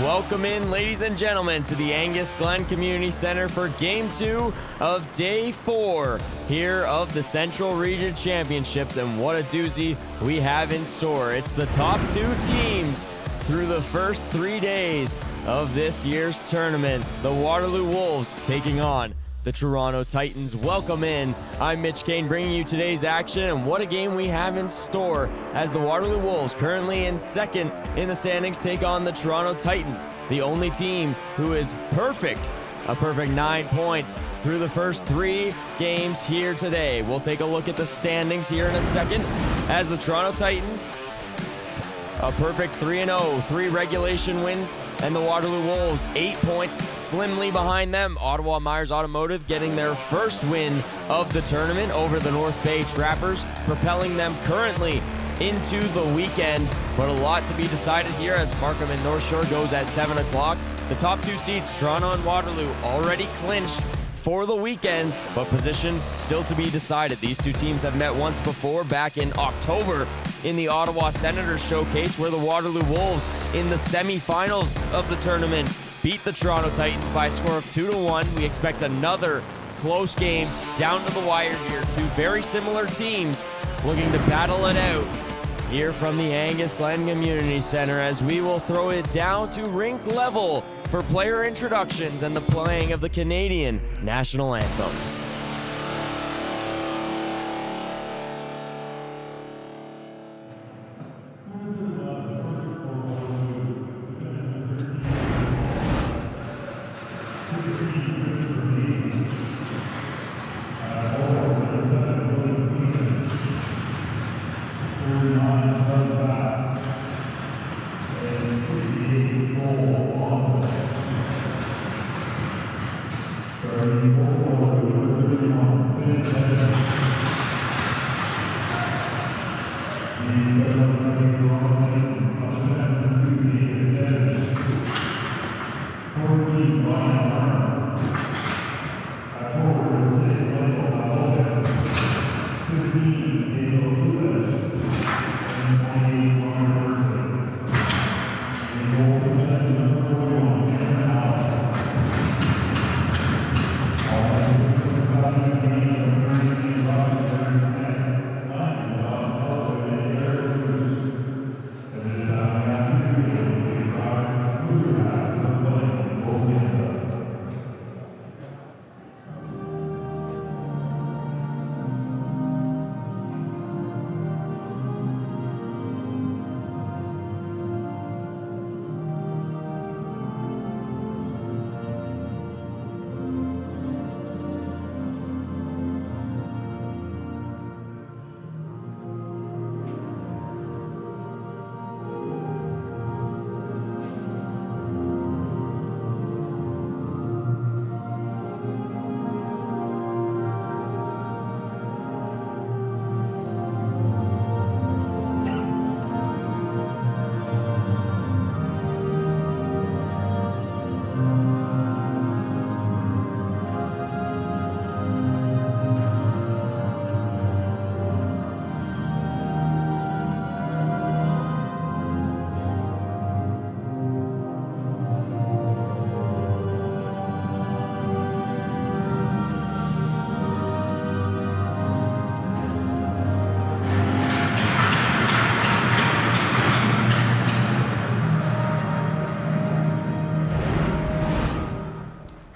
Welcome in, ladies and gentlemen, to the Angus Glen Community Centre for Game 2 of Day 4 here of the Central Region Championships, and what a doozy we have in store. It's the top 2 teams through the first 3 days of this year's tournament. The Waterloo Wolves taking on the Toronto Titans. Welcome in. I'm Mitch Kane bringing you today's action, and what a game we have in store as the Waterloo Wolves, currently in second in the standings, take on the Toronto Titans, the only team who is perfect. A perfect 9 points through the first 3 games here today. We'll take a look at the standings here in a second as the Toronto Titans, a perfect 3-0, 3 regulation wins, and the Waterloo Wolves 8 points slimly behind them. Ottawa Myers Automotive getting their first win of the tournament over the North Bay Trappers, propelling them currently into the weekend. But a lot to be decided here as Markham and North Shore goes at 7 o'clock. The top 2 seats, Toronto and Waterloo, already clinched for the weekend, but position still to be decided. These 2 teams have met once before back in October in the Ottawa Senators Showcase, where the Waterloo Wolves in the semifinals of the tournament beat the Toronto Titans by a score of 2-1. We expect another close game down to the wire here. 2 very similar teams looking to battle it out here from the Angus Glen Community Centre, as we will throw it down to rink level for player introductions and the playing of the Canadian National Anthem.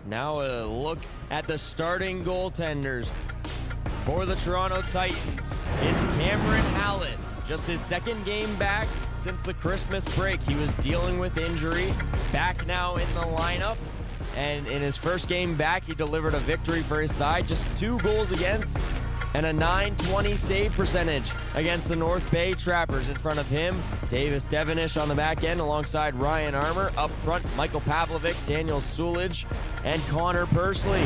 Now a look at the starting goaltenders for the Toronto Titans. It's Cameron Hallett, just his second game back since the Christmas break. He was dealing with injury, back now in the lineup, and in his first game back, he delivered a victory for his side, just 2 goals against and a .920 save percentage against the North Bay Trappers. In front of him, Davis Devonish on the back end alongside Ryan Armour. Up front, Michael Pavlovic, Daniel Sulij, and Connor Pursley.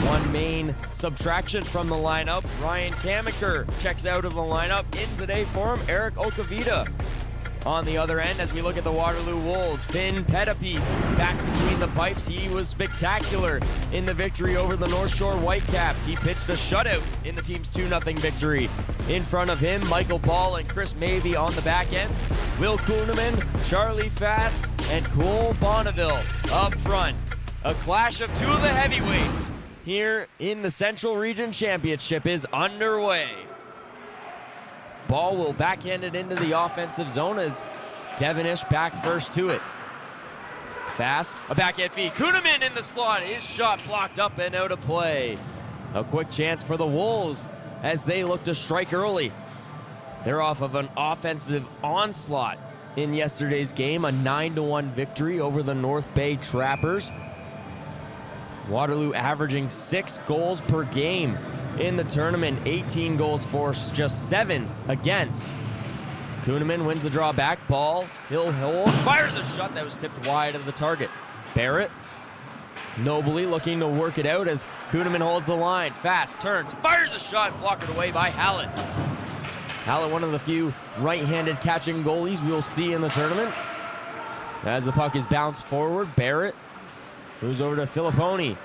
One main subtraction from the lineup, Ryan Kamiker checks out of the lineup. In today for him, Eric Okavita. On the other end, as we look at the Waterloo Wolves, Finn Pettipiece back between the pipes. He was spectacular in the victory over the North Shore Whitecaps. He pitched a shutout in the team's 2-0 victory. In front of him, Michael Ball and Chris Mavey on the back end. Will Kuhneman, Charlie Fast, and Cole Bonneville up front. A clash of two of the heavyweights here in the Central Region Championship is underway. Ball will backhand it into the offensive zone as Devonish back first to it. Fast, a backhand feed. Kuhneman in the slot. His shot blocked up and out of play. A quick chance for the Wolves as they look to strike early. They're off of an offensive onslaught in yesterday's game, a 9-1 victory over the North Bay Trappers. Waterloo averaging 6 goals per game in the tournament, 18 goals for, just 7 against. Kuhneman wins the draw back, ball, he'll hold, fires a shot that was tipped wide of the target. Barrett, nobly looking to work it out as Kuhneman holds the line. Fast, turns, fires a shot, blocked away by Hallett. Hallett, one of the few right-handed catching goalies we'll see in the tournament. As the puck is bounced forward, Barrett moves over to Filipponi.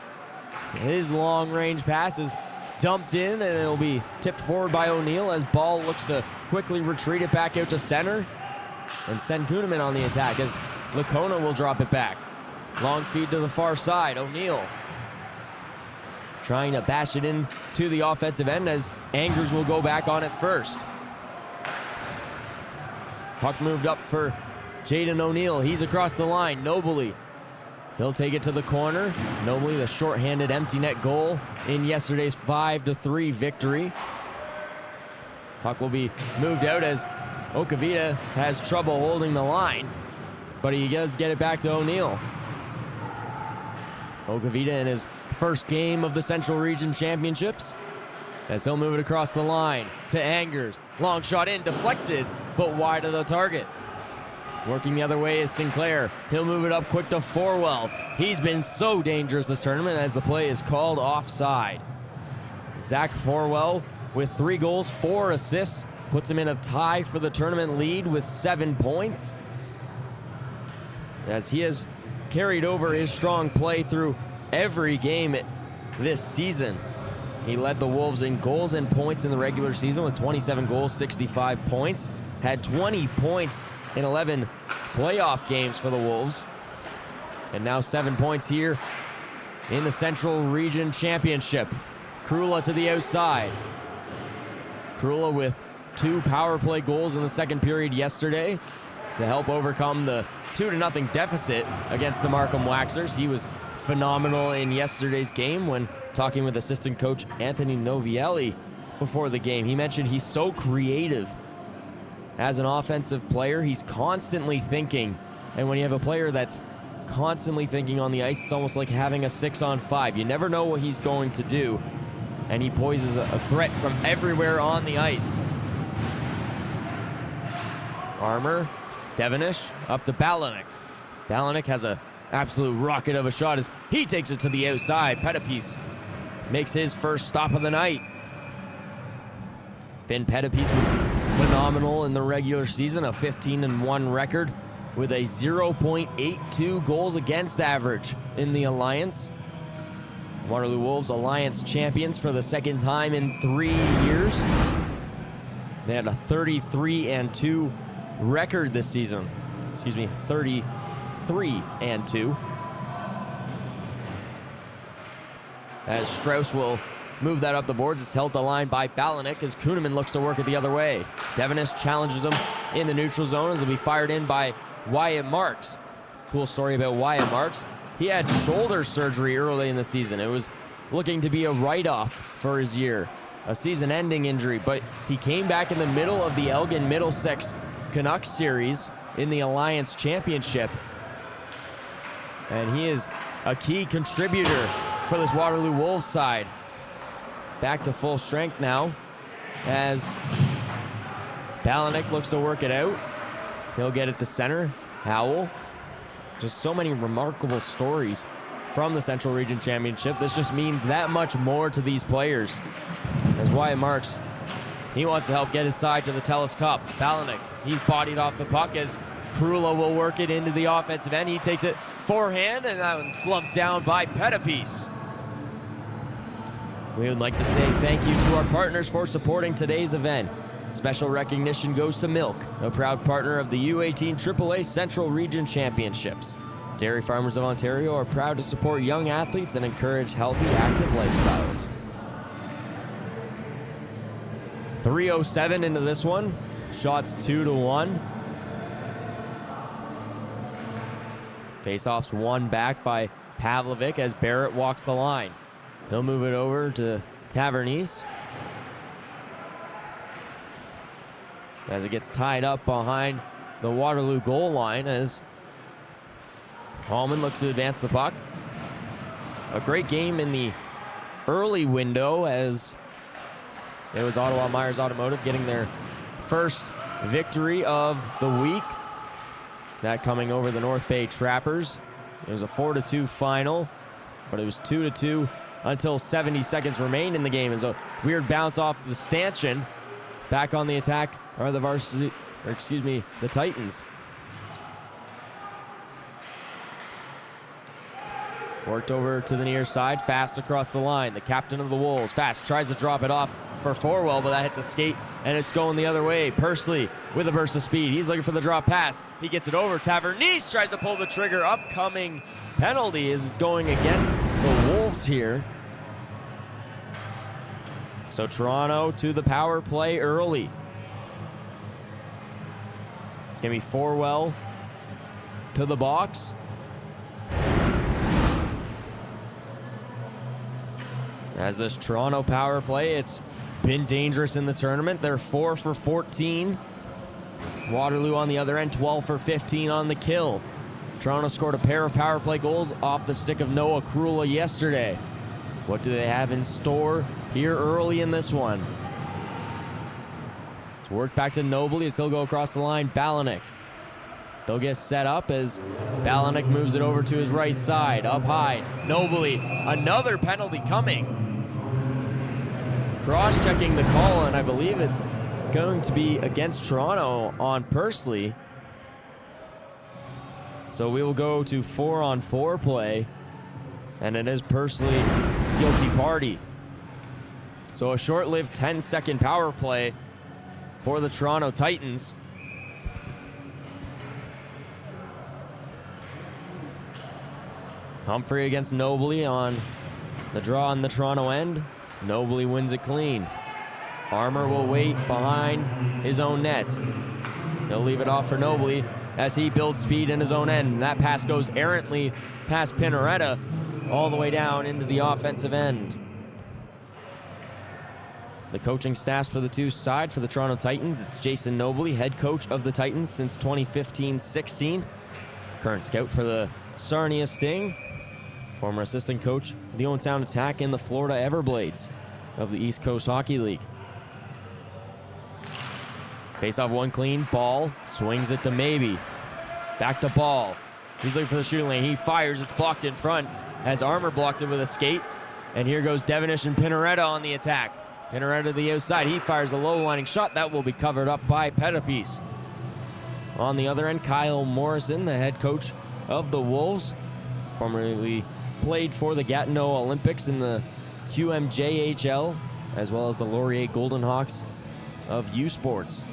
His long-range pass is dumped in, and it'll be tipped forward by O'Neill as Ball looks to quickly retreat it back out to center and send Kuhneman on the attack as Lacona will drop it back. Long feed to the far side. O'Neill trying to bash it in to the offensive end as Angers will go back on it first. Puck moved up for Jaden O'Neill. He's across the line. Nobly. He'll take it to the corner. Nobly, the shorthanded empty net goal in yesterday's 5-3 victory. Puck will be moved out as Okavita has trouble holding the line, but he does get it back to O'Neill. Okavita in his first game of the Central Region Championships as he'll move it across the line to Angers. Long shot in, deflected, but wide of the target. Working the other way is Sinclair. He'll move it up quick to Forwell. He's been so dangerous this tournament as the play is called offside. Zach Forwell with 3 goals, 4 assists, puts him in a tie for the tournament lead with 7 points. As he has carried over his strong play through every game this season. He led the Wolves in goals and points in the regular season with 27 goals, 65 points. Had 20 points in 11 playoff games for the Wolves. And now 7 points here in the Central Region Championship. Krula to the outside. Krula with 2 power play goals in the second period yesterday to help overcome the 2-0 deficit against the Markham Waxers. He was phenomenal in yesterday's game when talking with assistant coach Anthony Novielli before the game. He mentioned he's so creative as an offensive player. He's constantly thinking, and when you have a player that's constantly thinking on the ice, it's almost like having a 6-on-5. You never know what he's going to do, and he poses a threat from everywhere on the ice. Armour, Devonish, up to Balanik. Balanik has an absolute rocket of a shot as he takes it to the outside. Pettipies makes his first stop of the night. Finn Pettipies was phenomenal in the regular season, a 15-1 record with a 0.82 goals against average in the Alliance. Waterloo Wolves Alliance champions for the second time in 3 years. They had a 33-2 record this season. 33-2. As Strauss will move that up the boards. It's held the line by Balanik as Kuhneman looks to work it the other way. Devonish challenges him in the neutral zone as it'll be fired in by Wyatt Marks. Cool story about Wyatt Marks. He had shoulder surgery early in the season. It was looking to be a write-off for his year, a season-ending injury, but he came back in the middle of the Elgin Middlesex Canucks series in the Alliance Championship. And he is a key contributor for this Waterloo Wolves side. Back to full strength now as Balanik looks to work it out. He'll get it to center. Howell. Just so many remarkable stories from the Central Region Championship. This just means that much more to these players. As Wyatt Marks, he wants to help get his side to the TELUS Cup. Balanik, he's bodied off the puck as Krula will work it into the offensive end. He takes it forehand, and that one's gloved down by Pettipies. We would like to say thank you to our partners for supporting today's event. Special recognition goes to Milk, a proud partner of the U18 AAA Central Region Championships. Dairy Farmers of Ontario are proud to support young athletes and encourage healthy, active lifestyles. 3:07 into this one. Shots 2-1. Faceoffs won back by Pavlovic as Barrett walks the line. He'll move it over to Tavernese as it gets tied up behind the Waterloo goal line as Hallman looks to advance the puck. A great game in the early window as it was Ottawa Myers Automotive getting their first victory of the week. That coming over the North Bay Trappers. It was a 4-2 final, but it was 2-2 until 70 seconds remained in the game. As a weird bounce off the stanchion. Back on the attack are the varsity, or excuse me, the Titans. Worked over to the near side, Fast across the line. The captain of the Wolves, Fast, tries to drop it off for Forwell, but that hits a skate, and it's going the other way. Pursley with a burst of speed. He's looking for the drop pass. He gets it over. Tavernese tries to pull the trigger. Upcoming penalty is going against the Wolves here. So Toronto to the power play early. It's going to be Forwell to the box. As this Toronto power play, it's been dangerous in the tournament. They're 4 for 14. Waterloo on the other end, 12 for 15 on the kill. Toronto scored a pair of power play goals off the stick of Noah Krula yesterday. What do they have in store here early in this one? It's worked back to Nobley as he'll go across the line. Balanik. They'll get set up as Balanik moves it over to his right side. Up high, Nobley. Another penalty coming. Cross-checking the call, and I believe it's going to be against Toronto on Pursley. So we will go to 4-on-4 play, and it is Pursley guilty party. So a short-lived 10-second power play for the Toronto Titans. Humphrey against Nobley on the draw on the Toronto end. Nobley wins it clean. Armour will wait behind his own net. He'll leave it off for Nobley as he builds speed in his own end. That pass goes errantly past Pinaretta all the way down into the offensive end. The coaching staffs for the two side for the Toronto Titans. It's Jason Nobley, head coach of the Titans since 2015-16. Current scout for the Sarnia Sting. Former assistant coach of the Owen Sound Attack in the Florida Everblades of the East Coast Hockey League. Face off one clean, Ball swings it to Maybe. Back to Ball. He's looking for the shooting lane. He fires, it's blocked in front as Armour blocked it with a skate. And here goes Devenish and Pinaretta on the attack. Pinaretta to the outside, he fires a low lining shot. That will be covered up by Pettipies. On the other end, Kyle Morrison, the head coach of the Wolves, formerly played for the Gatineau Olympics in the QMJHL, as well as the Laurier Golden Hawks of U Sports.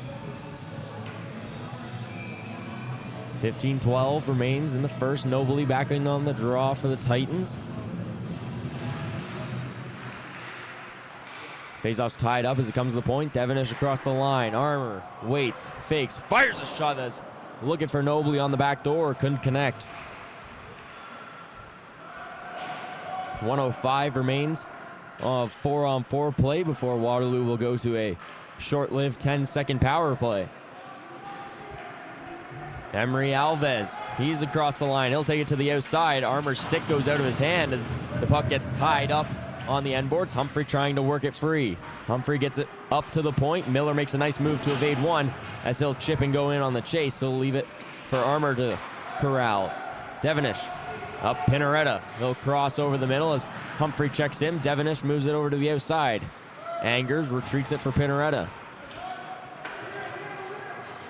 15-12 remains in the first. Nobley backing on the draw for the Titans. Faceoff's tied up as it comes to the point. Devenish across the line. Armour waits, fakes, fires a shot that's looking for Nobley on the back door. Couldn't connect. 1:05 remains of 4-on-4 play before Waterloo will go to a short-lived 10-second power play. Emery Alves, he's across the line. He'll take it to the outside. Armour's stick goes out of his hand as the puck gets tied up on the end boards. Humphrey trying to work it free. Humphrey gets it up to the point. Miller makes a nice move to evade one as he'll chip and go in on the chase. He'll leave it for Armour to corral. Devenish up Pinaretta. He'll cross over the middle as Humphrey checks him. Devenish moves it over to the outside. Angers retreats it for Pinaretta.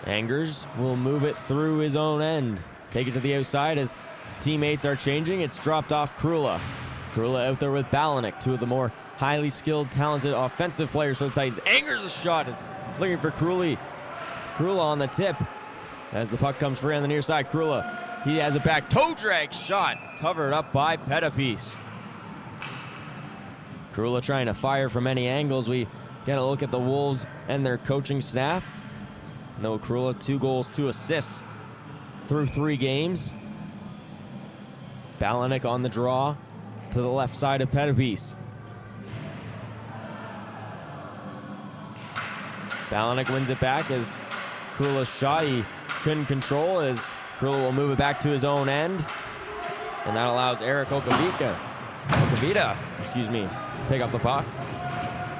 Angers will move it through his own end. Take it to the outside as teammates are changing. It's dropped off Krula. Krula out there with Balanik, two of the more highly skilled, talented offensive players for the Titans. Angers' shot is looking for Krula. Krula on the tip. As the puck comes free on the near side, Krula, he has it back. Toe drag shot, covered up by Pettipies. Krula trying to fire from any angles. We get a look at the Wolves and their coaching staff. No, Krula, 2 goals, 2 assists through 3 games. Balanik on the draw to the left side of Pettipies. Balanik wins it back as Krula's shot he couldn't control, as Krula will move it back to his own end. And that allows Eric Okavita, pick up the puck.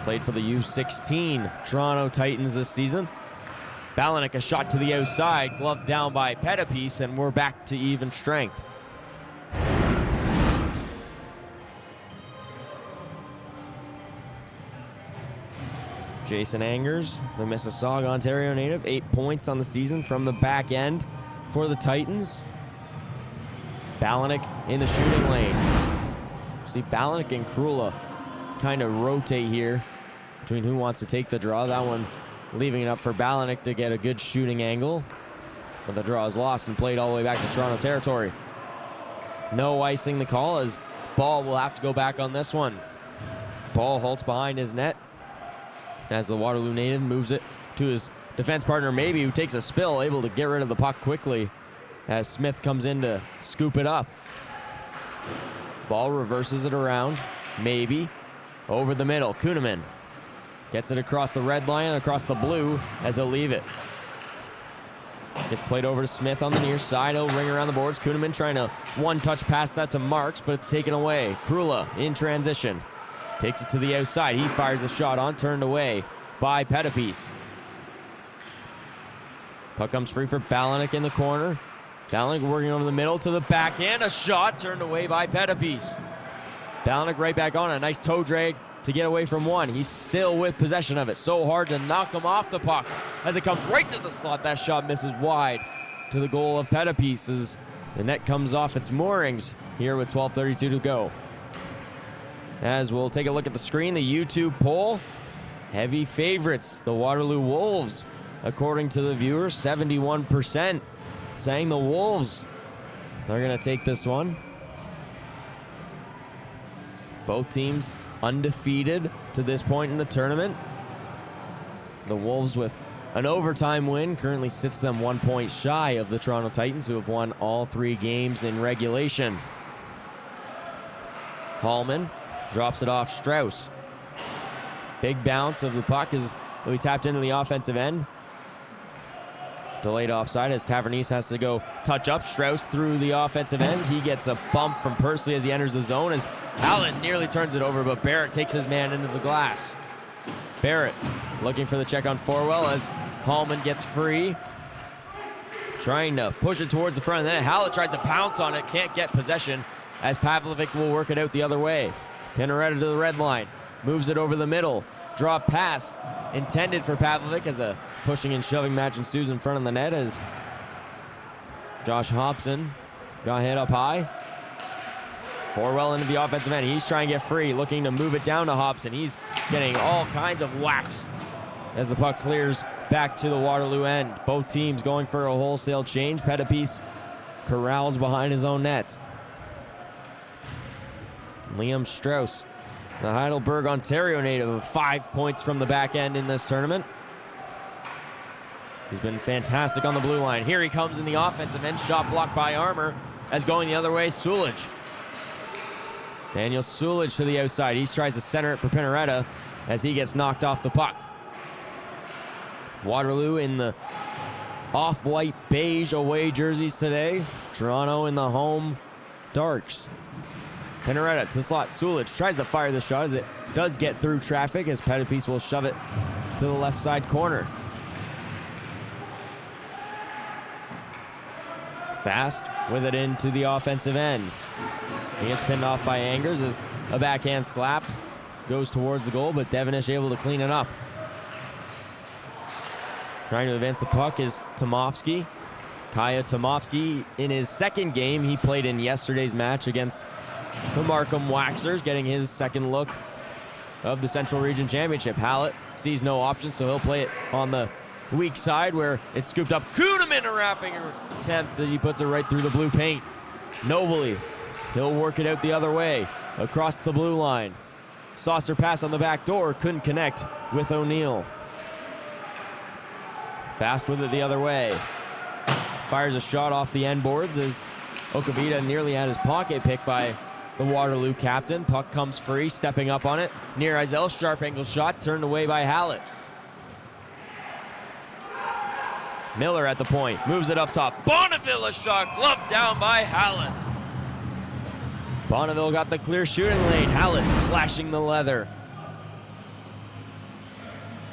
Played for the U16 Toronto Titans this season. Balanik, a shot to the outside, gloved down by Pettipies, and we're back to even strength. Jason Angers, the Mississauga, Ontario native, 8 points on the season from the back end for the Titans. Balanik in the shooting lane. See Balanik and Krula kind of rotate here between who wants to take the draw. That one leaving it up for Balanik to get a good shooting angle. But the draw is lost and played all the way back to Toronto territory. No icing the call, as Ball will have to go back on this one. Ball halts behind his net as the Waterloo native moves it to his defense partner, Maybe, who takes a spill, able to get rid of the puck quickly as Smith comes in to scoop it up. Ball reverses it around. Maybe over the middle. Kuhneman gets it across the red line, across the blue as he'll leave it. Gets played over to Smith on the near side. He'll ring around the boards. Kuhneman trying to one-touch pass that to Marks, but it's taken away. Krula in transition. Takes it to the outside. He fires a shot on, turned away by Pettipies. Puck comes free for Balanik in the corner. Balanik working over the middle to the backhand. A shot turned away by Pettipies. Balanik right back on. A nice toe drag to get away from one. He's still with possession of it. So hard to knock him off the puck as it comes right to the slot. That shot misses wide to the goal of Pettipies as the net comes off its moorings here with 12:32 to go. As we'll take a look at the screen, the YouTube poll, heavy favorites, the Waterloo Wolves. According to the viewers, 71% saying the Wolves are going to take this one. Both teams undefeated to this point in the tournament. The Wolves with an overtime win currently sits them 1 point shy of the Toronto Titans, who have won all 3 games in regulation. Hallman drops it off Strauss. Big bounce of the puck as we tapped into the offensive end. Delayed offside as Tavernese has to go touch up. Strauss through the offensive end. He gets a bump from Pursley as he enters the zone as Allen nearly turns it over, but Barrett takes his man into the glass. Barrett looking for the check on Forwell as Hallman gets free. Trying to push it towards the front of the net. Hallett tries to pounce on it, can't get possession as Pavlovic will work it out the other way. Pinaretta to the red line, moves it over the middle. Draw pass intended for Pavlovic as a pushing and shoving match ensues in front of the net as Josh Hobson got hit up high. Forwell into the offensive end. He's trying to get free, looking to move it down to Hobson. He's getting all kinds of whacks as the puck clears back to the Waterloo end. Both teams going for a wholesale change. Pettipies corrals behind his own net. Liam Strauss, the Heidelberg, Ontario native, of 5 points from the back end in this tournament. He's been fantastic on the blue line. Here he comes in the offensive end. Shot blocked by Armour as going the other way, Sulich. Daniel Sulich to the outside. He tries to center it for Pinaretta as he gets knocked off the puck. Waterloo in the off-white beige away jerseys today. Toronto in the home darks. Pinaretta to the slot. Sulich tries to fire the shot as it does get through traffic as Pettipies will shove it to the left side corner. Fast with it into the offensive end. He gets pinned off by Angers as a backhand slap goes towards the goal, but Devonish able to clean it up. Trying to advance the puck is Tomovsky. Kaya Tomovsky in his second game. He played in yesterday's match against the Markham Waxers, getting his second look of the Central Region Championship. Hallett sees no option, so he'll play it on the weak side where it's scooped up. Kuhneman, a wrapping attempt, but he puts it right through the blue paint. Nobly, he'll work it out the other way, across the blue line. Saucer pass on the back door, couldn't connect with O'Neill. Fast with it the other way. Fires a shot off the end boards as Okavita nearly had his pocket picked by the Waterloo captain. Puck comes free, stepping up on it. Near Eisel, sharp angle shot, turned away by Hallett. Miller at the point, moves it up top. Bonneville, a shot, gloved down by Hallett. Bonneville got the clear shooting lane. Hallett flashing the leather.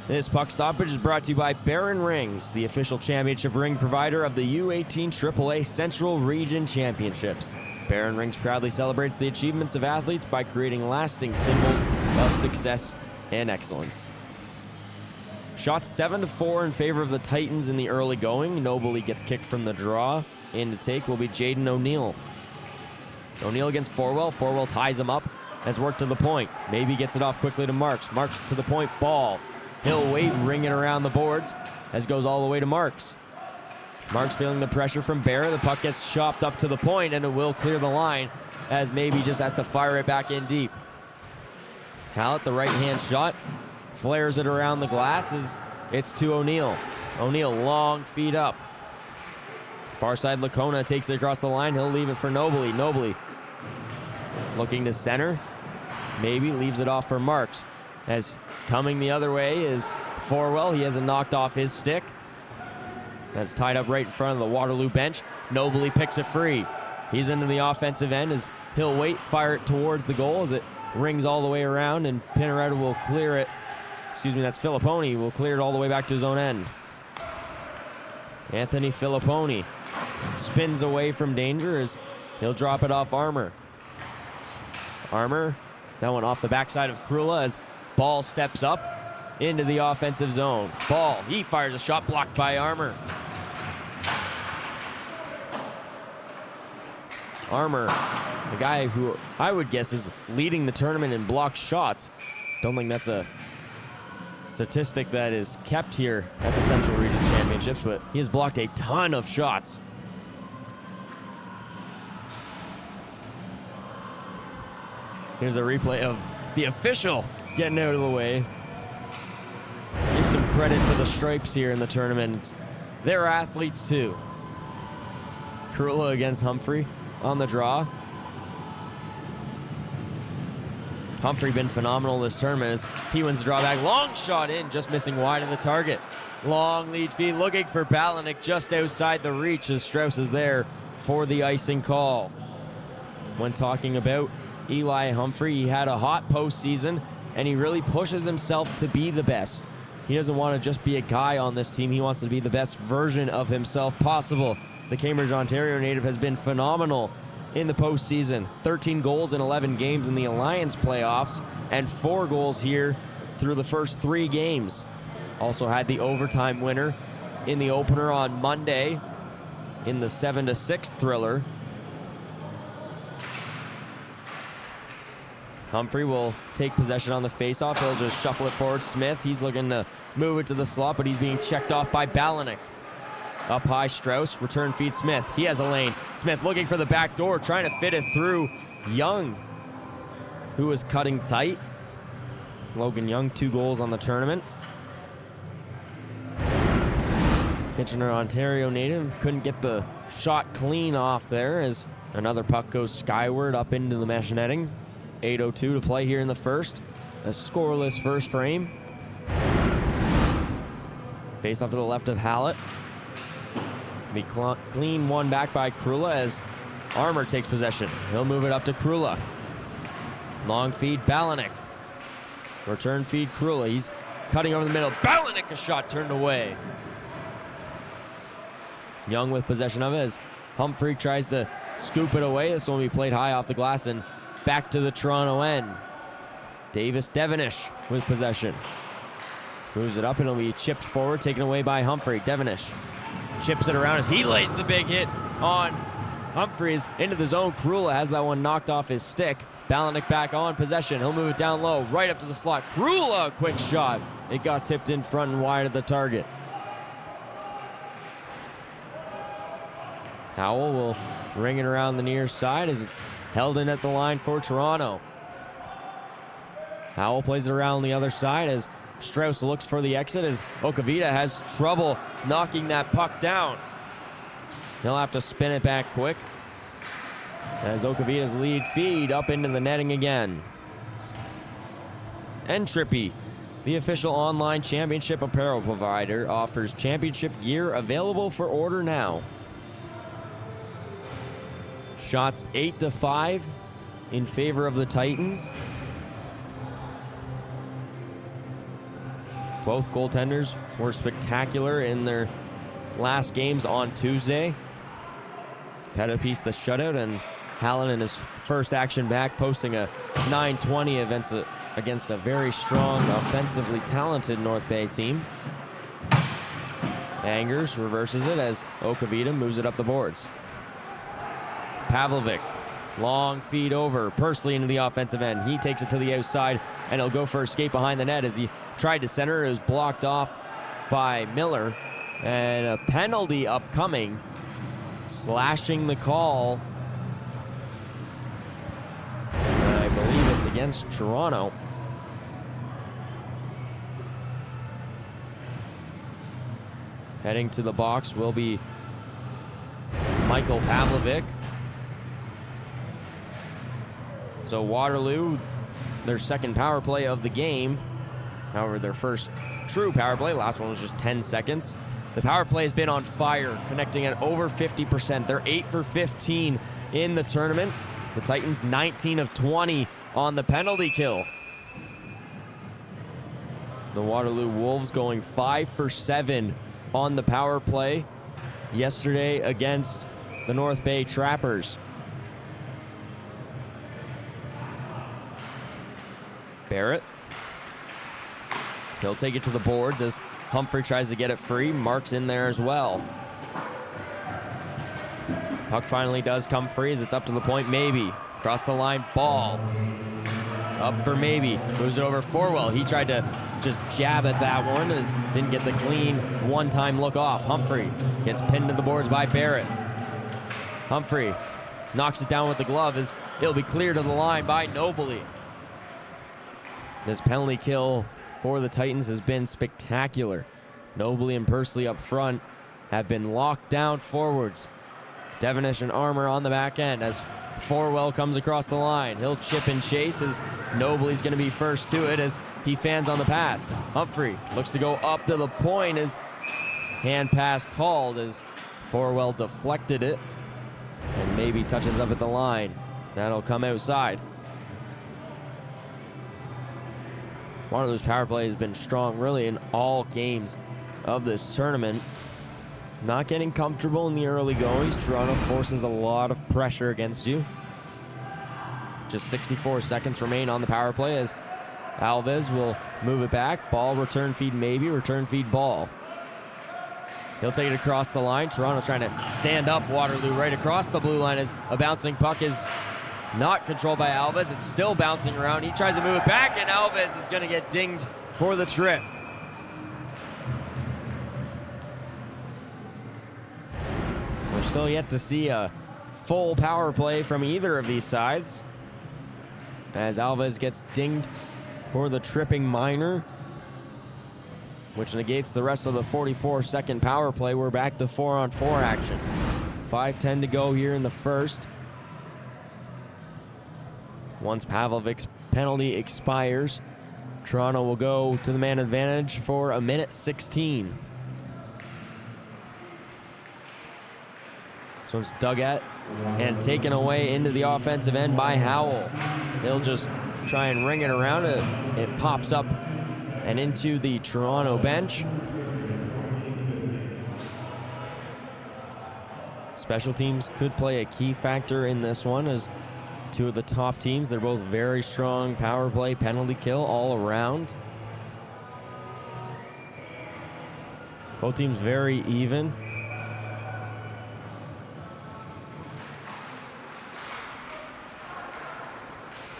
This puck stoppage is brought to you by Baron Rings, the official championship ring provider of the U18 AAA Central Region Championships. Baron Rings proudly celebrates the achievements of athletes by creating lasting symbols of success and excellence. Shot 7-4 in favor of the Titans in the early going. Nobly gets kicked from the draw. In to take will be Jaden O'Neill. O'Neill against Forwell. Forwell ties him up. That's worked to the point. Maybe gets it off quickly to Marks. Marks to the point. Ball. He'll wait, ring it around the boards as goes all the way to Marks. Marks feeling the pressure from Bear. The puck gets chopped up to the point and it will clear the line as maybe just has to fire it back in deep. Hallett, the right-hand shot, flares it around the glass as it's to O'Neill. O'Neill, long feet up. Far side, Lacona takes it across the line. He'll leave it for Nobly. Nobly looking to center. Maybe leaves it off for Marks. As coming the other way is Forwell. He hasn't knocked off his stick. That's tied up right in front of the Waterloo bench. Nobly picks it free. He's into the offensive end as he'll wait, fire it towards the goal as it rings all the way around, and Pinaretta will clear it. Excuse me, that's Filipponi. Will clear it all the way back to his own end. Anthony Filipponi spins away from danger as he'll drop it off Armour. Armour, that one off the backside of Krula as Ball steps up into the offensive zone. Ball, he fires a shot blocked by Armour. Armour, the guy who I would guess is leading the tournament in blocked shots. Don't think that's a statistic that is kept here at the Central Region Championships, but he has blocked a ton of shots. Here's a replay of the official getting out of the way. Give some credit to the Stripes here in the tournament. They're athletes too. Krula against Humphrey on the draw. Humphrey been phenomenal this tournament as he wins the drawback. Long shot in, just missing wide of the target. Long lead feed looking for Balanick just outside the reach as Strauss is there for the icing call. When talking about Eli Humphrey, he had a hot postseason and he really pushes himself to be the best. He doesn't want to just be a guy on this team. He wants to be the best version of himself possible. The Cambridge, Ontario native has been phenomenal in the postseason. 13 goals in 11 games in the Alliance playoffs and 4 goals here through the first 3 games. Also had the overtime winner in the opener on Monday in the 7-6 thriller. Humphrey will take possession on the faceoff. He'll just shuffle it forward. Smith, he's looking to move it to the slot, but he's being checked off by Balanick. Up high, Strauss, return feed Smith. He has a lane. Smith looking for the back door, trying to fit it through Young, who was cutting tight. Logan Young, 2 goals on the tournament. Kitchener, Ontario native, couldn't get the shot clean off there as another puck goes skyward up into the mesh netting. 8:02 to play here in the first. A scoreless first frame. Face off to the left of Hallett. Be clean one back by Krula as Armour takes possession. He'll move it up to Krula. Long feed, Balanick. Return feed, Krula. He's cutting over the middle. Balanick, a shot turned away. Young with possession of it as Humphrey tries to scoop it away. This one will be played high off the glass and back to the Toronto end. Davis Devenish with possession. Moves it up and it'll be chipped forward, taken away by Humphrey. Devenish chips it around as he lays the big hit on Humphreys into the zone. Krula has that one knocked off his stick. Balanik back on possession. He'll move it down low, right up to the slot. Krula, quick shot. It got tipped in front and wide of the target. Howell will ring it around the near side as it's held in at the line for Toronto. Howell plays it around the other side as Strauss looks for the exit as Okavita has trouble knocking that puck down. He'll have to spin it back quick as Okavita's lead feed up into the netting again. Entrippy, the official online championship apparel provider, offers championship gear available for order now. Shots 8-5 in favor of the Titans. Both goaltenders were spectacular in their last games on Tuesday. Pettipies the shutout, and Hallen in his first action back, posting a .920 against a very strong, offensively talented North Bay team. Angers reverses it as Okavita moves it up the boards. Pavlovic, long feed over, Pursley into the offensive end. He takes it to the outside, and he'll go for a skate behind the net as he tried to center. It was blocked off by Miller, and a penalty upcoming, slashing the call. And I believe it's against Toronto. Heading to the box will be Michael Pavlovic. So Waterloo, their second power play of the game. However, their first true power play. Last one was just 10 seconds. The power play has been on fire, connecting at over 50%. They're 8 for 15 in the tournament. The Titans 19 of 20 on the penalty kill. The Waterloo Wolves going 5 for 7 on the power play yesterday against the North Bay Trappers. Barrett. He'll take it to the boards as Humphrey tries to get it free. Mark's in there as well. Puck finally does come free as it's up to the point. Maybe. Across the line. Ball. Up for Maybe. Moves it over Forwell. He tried to just jab at that one as didn't get the clean one-time look off. Humphrey gets pinned to the boards by Barrett. Humphrey knocks it down with the glove as it'll be cleared to the line by Nobley. This penalty kill for the Titans has been spectacular. Nobley and Pursley up front have been locked down forwards. Devonish and Armour on the back end as Forwell comes across the line. He'll chip and chase as Nobley's going to be first to it as he fans on the pass. Humphrey looks to go up to the point as hand pass called as Forwell deflected it and maybe touches up at the line. That'll come outside. Waterloo's power play has been strong really in all games of this tournament. Not getting comfortable in the early goings. Toronto forces a lot of pressure against you. Just 64 seconds remain on the power play as Alves will move it back. Ball, return feed Maybe, return feed Ball. He'll take it across the line. Toronto trying to stand up Waterloo right across the blue line as a bouncing puck is not controlled by Alves. It's still bouncing around. He tries to move it back, and Alves is going to get dinged for the trip. We're still yet to see a full power play from either of these sides as Alves gets dinged for the tripping minor, which negates the rest of the 44-second power play. We're back to 4-on-4 action. 5:10 to go here in the first. Once Pavlovic's penalty expires, Toronto will go to the man advantage for 1:16. So it's dug at and taken away into the offensive end by Howell. They'll just try and ring it around. It pops up and into the Toronto bench. Special teams could play a key factor in this one as two of the top teams. They're both very strong power play, penalty kill all around. Both teams very even.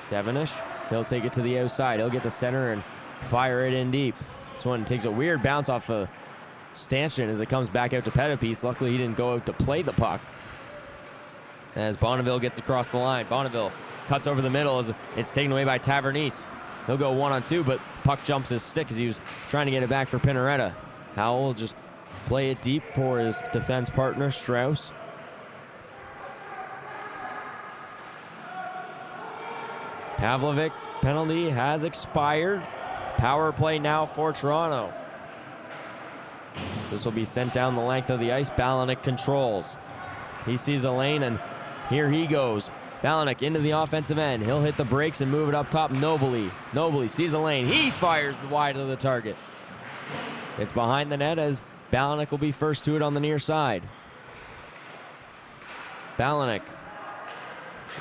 Devonish, he'll take it to the outside. He'll get to center and fire it in deep. This one takes a weird bounce off of Stanchion as it comes back out to Pettipies. Luckily, he didn't go out to play the puck. As Bonneville gets across the line. Bonneville cuts over the middle as it's taken away by Tavernese. He'll go 1-on-2, but puck jumps his stick as he was trying to get it back for Pinaretta. Howell will just play it deep for his defense partner, Strauss. Pavlovic penalty has expired. Power play now for Toronto. This will be sent down the length of the ice. Balanik controls. He sees a lane, and here he goes. Balanik into the offensive end. He'll hit the brakes and move it up top. Nobly sees a lane. He fires wide of the target. It's behind the net as Balanik will be first to it on the near side. Balanik.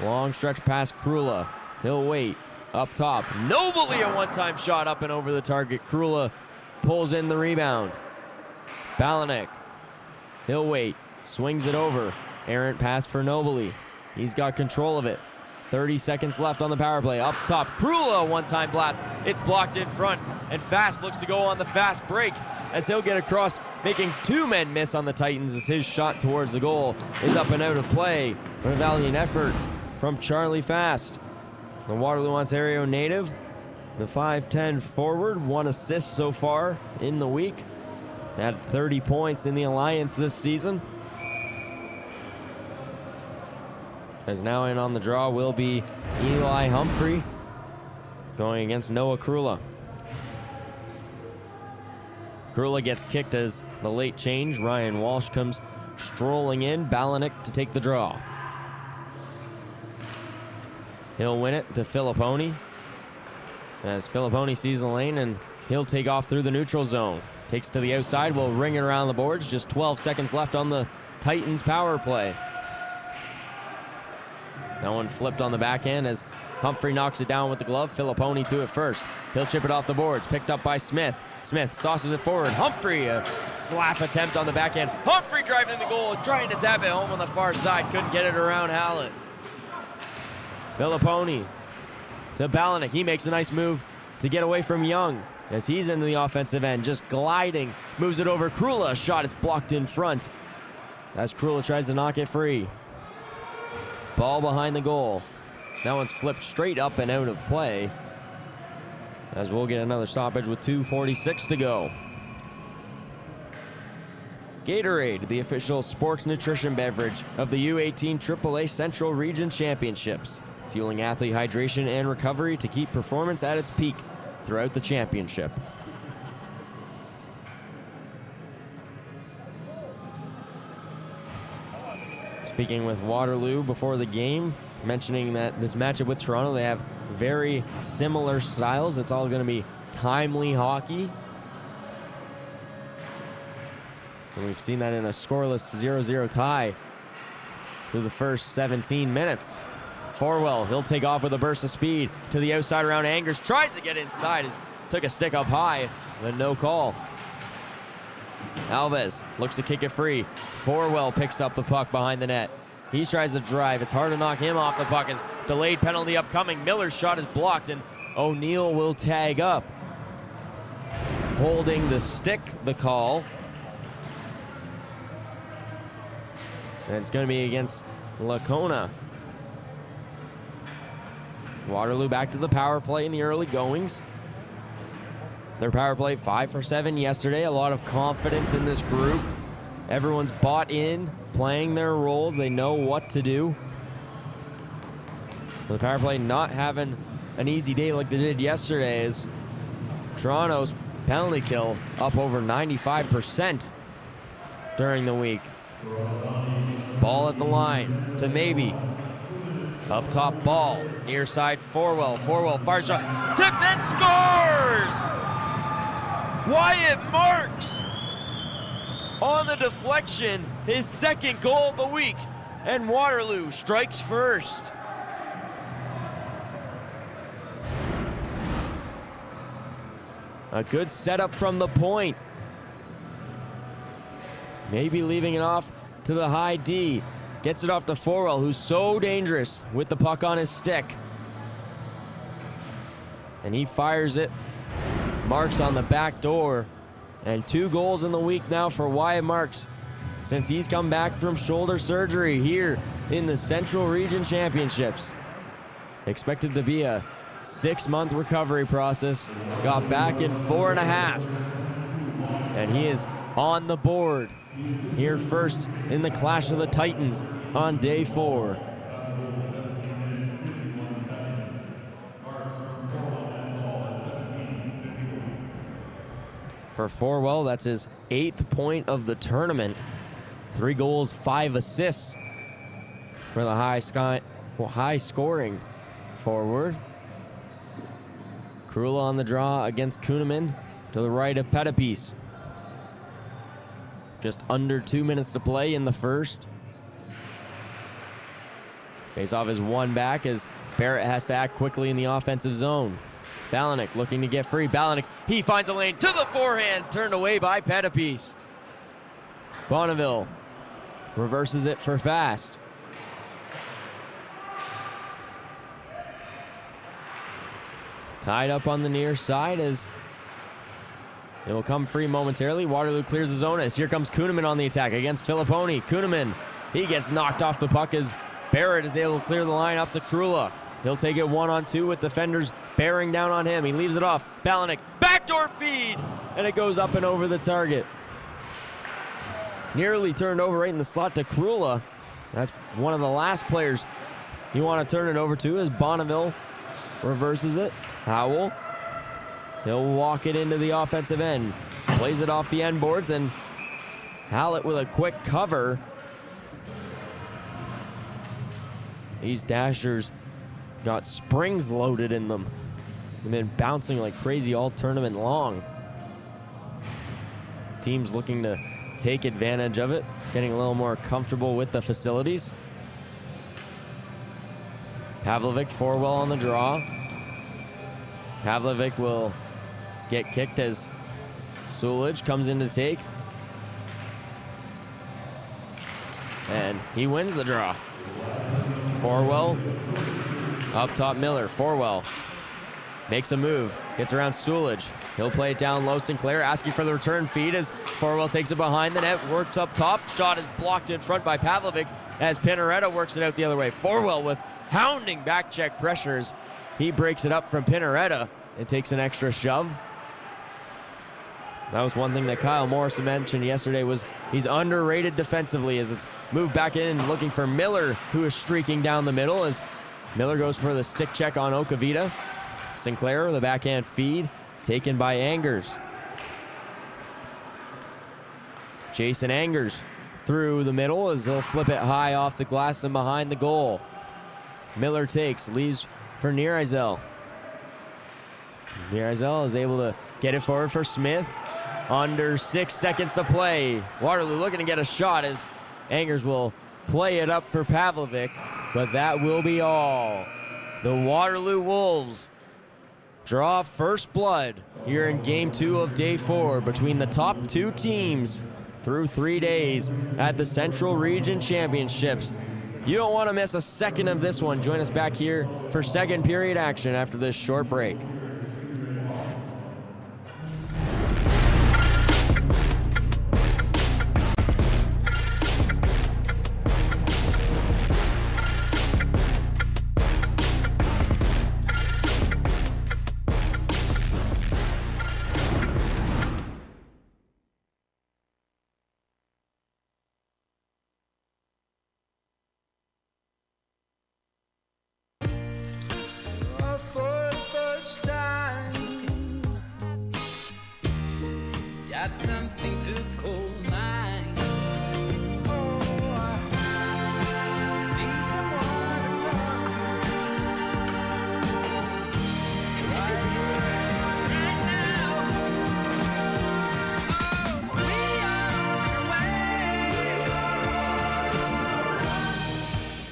Long stretch past Krula. He'll wait. Up top. Nobly a one-time shot up and over the target. Krula pulls in the rebound. Balanik. He'll wait. Swings it over. Errant pass for Nobly. He's got control of it. 30 seconds left on the power play. Up top. Krula, one-time blast. It's blocked in front. And Fast looks to go on the fast break as he'll get across, making two men miss on the Titans as his shot towards the goal is up and out of play. A valiant effort from Charlie Fast. The Waterloo, Ontario native. The 5'10 forward. 1 assist so far in the week. Had 30 points in the Alliance this season. As now in on the draw will be Eli Humphrey going against Noah Krula. Krula gets kicked as the late change. Ryan Walsh comes strolling in. Balanik to take the draw. He'll win it to Filipponi. As Filipponi sees the lane, and he'll take off through the neutral zone. Takes to the outside, will ring it around the boards. Just 12 seconds left on the Titans power play. That one flipped on the backhand as Humphrey knocks it down with the glove. Filipponi to it first. He'll chip it off the boards. Picked up by Smith. Smith sauces it forward. Humphrey, a slap attempt on the backhand. Humphrey driving in the goal, trying to tap it home on the far side. Couldn't get it around Hallett. Filipponi to Balanik. He makes a nice move to get away from Young as he's into the offensive end, just gliding. Moves it over Krula. Shot is blocked in front as Krula tries to knock it free. Ball behind the goal. That one's flipped straight up and out of play as we'll get another stoppage with 2:46 to go. Gatorade, the official sports nutrition beverage of the U18 AAA Central Region Championships, fueling athlete hydration and recovery to keep performance at its peak throughout the championship. Speaking with Waterloo before the game, mentioning that this matchup with Toronto, they have very similar styles. It's all going to be timely hockey. And we've seen that in a scoreless 0-0 tie through the first 17 minutes. Forwell, he'll take off with a burst of speed to the outside around Angers. Tries to get inside. Took a stick up high, but no call. Alves looks to kick it free. Forwell picks up the puck behind the net. He tries to drive. It's hard to knock him off the puck as delayed penalty upcoming. Miller's shot is blocked, and O'Neill will tag up. Holding the stick, the call. And it's going to be against Lacona. Waterloo back to the power play in the early goings. Their power play 5 for 7 yesterday. A lot of confidence in this group. Everyone's bought in, playing their roles. They know what to do. The power play not having an easy day like they did yesterday is Toronto's penalty kill up over 95% during the week. Ball at the line to Maybe. Up top ball, near side Forwell. Forwell fires shot, tipped and scores! Wyatt Marks on the deflection, his second goal of the week, and Waterloo strikes first. A good setup from the point. Maybe leaving it off to the high D. Gets it off to Forwell, who's so dangerous with the puck on his stick. and he fires it. Marks on the back door, and 2 goals in the week now for Wyatt Marks since he's come back from shoulder surgery here in the Central Region Championships. Expected to be a 6-month recovery process. Got back in 4.5. And he is on the board here first in the Clash of the Titans on day 4. For Forwell, that's his 8th point of the tournament. 3 goals, 5 assists for the high-scoring forward. Krula on the draw against Kuhneman to the right of Pettipies. Just under 2 minutes to play in the first. Face-off is 1 back as Barrett has to act quickly in the offensive zone. Balanik looking to get free. Balanik, he finds a lane to the forehand, turned away by Pettipies. Bonneville reverses it for Fast. Tied up on the near side as it will come free momentarily. Waterloo clears the zone as here comes Kuhneman on the attack against Filipponi. Kuhneman, he gets knocked off the puck as Barrett is able to clear the line up to Krula. He'll take it 1-on-2 with defenders bearing down on him. He leaves it off. Balanik, backdoor feed, and it goes up and over the target. Nearly turned over right in the slot to Krula. That's one of the last players you want to turn it over to as Bonneville reverses it. Howell, he'll walk it into the offensive end. Plays it off the end boards, and Hallett with a quick cover. These Dashers got springs loaded in them. They've been bouncing like crazy all tournament long. Teams looking to take advantage of it, getting a little more comfortable with the facilities. Pavlovic, Forwell on the draw. Pavlovic will get kicked as Sulage comes in to take. And he wins the draw. Forwell, up top Miller. Forwell makes a move, gets around Sulage. He'll play it down low. Sinclair asking for the return feed as Forwell takes it behind the net, works up top. Shot is blocked in front by Pavlovic as Pinaretta works it out the other way. Forwell with hounding back check pressures. He breaks it up from Pinaretta and takes an extra shove. That was one thing that Kyle Morrison mentioned yesterday, was he's underrated defensively as it's moved back in looking for Miller, who is streaking down the middle as Miller goes for the stick check on Okavita. Sinclair, the backhand feed, taken by Angers. Jason Angers through the middle as he'll flip it high off the glass and behind the goal. Miller takes, leaves for Nierizel. Nierizel is able to get it forward for Smith. Under 6 seconds to play. Waterloo looking to get a shot as Angers will play it up for Pavlovic, but that will be all. The Waterloo Wolves draw first blood here in Game 2 of Day 4 between the top 2 teams through 3 days at the Central Region Championships. You don't want to miss a second of this one. Join us back here for second period action after this short break. Got something to call mine. Oh, need someone to talk to. Right now. Oh, we are on our way.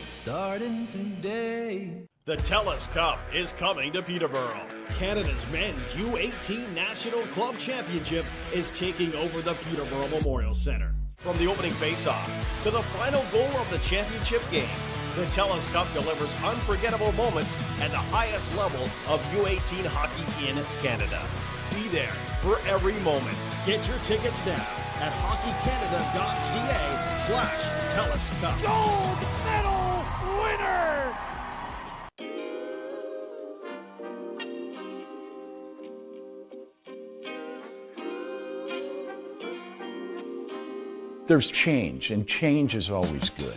Starting today. The TELUS Cup is coming to Peterborough. Canada's men's U18 National Club Championship is taking over the Peterborough Memorial Centre. From the opening face-off to the final goal of the championship game, The TELUS Cup delivers unforgettable moments at the highest level of U18 hockey in Canada. Be there for every moment. Get your tickets now at hockeycanada.ca/TELUS Cup. Gold medal winner! There's change, and change is always good.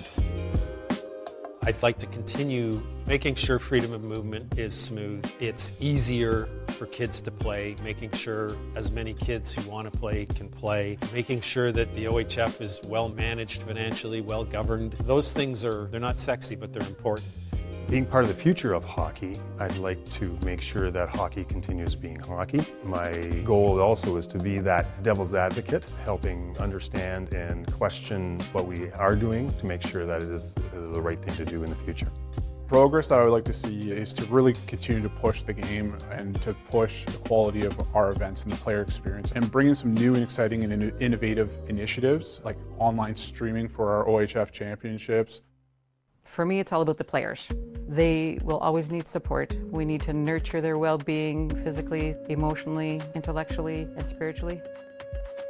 I'd like to continue making sure freedom of movement is smooth. It's easier for kids to play, making sure as many kids who want to play can play, making sure that the OHF is well managed financially, well governed. Those things they're not sexy, but they're important. Being part of the future of hockey, I'd like to make sure that hockey continues being hockey. My goal also is to be that devil's advocate, helping understand and question what we are doing to make sure that it is the right thing to do in the future. Progress that I would like to see is to really continue to push the game and to push the quality of our events and the player experience and bring in some new and exciting and innovative initiatives like online streaming for our OHF championships. For me, it's all about the players. They will always need support. We need to nurture their well-being physically, emotionally, intellectually, and spiritually.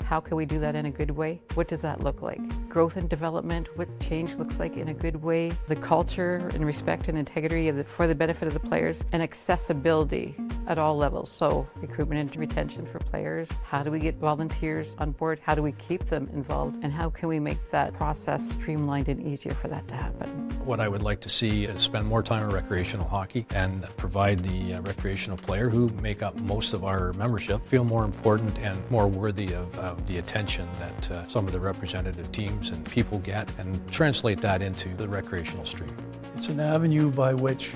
How can we do that in a good way? What does that look like? Growth and development, what change looks like in a good way, the culture and respect and integrity for the benefit of the players, and accessibility at all levels. So recruitment and retention for players. How do we get volunteers on board? How do we keep them involved? And how can we make that process streamlined and easier for that to happen? What I would like to see is spend more time on recreational hockey and provide the recreational player who make up most of our membership feel more important and more worthy of the attention that some of the representative teams and people get, and translate that into the recreational stream. It's an avenue by which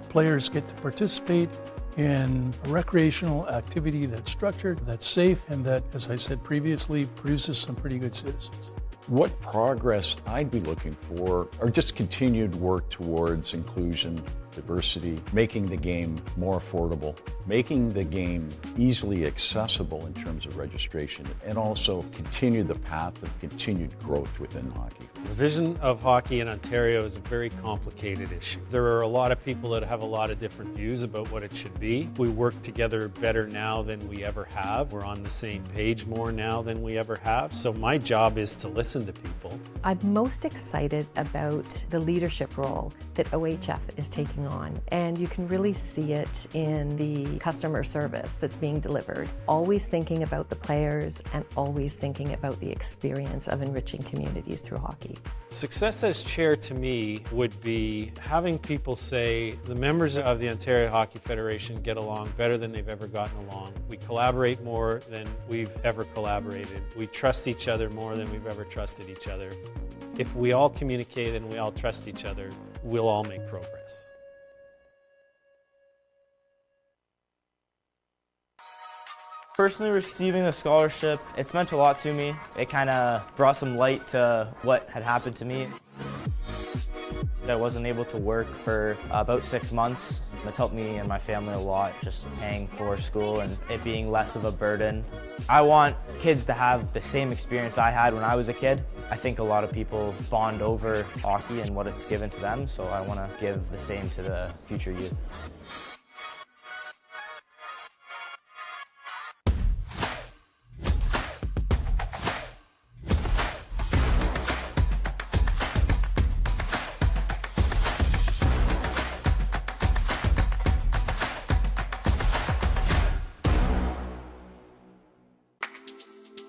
players get to participate in a recreational activity that's structured, that's safe, and that, as I said previously, produces some pretty good citizens. What progress I'd be looking for are just continued work towards inclusion, diversity, making the game more affordable, making the game easily accessible in terms of registration, and also continue the path of continued growth within hockey. The vision of hockey in Ontario is a very complicated issue. There are a lot of people that have a lot of different views about what it should be. We work together better now than we ever have. We're on the same page more now than we ever have. So my job is to listen to people. I'm most excited about the leadership role that OHF is taking on, and you can really see it in the customer service that's being delivered. Always thinking about the players and always thinking about the experience of enriching communities through hockey. Success as chair to me would be having people say the members of the Ontario Hockey Federation get along better than they've ever gotten along. We collaborate more than we've ever collaborated. We trust each other more than we've ever trusted each other. If we all communicate and we all trust each other, we'll all make progress. Personally, receiving the scholarship, it's meant a lot to me. It kind of brought some light to what had happened to me. I wasn't able to work for about 6 months. It's helped me and my family a lot, just paying for school and it being less of a burden. I want kids to have the same experience I had when I was a kid. I think a lot of people bond over hockey and what it's given to them, so I want to give the same to the future youth.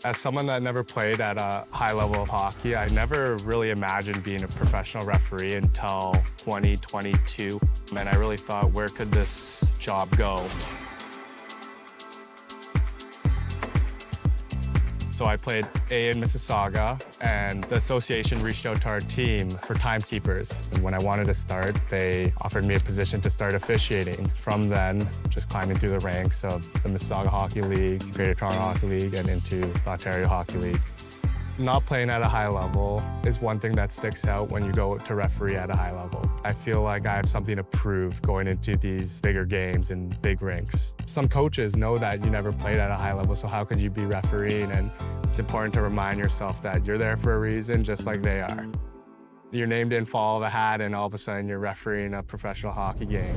As someone that never played at a high level of hockey, I never really imagined being a professional referee until 2022. And I really thought, where could this job go? So I played A in Mississauga, and the association reached out to our team for timekeepers. And when I wanted to start, they offered me a position to start officiating. From then, just climbing through the ranks of the Mississauga Hockey League, Greater Toronto Hockey League, and into the Ontario Hockey League. Not playing at a high level is one thing that sticks out when you go to referee at a high level. I feel like I have something to prove going into these bigger games and big rinks. Some coaches know that you never played at a high level, so how could you be refereeing? And it's important to remind yourself that you're there for a reason, just like they are. Your name didn't fall out of a hat and all of a sudden you're refereeing a professional hockey game.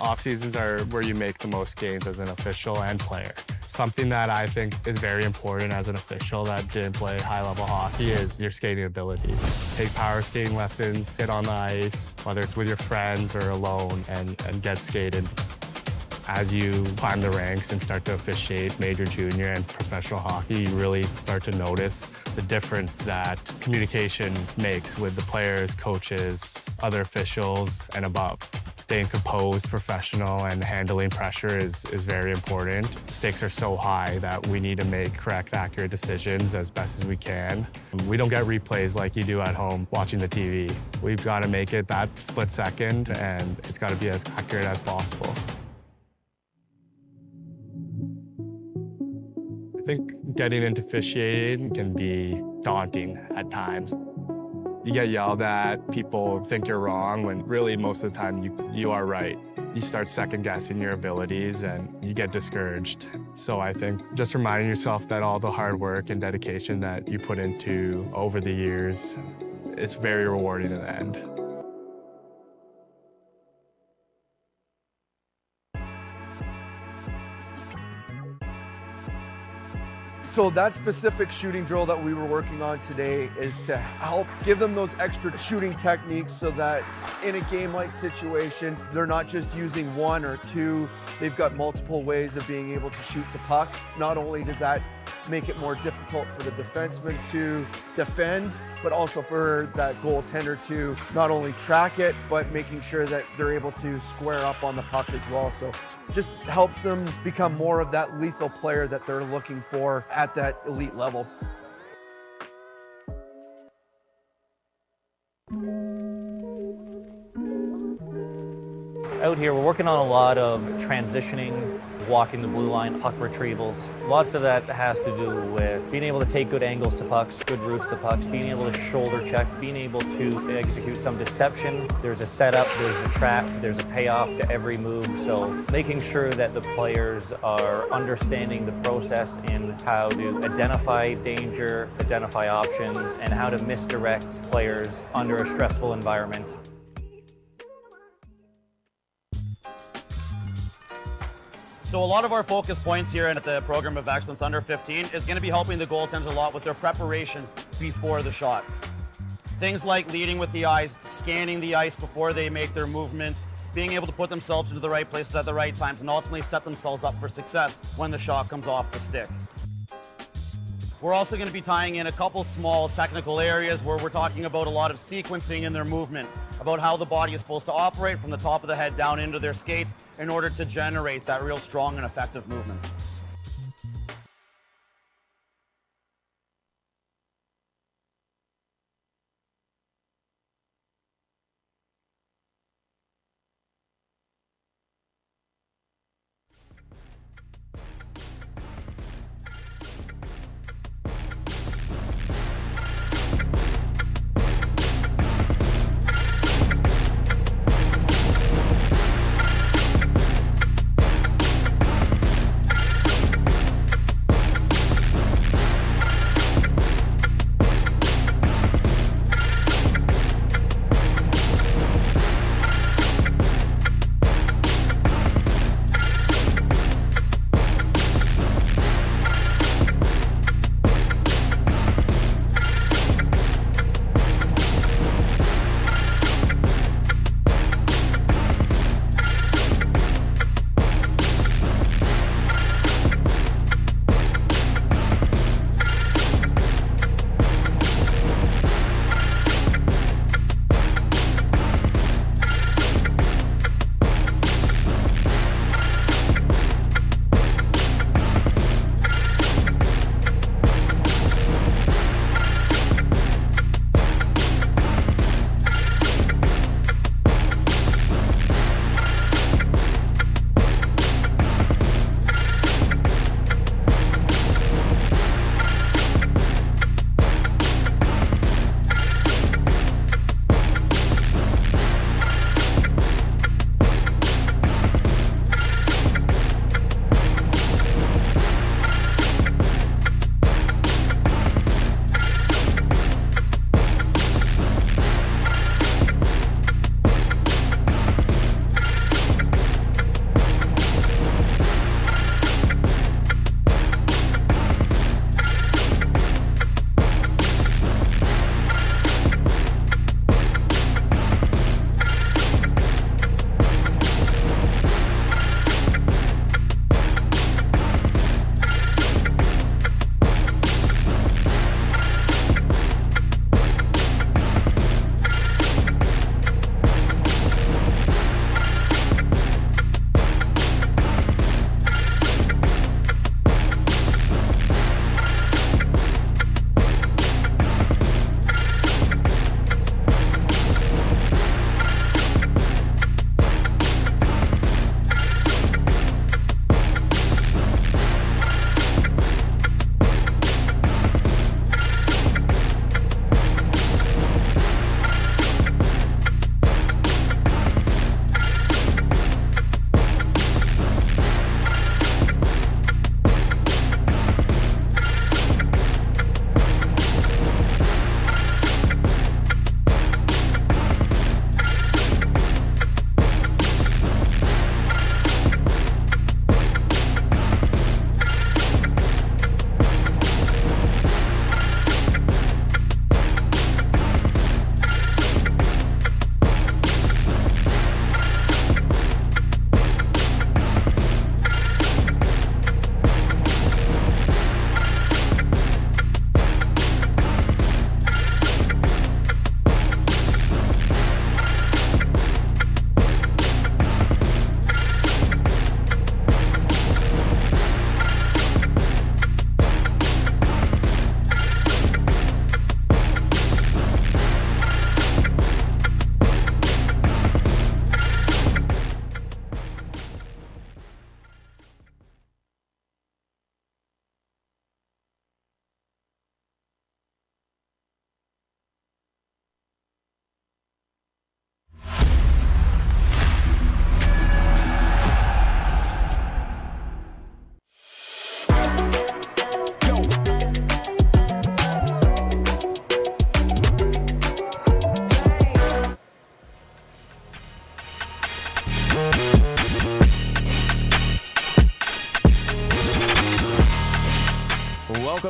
Off seasons are where you make the most gains as an official and player. Something that I think is very important as an official that didn't play high-level hockey is your skating ability. Take power skating lessons, sit on the ice, whether it's with your friends or alone, and get skated. As you climb the ranks and start to officiate major, junior, and professional hockey, you really start to notice the difference that communication makes with the players, coaches, other officials, and above. Staying composed, professional, and handling pressure is very important. Stakes are so high that we need to make correct, accurate decisions as best as we can. We don't get replays like you do at home watching the TV. We've got to make it that split second, and it's got to be as accurate as possible. I think getting into officiating can be daunting at times. You get yelled at, people think you're wrong, when really most of the time you are right. You start second-guessing your abilities and you get discouraged. So I think just reminding yourself that all the hard work and dedication that you put into over the years, it's very rewarding in the end. So that specific shooting drill that we were working on today is to help give them those extra shooting techniques so that in a game-like situation, they're not just using one or two, they've got multiple ways of being able to shoot the puck. Not only does that make it more difficult for the defenseman to defend, but also for that goaltender to not only track it, but making sure that they're able to square up on the puck as well. So just helps them become more of that lethal player that they're looking for at that elite level. Out here, we're working on a lot of transitioning, walking the blue line, puck retrievals. Lots of that has to do with being able to take good angles to pucks, good routes to pucks, being able to shoulder check, being able to execute some deception. There's a setup, there's a trap, there's a payoff to every move. So making sure that the players are understanding the process in how to identify danger, identify options, and how to misdirect players under a stressful environment. So a lot of our focus points here at the Program of Excellence Under 15 is going to be helping the goaltenders a lot with their preparation before the shot. Things like leading with the eyes, scanning the ice before they make their movements, being able to put themselves into the right places at the right times, and ultimately set themselves up for success when the shot comes off the stick. We're also going to be tying in a couple small technical areas where we're talking about a lot of sequencing in their movement, about how the body is supposed to operate from the top of the head down into their skates in order to generate that real strong and effective movement.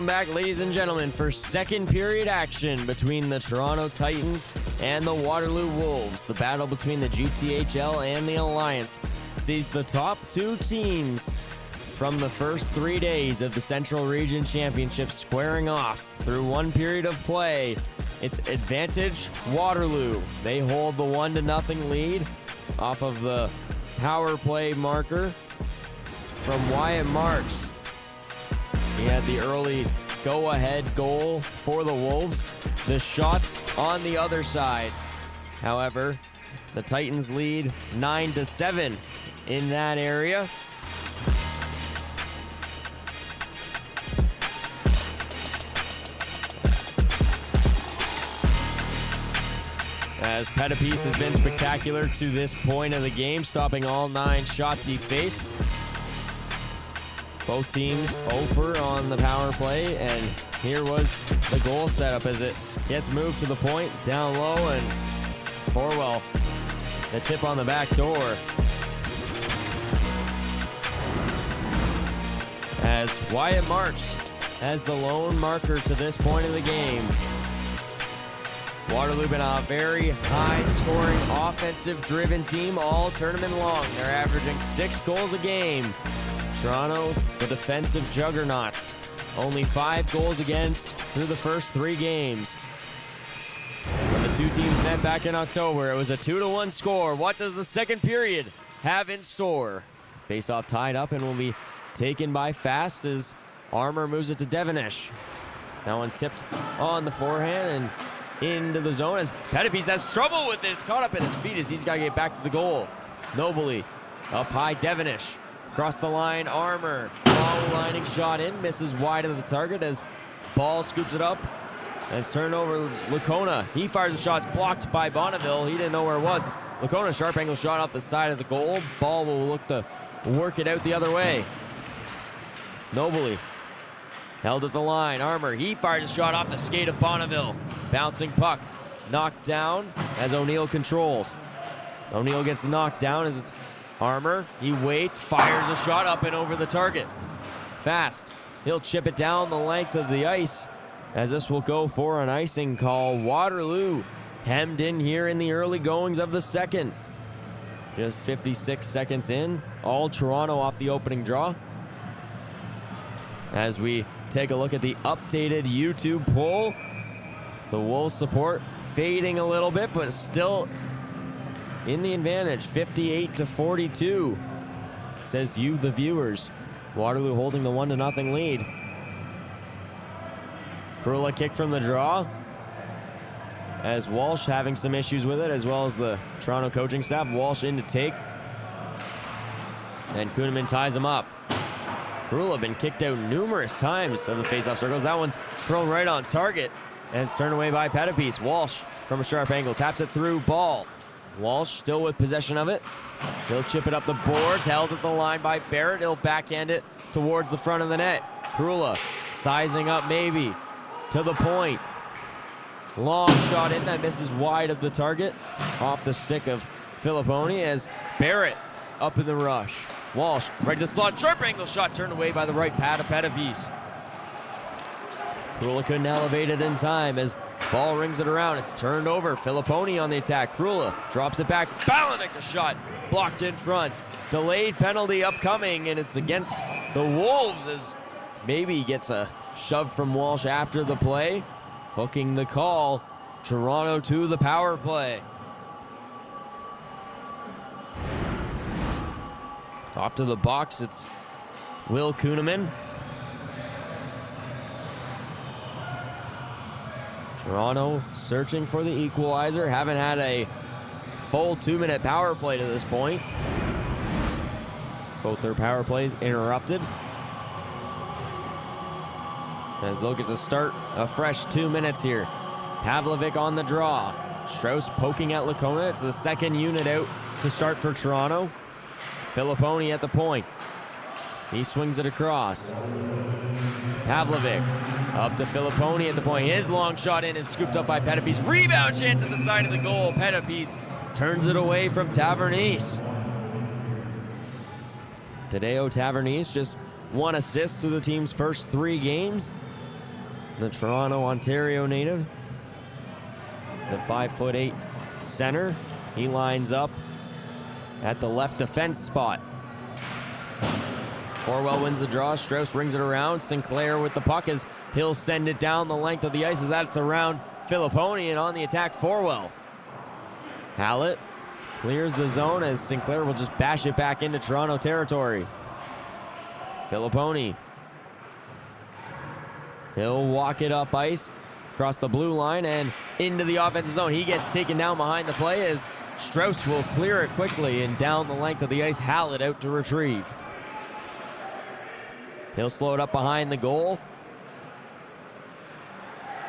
Welcome back, ladies and gentlemen, for second period action between the Toronto Titans and the Waterloo Wolves. The battle between the GTHL and the Alliance sees the top two teams from the first 3 days of the Central Region Championship squaring off through one period of play. It's advantage Waterloo. They hold the 1-0 lead off of the power play marker from Wyatt Marks. He had the early go-ahead goal for the Wolves. The shots on the other side. However, the Titans lead 9-7 in that area. As Pettipies has been spectacular to this point of the game, stopping all 9 shots he faced. Both teams over on the power play, and here was the goal setup as it gets moved to the point, down low, and Forwell, the tip on the back door. As Wyatt Marks has the lone marker to this point of the game. Waterloo been a very high-scoring, offensive-driven team all tournament long. They're averaging 6 goals a game. Toronto, the defensive juggernauts, only 5 goals against through the first 3 games. When the two teams met back in October, it was a 2-1 score. What does the second period have in store? Face-off tied up and will be taken by Fast as Armour moves it to Devonish. That one tipped on the forehand and into the zone as Pettipies has trouble with it. It's caught up in his feet as he's got to get back to the goal. Nobly up high, Devonish. Across the line, Armour. Low lining shot in, misses wide of the target as Ball scoops it up. And it's turned over Lacona. He fires a shot, it's blocked by Bonneville. He didn't know where it was. Lacona, sharp angle shot off the side of the goal. Ball will look to work it out the other way. Nobly held at the line. Armour, he fires a shot off the skate of Bonneville. Bouncing puck. Knocked down as O'Neill controls. O'Neill gets knocked down as it's Armour. He waits, fires a shot up and over the target. Fast. He'll chip it down the length of the ice as this will go for an icing call. Waterloo hemmed in here in the early goings of the second. Just 56 seconds in. All Toronto off the opening draw. As we take a look at the updated YouTube poll, the Wolves support fading a little bit, but still in the advantage, 58-42, says you, the viewers. Waterloo holding the 1-0 lead. Krula kick from the draw, as Walsh having some issues with it, as well as the Toronto coaching staff. Walsh in to take, and Kuhneman ties him up. Krula been kicked out numerous times of the face-off circles. That one's thrown right on target, and it's turned away by Pettipies. Walsh from a sharp angle taps it through. Ball. Walsh still with possession of it. He'll chip it up the boards, held at the line by Barrett. He'll backhand it towards the front of the net. Krula sizing up maybe to the point. Long shot in that misses wide of the target, off the stick of Filipponi as Barrett up in the rush. Walsh right to the slot, sharp angle shot turned away by the right pad of Pettipies. Krula couldn't elevate it in time as Ball rings it around. It's turned over. Filipponi on the attack. Krula drops it back. Balanik a shot blocked in front. Delayed penalty upcoming, and it's against the Wolves as maybe gets a shove from Walsh after the play. Hooking the call. Toronto to the power play. Off to the box, it's Will Kuhneman. Toronto searching for the equalizer. Haven't had a full 2-minute power play to this point. Both their power plays interrupted. As they'll get to start a fresh 2 minutes here. Pavlovic on the draw. Strauss poking at Lacona. It's the second unit out to start for Toronto. Filipponi at the point. He swings it across. Pavlovic up to Filipponi at the point. His long shot in is scooped up by Pettipies. Rebound chance at the side of the goal. Pettipies turns it away from Tavernese. Tadeo Tavernese just 1 assist through the team's first 3 games. the Toronto, Ontario native. The 5'8" center. He lines up at the left defense spot. Forwell wins the draw. Strauss rings it around. Sinclair with the puck as he'll send it down the length of the ice as that's around Filipponi, and on the attack, Forwell. Hallett clears the zone as Sinclair will just bash it back into Toronto territory. Filipponi. He'll walk it up ice across the blue line and into the offensive zone. He gets taken down behind the play as Strauss will clear it quickly, and down the length of the ice, Hallett out to retrieve. He'll slow it up behind the goal.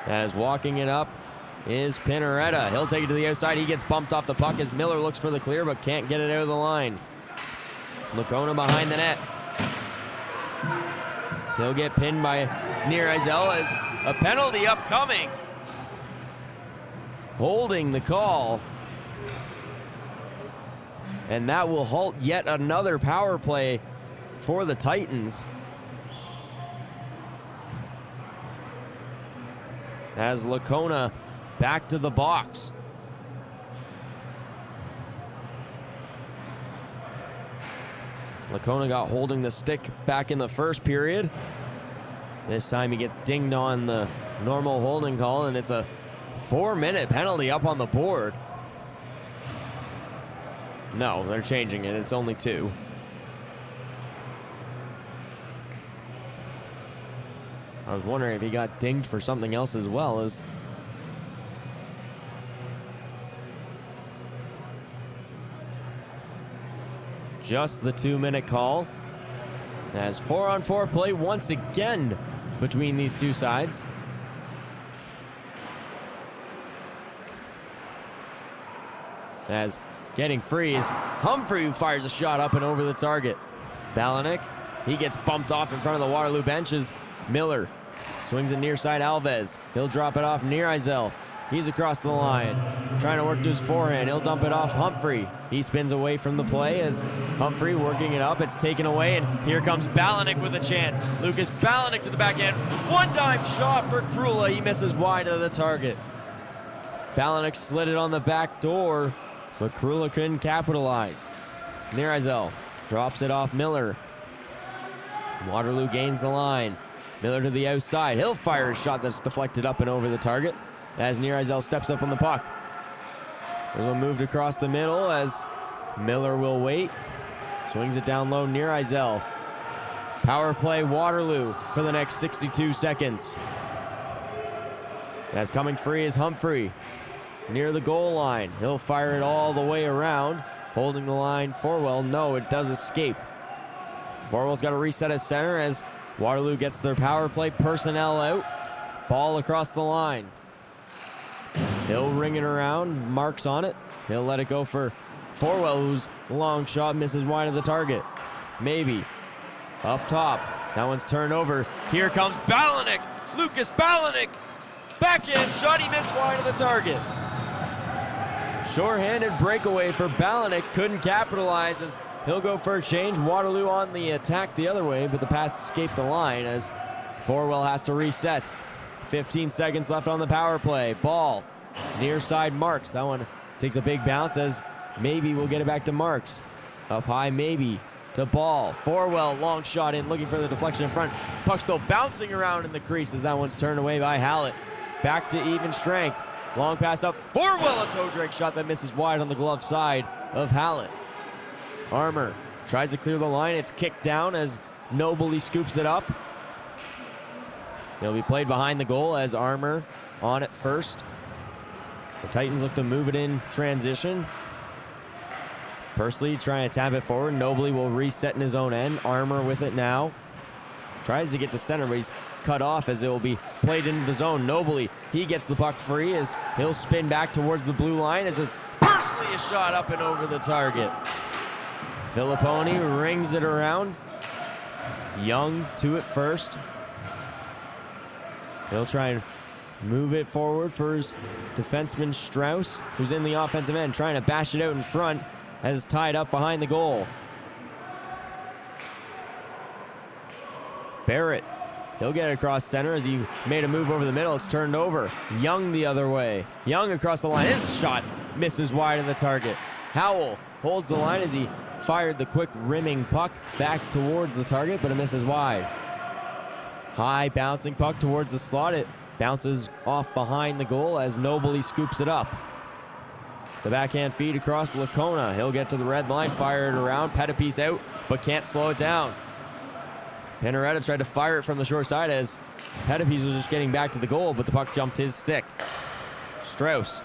As walking it up is Pinoretta. He'll take it to the outside. He gets bumped off the puck as Miller looks for the clear but can't get it out of the line. Lacona behind the net. He'll get pinned by Near-Eisel as a penalty upcoming. Holding the call. And that will halt yet another power play for the Titans. As Lacona back to the box. Lacona got holding the stick back in the first period. This time he gets dinged on the normal holding call, and it's a 4-minute penalty up on the board. No, they're changing it. It's only 2. I was wondering if he got dinged for something else as well. As just the 2-minute call. As 4-on-4 play once again between these two sides. As getting free is Humphrey, who fires a shot up and over the target. Balanik, he gets bumped off in front of the Waterloo benches. Miller swings it near side Alves. He'll drop it off Near-Eisel. He's across the line, trying to work to his forehand. He'll dump it off Humphrey. He spins away from the play as Humphrey working it up. It's taken away, and here comes Balanik with a chance. Lucas Balanik to the backhand. One-time shot for Krula. He misses wide of the target. Balanik slid it on the back door, but Krula couldn't capitalize. Near-Eisel drops it off Miller. Waterloo gains the line. Miller to the outside. He'll fire a shot that's deflected up and over the target as Near-Eisel steps up on the puck. This one moved across the middle as Miller will wait. Swings it down low, Near-Eisel. Power play Waterloo for the next 62 seconds. As coming free is Humphrey. Near the goal line. He'll fire it all the way around. Holding the line, Forwell. No, it does escape. Forwell's got to reset at center as Waterloo gets their power play personnel out. Ball across the line. He'll ring it around. Marks on it. He'll let it go for Forwell, whose long shot misses wide of the target. Maybe. Up top. That one's turned over. Here comes Balanik. Lucas Balanik. Backhand shot. He missed wide of the target. Short-handed breakaway for Balanik. Couldn't capitalize as he'll go for a change. Waterloo on the attack the other way, but the pass escaped the line as Forwell has to reset. 15 seconds left on the power play. Ball near side Marks. That one takes a big bounce as maybe we'll get it back to Marks. Up high, maybe to Ball. Forwell, long shot in, looking for the deflection in front. Puck still bouncing around in the crease as that one's turned away by Hallett. Back to even strength. Long pass up. Forwell, a toe drag shot that misses wide on the glove side of Hallett. Armour tries to clear the line. It's kicked down as Nobly scoops it up. It'll be played behind the goal as Armour on it first. The Titans look to move it in transition. Pursley trying to tap it forward. Nobly will reset in his own end. Armour with it now. Tries to get to center, but he's cut off as it will be played into the zone. Nobly, he gets the puck free as he'll spin back towards the blue line as Pursley is shot up and over the target. Filipponi rings it around. Young to it first. He'll try and move it forward for his defenseman Strauss, who's in the offensive end, trying to bash it out in front as tied up behind the goal. Barrett He'll get it across center as he made a move over the middle. It's turned over. Young the other way. Young across the line. His shot misses wide of the target. Howell holds the line as he fired the quick rimming puck back towards the target, but it misses wide. High bouncing puck towards the slot. It bounces off behind the goal as Nobley scoops it up. The backhand feed across Lacona. He'll get to the red line, fire it around. Pettipies out, but can't slow it down. Pinaretta tried to fire it from the short side as Pettipies was just getting back to the goal, but the puck jumped his stick. Strauss.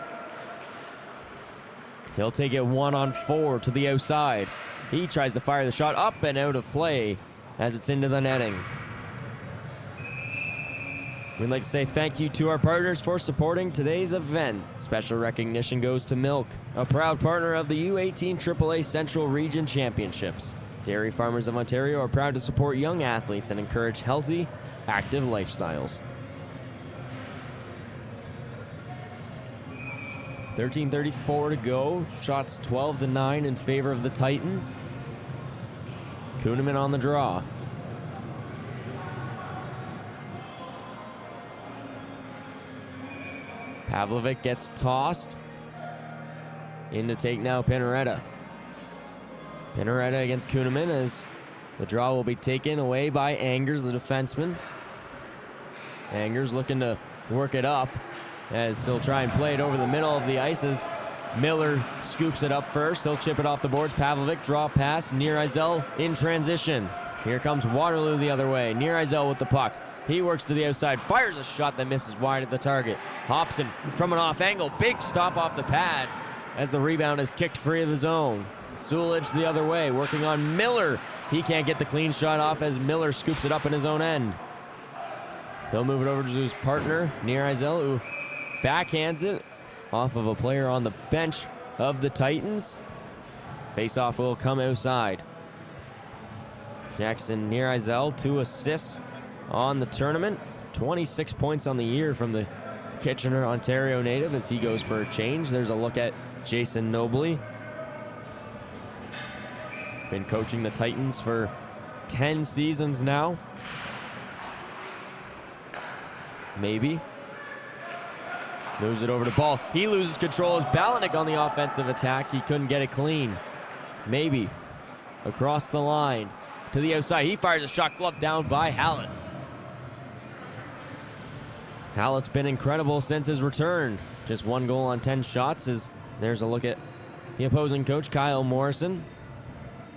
He'll take it 1-on-4 to the outside. He tries to fire the shot up and out of play as it's into the netting. We'd like to say thank you to our partners for supporting today's event. Special recognition goes to Milk, a proud partner of the U18 AAA Central Region Championships. Dairy Farmers of Ontario are proud to support young athletes and encourage healthy, active lifestyles. 13:34 to go. Shots 12-9 in favor of the Titans. Kuhneman on the draw. Pavlovic gets tossed. In to take now Pinaretta. Pinaretta against Kuhneman as the draw will be taken away by Angers, the defenseman. Angers looking to work it up as he'll try and play it over the middle of the ice as Miller scoops it up first. He'll chip it off the boards. Pavlovic draw pass. Near-Ezel in transition. Here comes Waterloo the other way. Near-Ezel with the puck. He works to the outside, fires a shot that misses wide at the target. Hobson from an off angle, big stop off the pad as the rebound is kicked free of the zone. Sulich the other way, working on Miller. He can't get the clean shot off as Miller scoops it up in his own end. He'll move it over to his partner, Near-Ezel, who backhands it off of a player on the bench of the Titans. Face-off will come outside. Jackson Near-Ezel, 2 assists on the tournament. 26 points on the year from the Kitchener, Ontario native as he goes for a change. There's a look at Jason Nobley. Been coaching the Titans for 10 seasons now. Maybe. Moves it over to Ball. He loses control as Balanik on the offensive attack. He couldn't get it clean. Maybe. Across the line. To the outside. He fires a shot, glove down by Hallett. Hallett's been incredible since his return. Just 1 goal on 10 shots. As there's a look at the opposing coach, Kyle Morrison.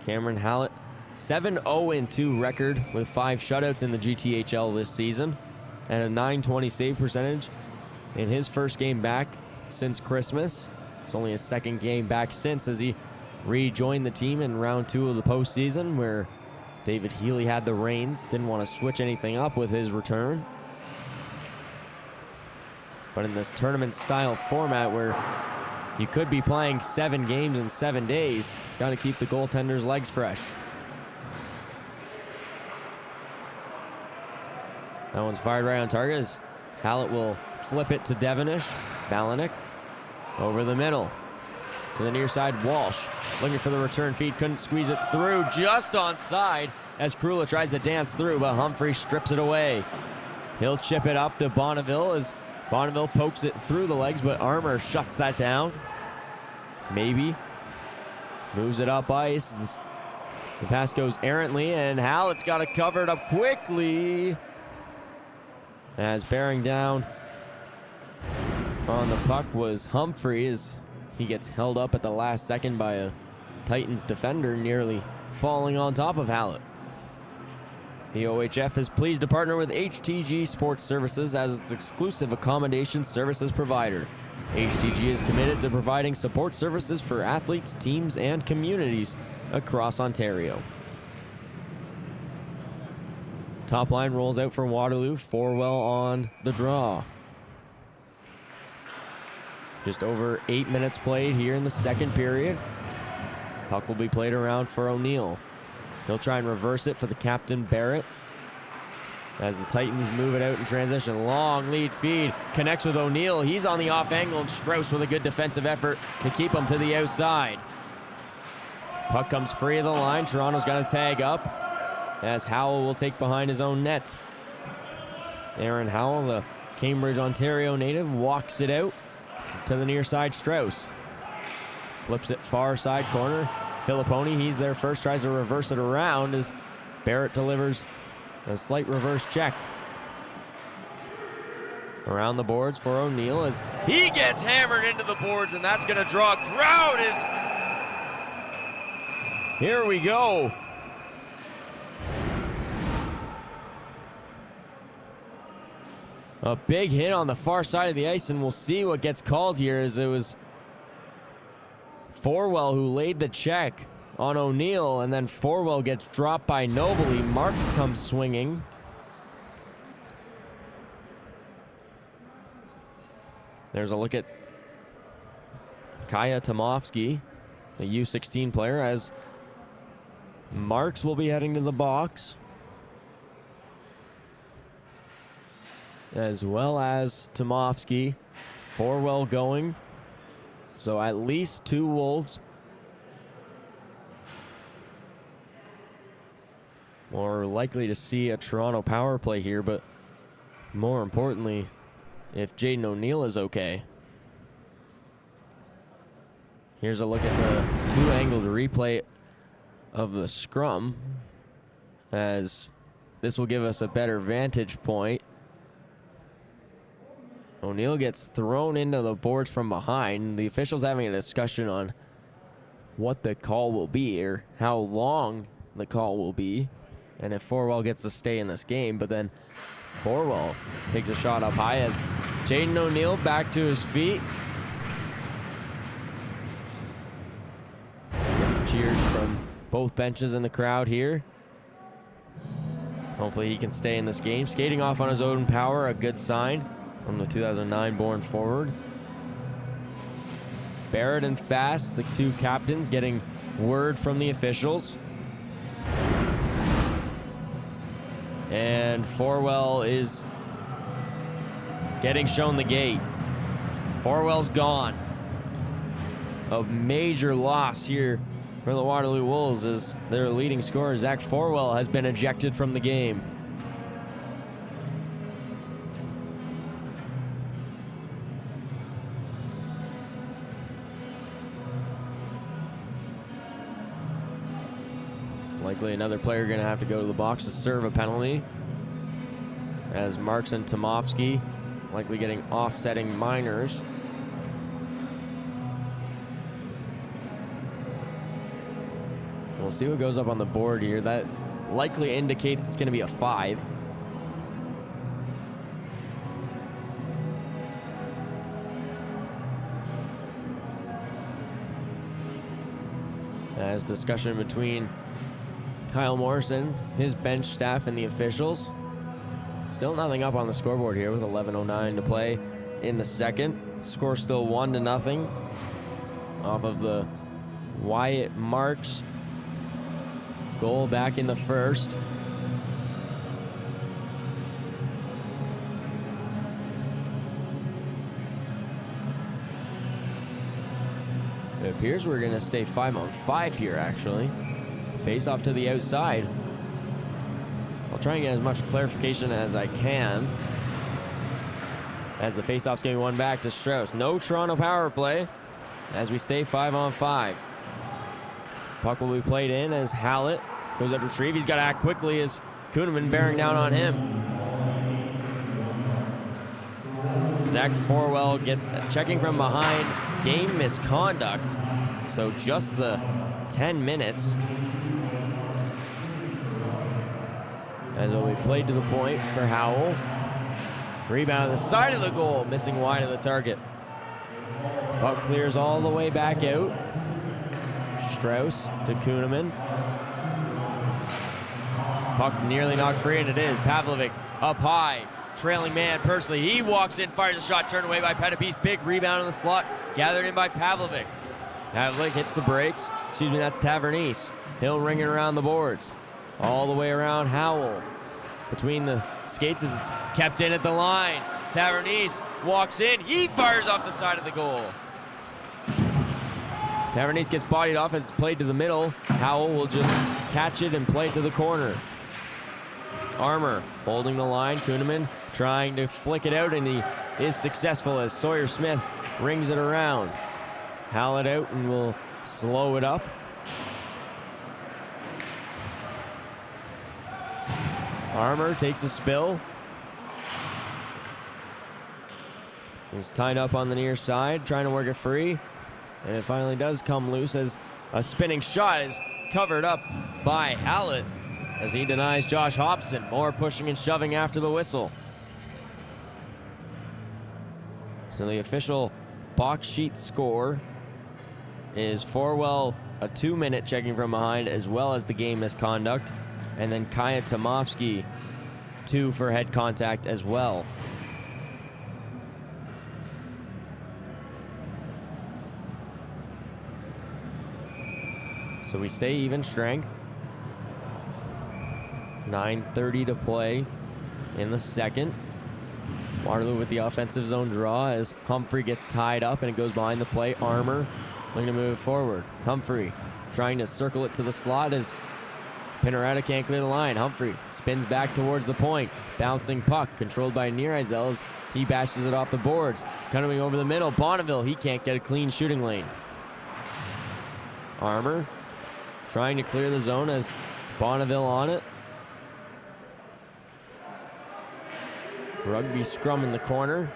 Cameron Hallett, 7-0-2 record with 5 shutouts in the GTHL this season and a .920 save percentage in his first game back since Christmas. It's only his second game back since as he rejoined the team in round 2 of the postseason where David Healy had the reins. Didn't want to switch anything up with his return. But in this tournament-style format where you could be playing 7 games in 7 days, got to keep the goaltender's legs fresh. That one's fired right on target as Hallett will flip it to Devonish. Balanik over the middle. To the near side, Walsh looking for the return feed, couldn't squeeze it through, just onside as Krula tries to dance through, but Humphrey strips it away. He'll chip it up to Bonneville as Bonneville pokes it through the legs, but Armour shuts that down. Maybe. Moves it up ice. The pass goes errantly, and Hallett's got it covered up quickly. As bearing down on the puck was Humphrey as he gets held up at the last second by a Titans defender, nearly falling on top of Hallett. The OHF is pleased to partner with HTG Sports Services as its exclusive accommodation services provider. HTG is committed to providing support services for athletes, teams, and communities across Ontario. Top line rolls out for Waterloo. Forwell on the draw. Just over 8 minutes played here in the second period. Puck will be played around for O'Neill. He'll try and reverse it for the captain, Barrett. As the Titans move it out in transition. Long lead feed. Connects with O'Neill. He's on the off angle, and Strauss with a good defensive effort to keep him to the outside. Puck comes free of the line. Toronto's got to tag up as Howell will take behind his own net. Aaron Howell, the Cambridge, Ontario native, walks it out to the near side. Strauss flips it far side corner. Filipponi, he's there first, tries to reverse it around as Barrett delivers a slight reverse check. Around the boards for O'Neill as he gets hammered into the boards, and that's going to draw a crowd as here we go. A big hit on the far side of the ice, and we'll see what gets called here, as it was Forwell who laid the check on O'Neill, and then Forwell gets dropped by Nobley. Marks comes swinging. There's a look at Kaya Tomovsky, the U16 player, as Marks will be heading to the box, as well as Tomovsky. Forwell going. So at least 2 Wolves. More likely to see a Toronto power play here, but more importantly, if Jaden O'Neill is okay. Here's a look at the 2-angled replay of the scrum, as this will give us a better vantage point. O'Neill gets thrown into the boards from behind. The officials having a discussion on what the call will be, or how long the call will be, and if Forwell gets to stay in this game. But then Forwell takes a shot up high as Jaden O'Neill back to his feet. Gets cheers from both benches in the crowd here. Hopefully he can stay in this game. Skating off on his own power, a good sign from the 2009 born forward. Barrett and Fast, the 2 captains, getting word from the officials. And Forwell is getting shown the gate. Forwell's gone. A major loss here for the Waterloo Wolves, as their leading scorer, Zach Forwell, has been ejected from the game. Likely another player going to have to go to the box to serve a penalty, as Marks and Tomovsky likely getting offsetting minors. We'll see what goes up on the board here. That likely indicates it's going to be a 5. As discussion between Kyle Morrison, his bench staff, and the officials. Still nothing up on the scoreboard here with 11:09 to play in the second. Score still 1-0 off of the Wyatt Marks goal back in the first. It appears we're going to stay 5-on-5 here, actually. Face off to the outside. I'll try and get as much clarification as I can, as the face-off's going to be won back to Strauss. No Toronto power play as we stay 5-on-5. Puck will be played in as Hallett goes up to retrieve. He's got to act quickly as Kuhneman bearing down on him. Zach Forwell gets checking from behind. Game misconduct. So just the 10 minutes. As it will be played to the point for Howell. Rebound on the side of the goal, missing wide of the target. Puck clears all the way back out. Strauss to Kuhneman. Puck nearly knocked free, and it is. Pavlovic up high. Trailing man, Pursley. He walks in, fires a shot, turned away by Pettipies. Big rebound in the slot, gathered in by Pavlovic. Pavlovic hits the brakes. Excuse me, that's Tavernese. He'll ring it around the boards. All the way around Howell. Between the skates as it's kept in at the line. Tavernese walks in. He fires off the side of the goal. Tavernese gets bodied off as it's played to the middle. Howell will just catch it and play it to the corner. Armour holding the line. Kuhneman trying to flick it out, and he is successful as Sawyer Smith rings it around. Hallett out and will slow it up. Armour takes a spill. He's tied up on the near side, trying to work it free. And it finally does come loose as a spinning shot is covered up by Hallett as he denies Josh Hobson. More pushing and shoving after the whistle. So the official box sheet score is Forwell a 2-minute checking from behind, as well as the game misconduct. And then Kaya Tomovsky 2 for head contact as well. So we stay even strength. 9:30 to play in the second. Waterloo with the offensive zone draw as Humphrey gets tied up and it goes behind the play. Armour looking to move forward. Humphrey trying to circle it to the slot as Pinoretta can't clear the line. Humphrey spins back towards the point. Bouncing puck controlled by Nearizel as he bashes it off the boards. Coming over the middle. Bonneville, he can't get a clean shooting lane. Armour trying to clear the zone as Bonneville on it. Rugby scrum in the corner.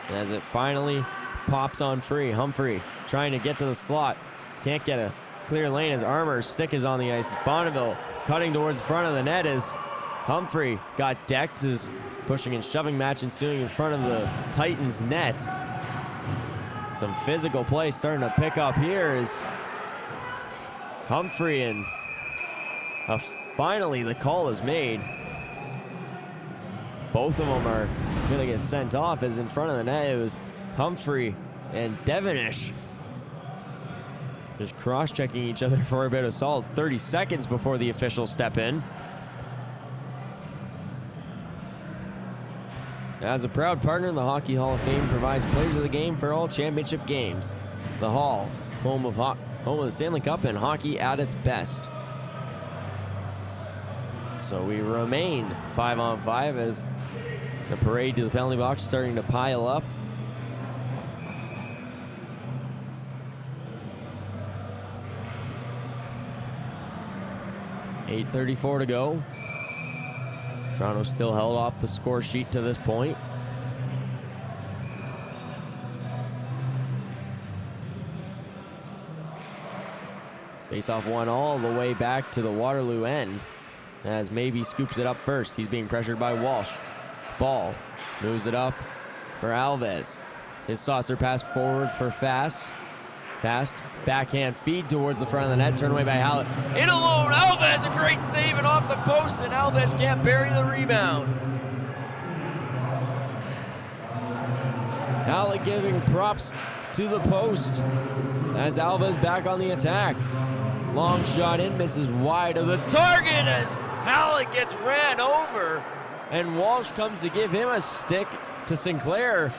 As it finally pops on free. Humphrey trying to get to the slot. Can't get a clear lane as Armour's stick is on the ice. Bonneville cutting towards the front of the net as Humphrey got decked. His pushing and shoving match ensuing in front of the Titans net. Some physical play starting to pick up here as Humphrey and finally the call is made. Both of them are going to get sent off as in front of the net. It was Humphrey and Devenish just cross-checking each other for a bit of solid 30 seconds before the officials step in. As a proud partner, the Hockey Hall of Fame provides players of the game for all championship games. The Hall, home of the Stanley Cup and hockey at its best. So we remain 5-on-5 as the parade to the penalty box is starting to pile up. .8:34 to go. Toronto still held off the score sheet to this point. Face-off one all the way back to the Waterloo end as Maybe scoops it up first. He's being pressured by Walsh. Ball moves it up for Alves. His saucer pass forward for Fast. Fast backhand feed towards the front of the net, turned away by Hallett. In alone, Alves, a great save and off the post, and Alves can't bury the rebound. Hallett giving props to the post as Alves back on the attack. Long shot in, misses wide of the target as Hallett gets ran over, and Walsh comes to give him a stick to Sinclair.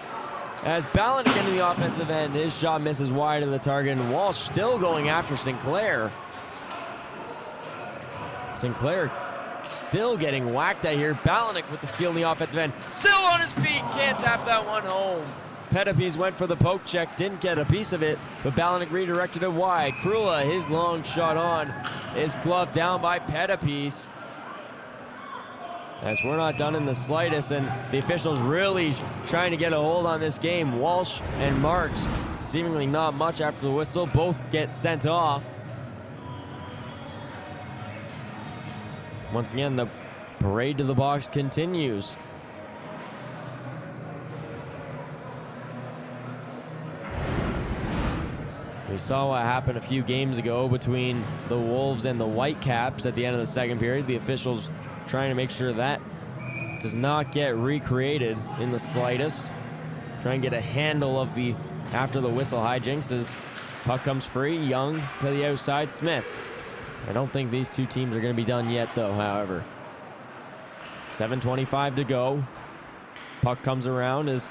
As Balanik into the offensive end, his shot misses wide of the target, and Walsh still going after Sinclair. Sinclair still getting whacked at here. Balanik with the steal in the offensive end. Still on his feet, can't tap that one home. Petapes went for the poke check, didn't get a piece of it, but Balanik redirected it wide. Krula, his long shot on, is gloved down by Petapes. As we're not done in the slightest, and the officials really trying to get a hold on this game. Walsh and Marks, seemingly not much after the whistle, both get sent off. Once again, the parade to the box continues. We saw what happened a few games ago between the Wolves and the Whitecaps at the end of the second period. The officials trying to make sure that does not get recreated in the slightest. Try and get a handle of the after the whistle hijinks as puck comes free. Young to the outside, Smith. I don't think these two teams are going to be done yet though, however. 7:25 to go. Puck comes around as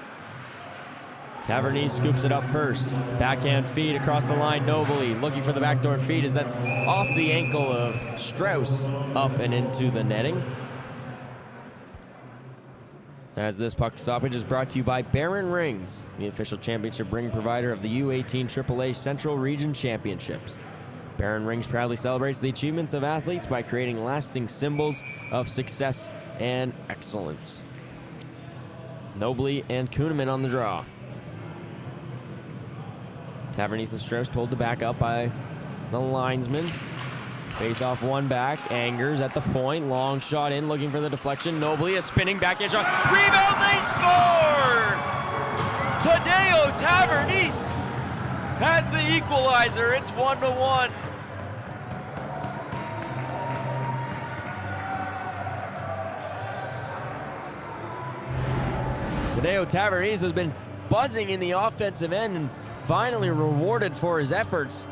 Tavernese scoops it up first. Backhand feed across the line, Nobly looking for the backdoor feed as that's off the ankle of Strauss, up and into the netting. As this puck stoppage is brought to you by Barron Rings, the official championship ring provider of the U18 AAA Central Region Championships. Barron Rings proudly celebrates the achievements of athletes by creating lasting symbols of success and excellence. Nobly and Kuhneman on the draw. Tavernese and Strauss told to back up by the linesman. Face off one back. Angers at the point. Long shot in, looking for the deflection. Nobly, a spinning backhand shot. Rebound, they score! Tadeo Tavernese has the equalizer. It's 1-1. Tadeo Tavernese has been buzzing in the offensive end and finally rewarded for his efforts.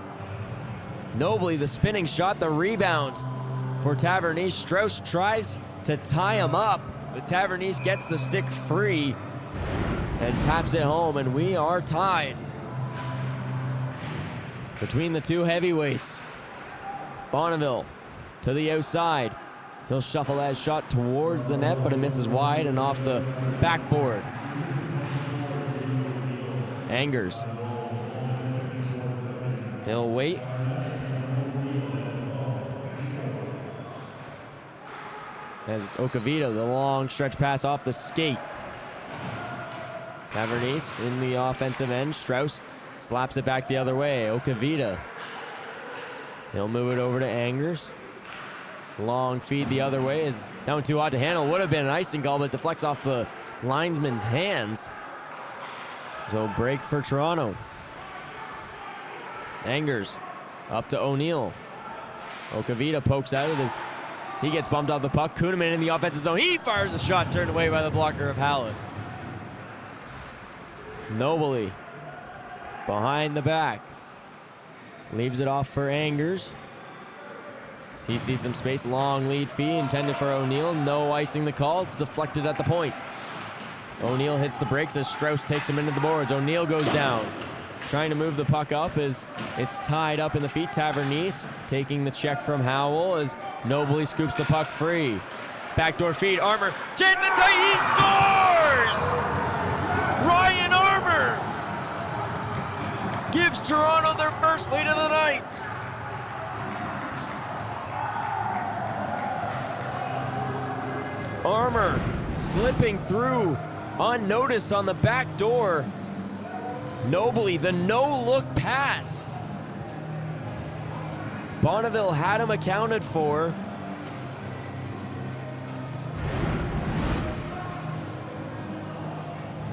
Nobly, the spinning shot, the rebound for Tavernese. Strauss tries to tie him up, but Tavernese gets the stick free and taps it home, and we are tied between the two heavyweights. Bonneville to the outside. He'll shuffle that shot towards the net, but it misses wide and off the backboard. Angers. He'll wait. As it's Okavita, the long stretch pass off the skate. Tavernese in the offensive end. Strauss slaps it back the other way. Okavita. He'll move it over to Angers. Long feed the other way is down too hot to handle. Would have been an icing goal, but deflects off the linesman's hands. So break for Toronto. Angers up to O'Neill. Okavita pokes at it as he gets bumped off the puck. Kuhneman in the offensive zone. He fires a shot turned away by the blocker of Hallett. Nobly behind the back. Leaves it off for Angers. He sees some space. Long lead feed intended for O'Neill. No icing the call. It's deflected at the point. O'Neill hits the brakes as Strauss takes him into the boards. O'Neill goes down. Trying to move the puck up as it's tied up in the feet. Tavernese taking the check from Howell as Nobly scoops the puck free. Backdoor feed. Armour. Chance and tight. He scores! Ryan Armour gives Toronto their first lead of the night. Armour slipping through unnoticed on the back door. Nobly, the no-look pass. Bonneville had him accounted for.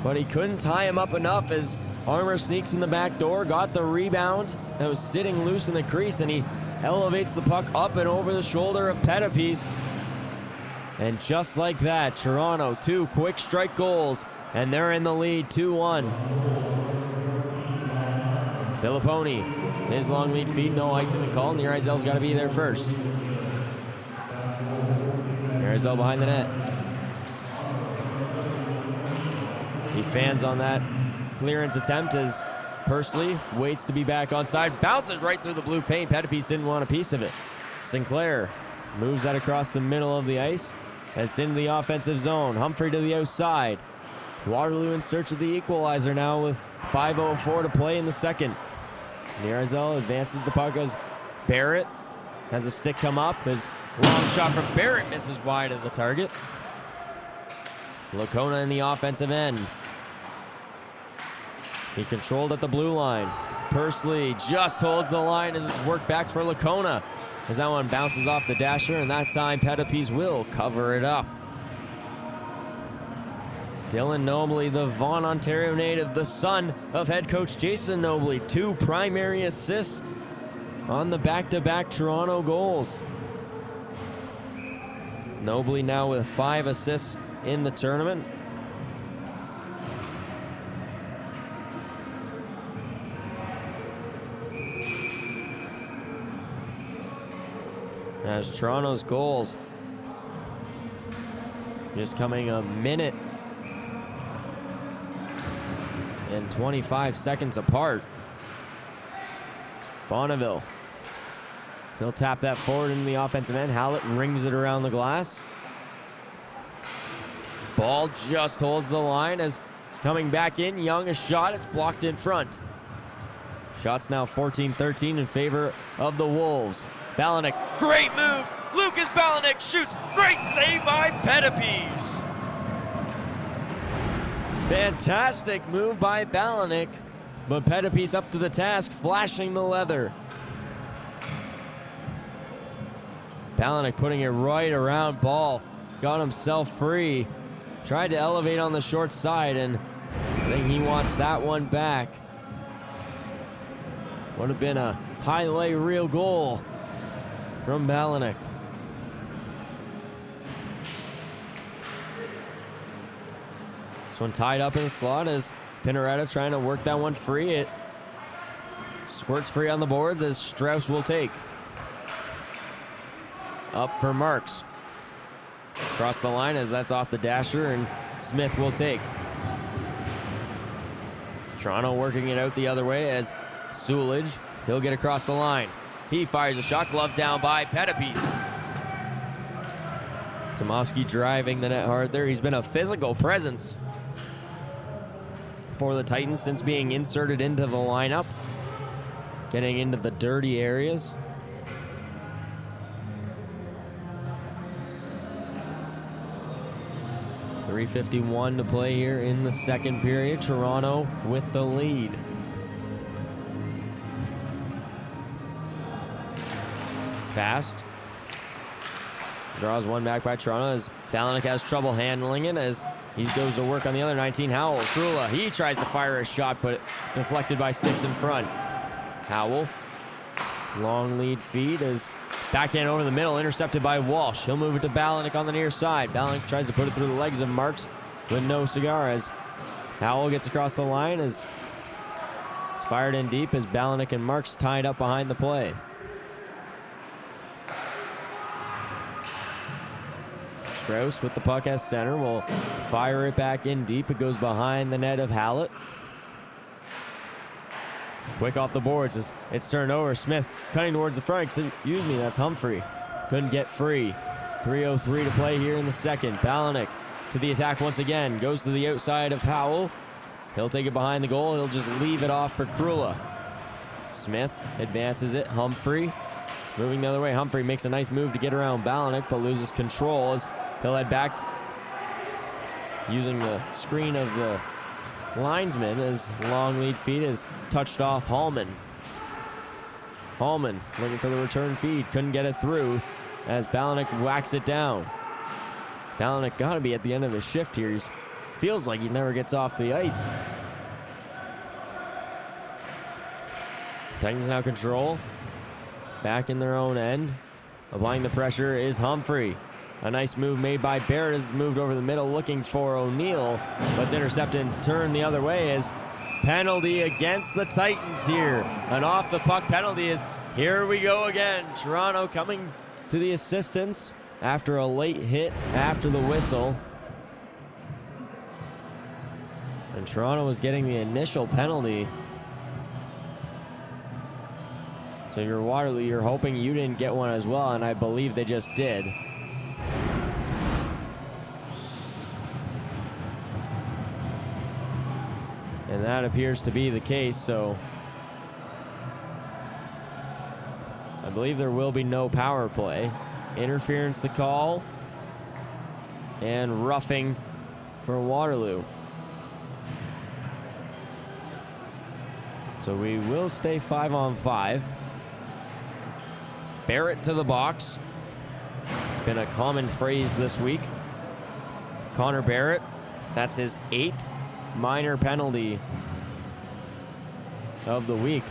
But he couldn't tie him up enough as Armour sneaks in the back door, got the rebound that was sitting loose in the crease, and he elevates the puck up and over the shoulder of Pettipies. And just like that, Toronto, 2 quick strike goals, and they're in the lead, 2-1. Filipponi, his long lead feed, no ice in the call. Nierizel's got to be there first. Nierizel behind the net. He fans on that clearance attempt as Pursley waits to be back on side. Bounces right through the blue paint. Pettipies didn't want a piece of it. Sinclair moves that across the middle of the ice. As into the offensive zone. Humphrey to the outside. Waterloo in search of the equalizer now with 5:04 to play in the second. Nierizel advances the puck as Barrett has a stick come up. His long shot from Barrett misses wide of the target. Lacona in the offensive end. He controlled at the blue line. Pursley just holds the line as it's worked back for Lacona. As that one bounces off the dasher, and that time Pettipies will cover it up. Dylan Nobly, the Vaughan, Ontario native, the son of head coach Jason Nobly, 2 primary assists on the back-to-back Toronto goals. Nobly now with 5 assists in the tournament. As Toronto's goals just coming a minute and 25 seconds apart. Bonneville. He'll tap that forward in the offensive end. Hallett rings it around the glass. Ball just holds the line as coming back in. Young a shot. It's blocked in front. Shots now 14-13 in favor of the Wolves. Balanek, great move. Lucas Balanek shoots. Great save by Petapes. Fantastic move by Balanek, but Petapes up to the task, flashing the leather. Balanek putting it right around ball. Got himself free. Tried to elevate on the short side, and I think he wants that one back. Would have been a highlight reel goal from Balanek. This one tied up in the slot as Pinaretta trying to work that one free. It squirts free on the boards as Strauss will take. Up for Marks. Across the line as that's off the dasher, and Smith will take. Toronto working it out the other way as Sulage, he'll get across the line. He fires a shot, glove down by Petapes. Tomovsky driving the net hard there. He's been a physical presence for the Titans since being inserted into the lineup. Getting into the dirty areas. .351 to play here in the second period. Toronto with the lead. Fast. Draws one back by Toronto as Balanek has trouble handling it as he goes to work on the other 19. Howell, Krula, he tries to fire a shot, but deflected by sticks in front. Howell, long lead feed as backhand over the middle, intercepted by Walsh. He'll move it to Balanek on the near side. Balanek tries to put it through the legs of Marks with no cigar as Howell gets across the line as it's fired in deep as Balanek and Marks tied up behind the play. Strauss with the puck at center will fire it back in deep. It goes behind the net of Hallett. Quick off the boards as it's turned over. Smith cutting towards the front. Excuse me, that's Humphrey. Couldn't get free. 3:03 to play here in the second. Balanek to the attack once again. Goes to the outside of Howell. He'll take it behind the goal. He'll just leave it off for Krula. Smith advances it. Humphrey moving the other way. Humphrey makes a nice move to get around Balanek, but loses control as he'll head back using the screen of the linesman as long lead feed is touched off Hallman. Hallman looking for the return feed. Couldn't get it through as Balanek whacks it down. Balanek got to be at the end of his shift here. He feels like he never gets off the ice. Titans now control. Back in their own end. Applying the pressure is Humphrey. A nice move made by Barrett as it's moved over the middle looking for O'Neill, but it's intercepted and turned the other way as penalty against the Titans here. An off the puck penalty is here we go again. Toronto coming to the assistance after a late hit after the whistle. And Toronto was getting the initial penalty. So you're Waterloo, you're hoping you didn't get one as well, and I believe they just did. And that appears to be the case, so I believe there will be no power play. Interference the call, and roughing for Waterloo. So we will stay 5-on-5. Barrett to the box. Been a common phrase this week. Connor Barrett, that's his 8th minor penalty of the week.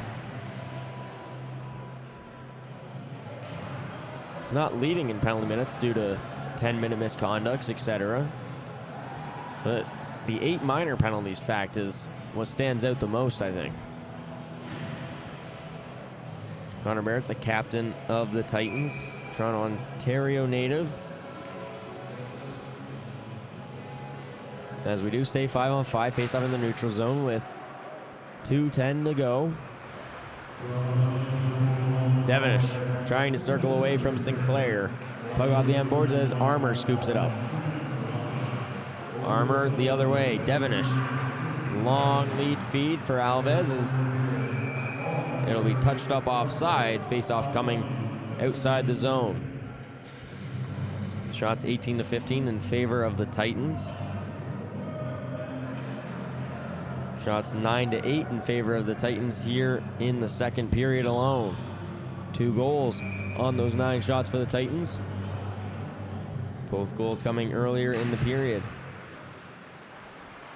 He's not leading in penalty minutes due to 10-minute misconducts, etc. But the 8 minor penalties fact is what stands out the most, I think. Connor Barrett, the captain of the Titans, Toronto, Ontario native. As we do stay 5-on-5, face off in the neutral zone with 2:10 to go. Devonish trying to circle away from Sinclair. Puck off the end boards as Armour scoops it up. Armour the other way. Devonish. Long lead feed for Alves as it'll be touched up offside. Face-off coming outside the zone. Shots 18-15 in favor of the Titans. Shots 9-8 in favor of the Titans here in the second period alone. 2 goals on those 9 shots for the Titans. Both goals coming earlier in the period.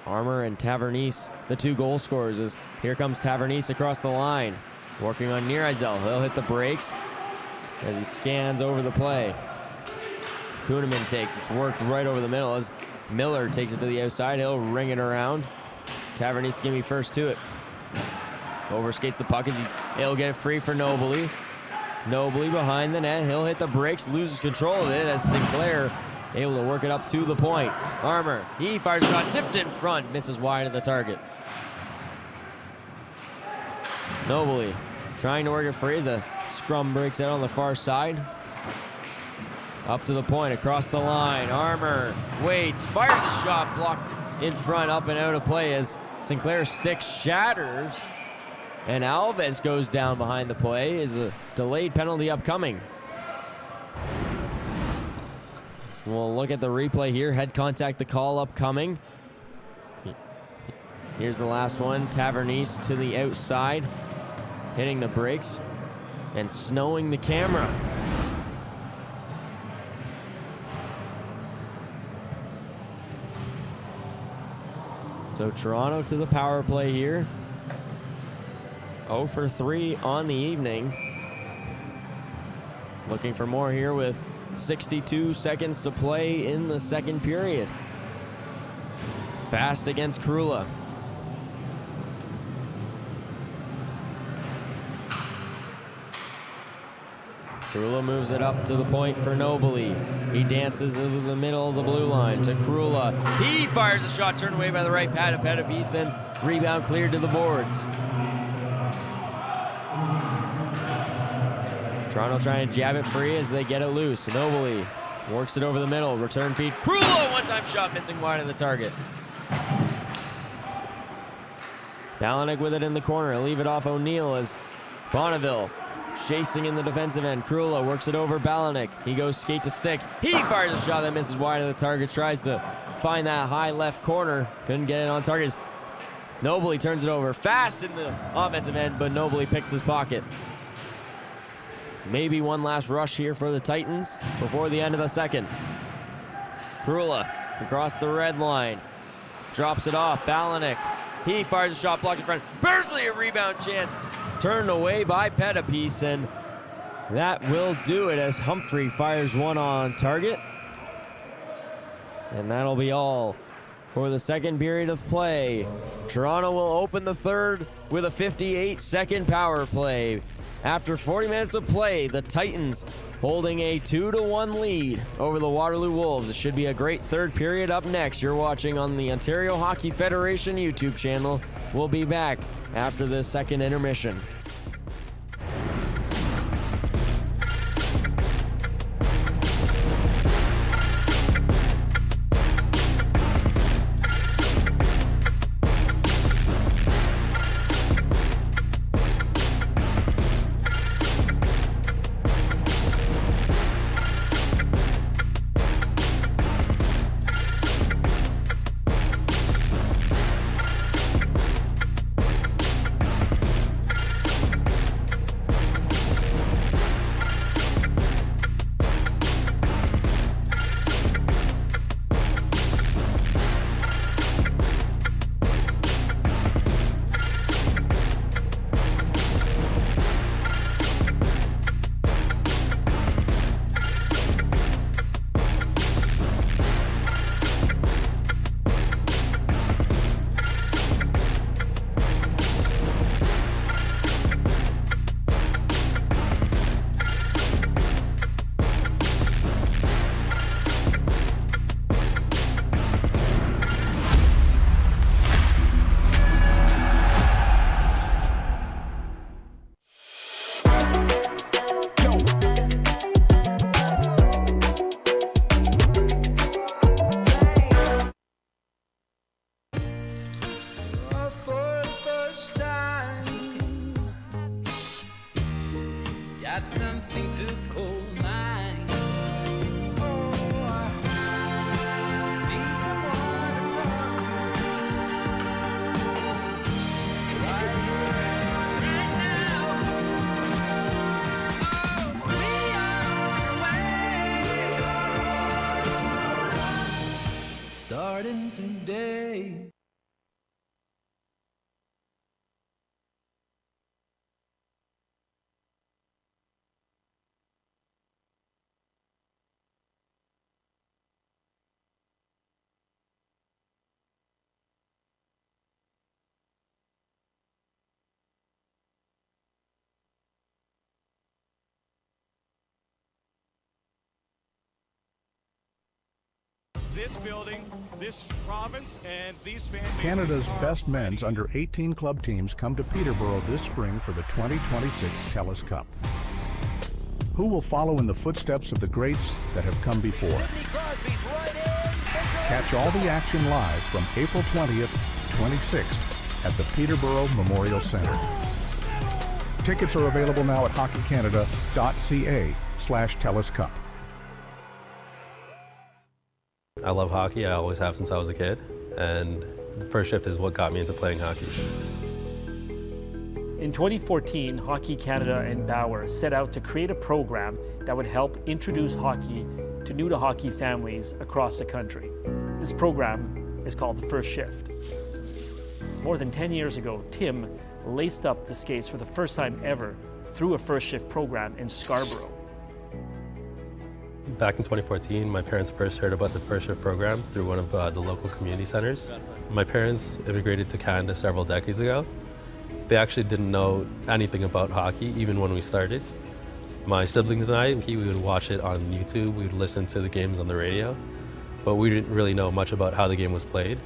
Armour and Tavernise, the 2 goal scorers, as here comes Tavernise across the line. Working on Nierizel. He'll hit the brakes as he scans over the play. Kuhneman takes. It's worked right over the middle as Miller takes it to the outside. He'll ring it around. Tavernise give me first to it. Overskates the puck as he'll get it free for Nobley. Nobley behind the net. He'll hit the brakes, loses control of it as Sinclair able to work it up to the point. Armour, he fires a shot, tipped in front, misses wide of the target. Nobley trying to work it free as a scrum breaks out on the far side. Up to the point, across the line. Armour waits, fires a shot, blocked in front, up and out of play as Sinclair's stick shatters. And Alves goes down behind the play. Is a delayed penalty upcoming. We'll look at the replay here. Head contact, the call upcoming. Here's the last one. Tavernise to the outside, hitting the brakes and snowing the camera. So Toronto to the power play here. 0 for 3 on the evening. Looking for more here with 62 seconds to play in the second period. Fast against Krula. Krula moves it up to the point for Nobley. He dances over the middle of the blue line to Krula. He fires a shot turned away by the right pad of Petapisen. Rebound cleared to the boards. Toronto trying to jab it free as they get it loose. Nobley works it over the middle. Return feed. Krula, one-time shot missing wide of the target. Balanek with it in the corner. He'll leave it off O'Neill as Bonneville chasing in the defensive end. Krula works it over Balanek. He goes skate to stick. He fires a shot that misses wide of the target. Tries to find that high left corner. Couldn't get it on target. Nobley turns it over fast in the offensive end, but Nobley picks his pocket. Maybe one last rush here for the Titans before the end of the second. Krula across the red line. Drops it off. Balanek. He fires a shot blocked in front. Bursley a rebound chance. Turned away by Petapise, and that will do it as Humphrey fires one on target. And that'll be all for the second period of play. Toronto will open the third with a 58-second power play. After 40 minutes of play, the Titans holding a 2-1 lead over the Waterloo Wolves. It should be a great third period up next. You're watching on the Ontario Hockey Federation YouTube channel. We'll be back after the second intermission. got something to call mine. Oh, I need someone to talk to. Right now. Oh, we are on our way. Starting today. This building, this province, and these fan bases Canada's are best men's under 18 club teams come to Peterborough this spring for the 2026 TELUS Cup. Who will follow in the footsteps of the greats that have come before? Catch all the action live from April 20th to 26th at the Peterborough Memorial Centre. Tickets are available now at hockeycanada.ca/TELUS Cup. I love hockey. I always have since I was a kid, and the first shift is what got me into playing hockey. In 2014, Hockey Canada and Bauer set out to create a program that would help introduce hockey to new-to-hockey families across the country. This program is called the First Shift. More than 10 years ago, Tim laced up the skates for the first time ever through a First Shift program in Scarborough. Back in 2014, my parents first heard about the First Shift program through one of the local community centers. My parents immigrated to Canada several decades ago. They actually didn't know anything about hockey, even when we started. My siblings and I, we would watch it on YouTube, we would listen to the games on the radio, but we didn't really know much about how the game was played.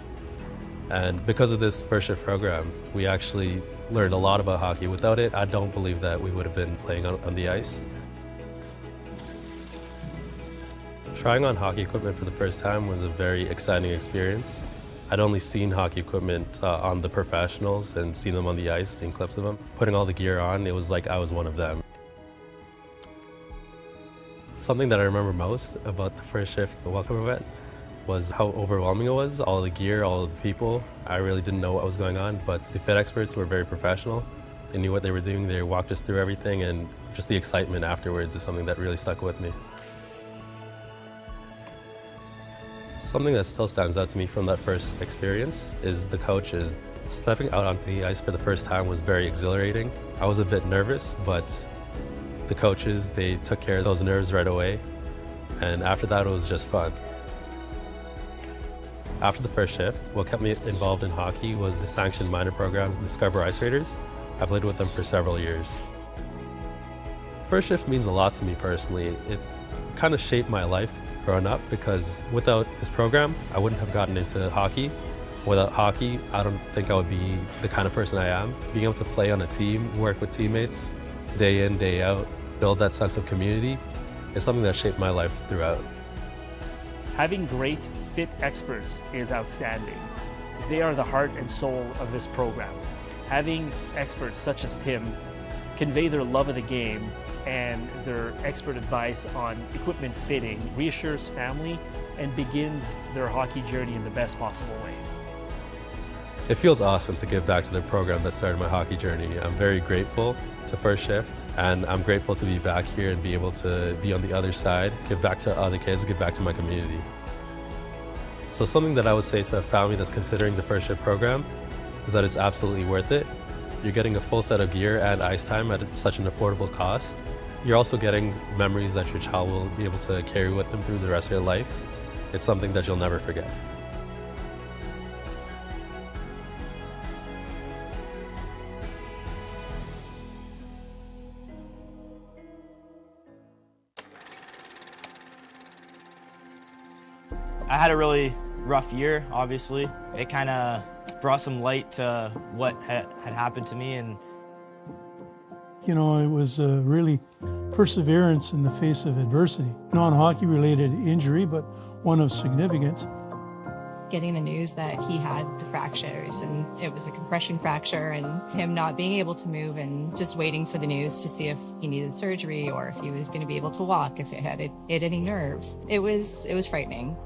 And because of this First Shift program, we actually learned a lot about hockey. Without it, I don't believe that we would have been playing on the ice. Trying on hockey equipment for the first time was a very exciting experience. I'd only seen hockey equipment on the professionals and seen them on the ice, seen clips of them. Putting all the gear on, it was like I was one of them. Something that I remember most about the First Shift, the welcome event, was how overwhelming it was. All the gear, all the people. I really didn't know what was going on, but the fit experts were very professional. They knew what they were doing. They walked us through everything, and just the excitement afterwards is something that really stuck with me. Something that still stands out to me from that first experience is the coaches. Stepping out onto the ice for the first time was very exhilarating. I was a bit nervous, but the coaches, they took care of those nerves right away. And after that, it was just fun. After the First Shift, what kept me involved in hockey was the sanctioned minor program, the Scarborough Ice Raiders. I played with them for several years. First Shift means a lot to me personally. It kind of shaped my life growing up, because without this program, I wouldn't have gotten into hockey. Without hockey, I don't think I would be the kind of person I am. Being able to play on a team, work with teammates, day in, day out, build that sense of community is something that shaped my life throughout. Having great fit experts is outstanding. They are the heart and soul of this program. Having experts such as Tim convey their love of the game and their expert advice on equipment fitting reassures family and begins their hockey journey in the best possible way. It feels awesome to give back to the program that started my hockey journey. I'm very grateful to First Shift, and I'm grateful to be back here and be able to be on the other side, give back to other kids, give back to my community. So something that I would say to a family that's considering the First Shift program is that it's absolutely worth it. You're getting a full set of gear and ice time at such an affordable cost. You're also getting memories that your child will be able to carry with them through the rest of their life. It's something that you'll never forget. I had a really rough year, obviously. It kind of brought some light to what had happened to me. And you know, it was really perseverance in the face of adversity. Non-hockey related injury, but one of significance. getting the news that he had the fractures, and it was a compression fracture, and him not being able to move and just waiting for the news to see if he needed surgery or if he was going to be able to walk, if it had hit any nerves. It was frightening.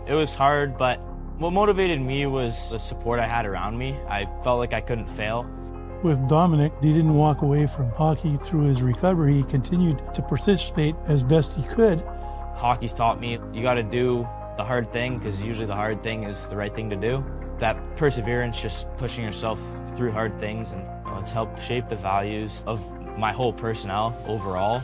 It was hard, but what motivated me was the support I had around me. I felt like I couldn't fail. With Dominic, he didn't walk away from hockey through his recovery. He continued to participate as best he could. Hockey's taught me you got to do the hard thing, because usually the hard thing is the right thing to do. That perseverance, just pushing yourself through hard things, and it's helped shape the values of my whole personnel overall.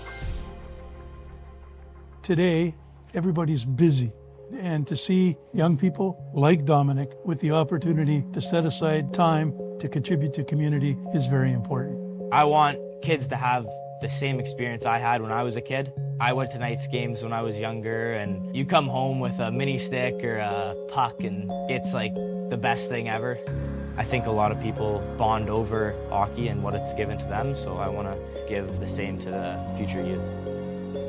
Today, everybody's busy. And to see young people like Dominic with the opportunity to set aside time to contribute to community is very important. I want kids to have the same experience I had when I was a kid. I went to nights games when I was younger, and you come home with a mini stick or a puck, and it's like the best thing ever. I think a lot of people bond over hockey and what it's given to them, so I want to give the same to the future youth.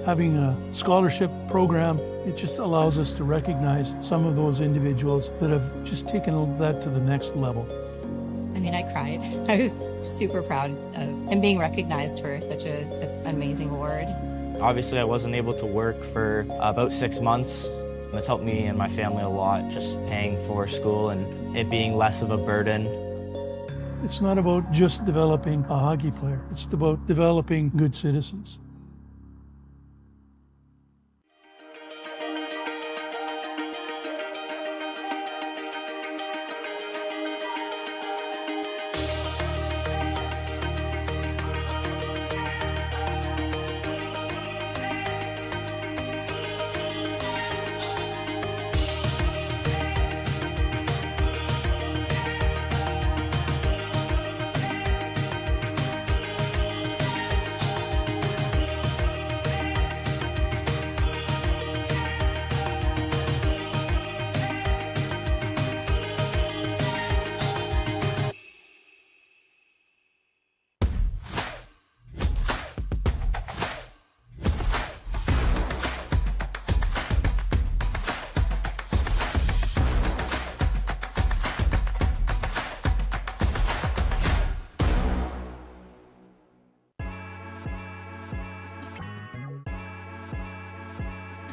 Having a scholarship program, it just allows us to recognize some of those individuals that have just taken that to the next level. I mean, I cried. I was super proud of him being recognized for such an amazing award. Obviously, I wasn't able to work for about 6 months. It's helped me and my family a lot, just paying for school and it being less of a burden. It's not about just developing a hockey player. It's about developing good citizens.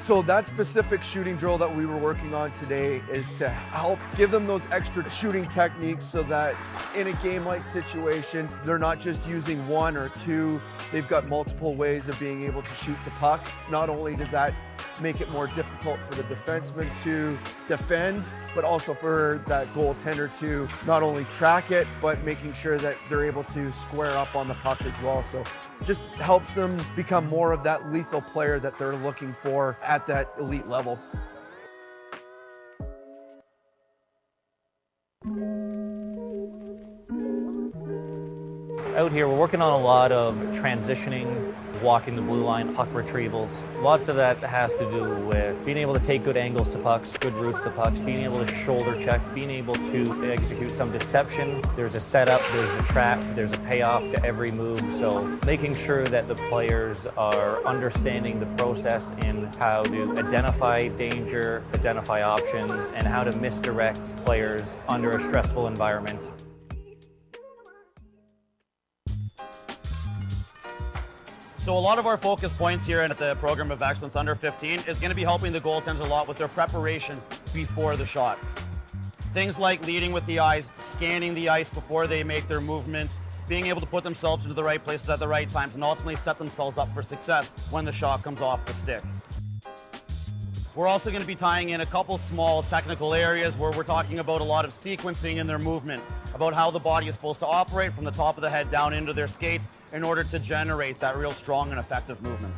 So that specific shooting drill that we were working on today is to help give them those extra shooting techniques so that in a game-like situation, they're not just using one or two, they've got multiple ways of being able to shoot the puck. Not only does that make it more difficult for the defenseman to defend, but also for that goaltender to not only track it, but making sure that they're able to square up on the puck as well. So just helps them become more of that lethal player that they're looking for at that elite level. Out here, we're working on a lot of transitioning, walking the blue line, puck retrievals. Lots of that has to do with being able to take good angles to pucks, good routes to pucks, being able to shoulder check, being able to execute some deception. There's a setup, there's a trap, there's a payoff to every move. So making sure that the players are understanding the process in how to identify danger, identify options, and how to misdirect players under a stressful environment. So a lot of our focus points here at the Program of Excellence Under 15 is going to be helping the goaltenders a lot with their preparation before the shot. Things like leading with the eyes, scanning the ice before they make their movements, being able to put themselves into the right places at the right times, and ultimately set themselves up for success when the shot comes off the stick. We're also going to be tying in a couple small technical areas where we're talking about a lot of sequencing in their movement, about how the body is supposed to operate from the top of the head down into their skates in order to generate that real strong and effective movement.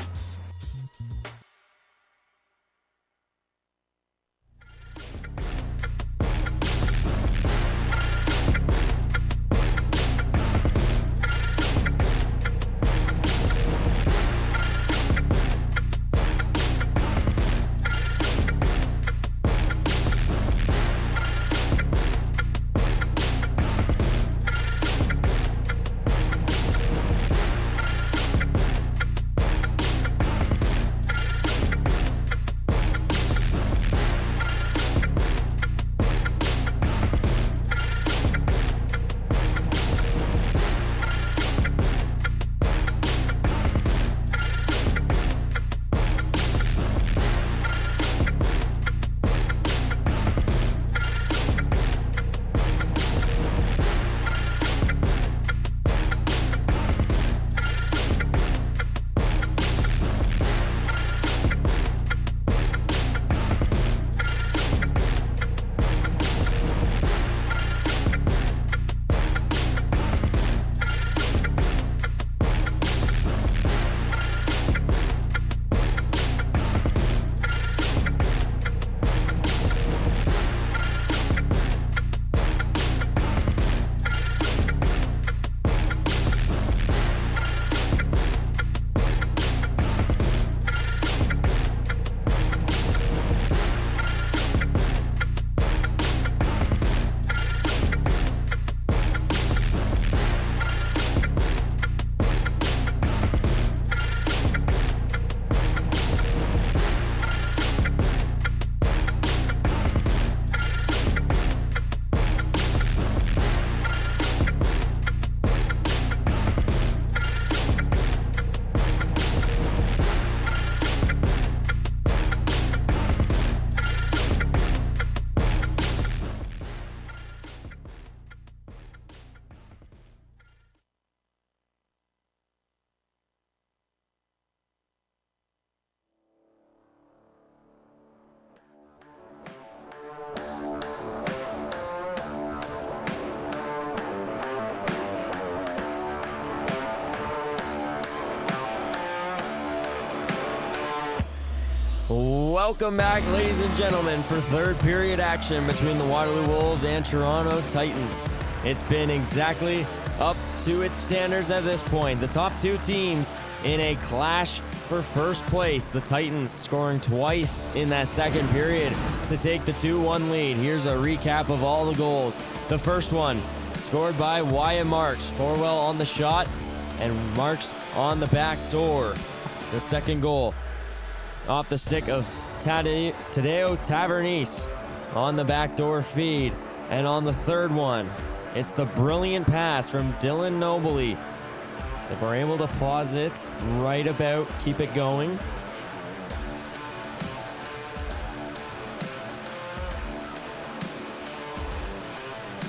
Welcome back, ladies and gentlemen, for third period action between the Waterloo Wolves and Toronto Titans. It's been exactly up to its standards at this point. The top two teams in a clash for first place. The Titans scoring twice in that second period to take the 2-1 lead. Here's a recap of all the goals. The first one scored by Wyatt Marks. Forwell on the shot and Marks on the back door. The second goal off the stick of Tadeo Tavernese on the backdoor feed. And on the third one, it's the brilliant pass from Dylan Nobley. If we're able to pause it right about, keep it going.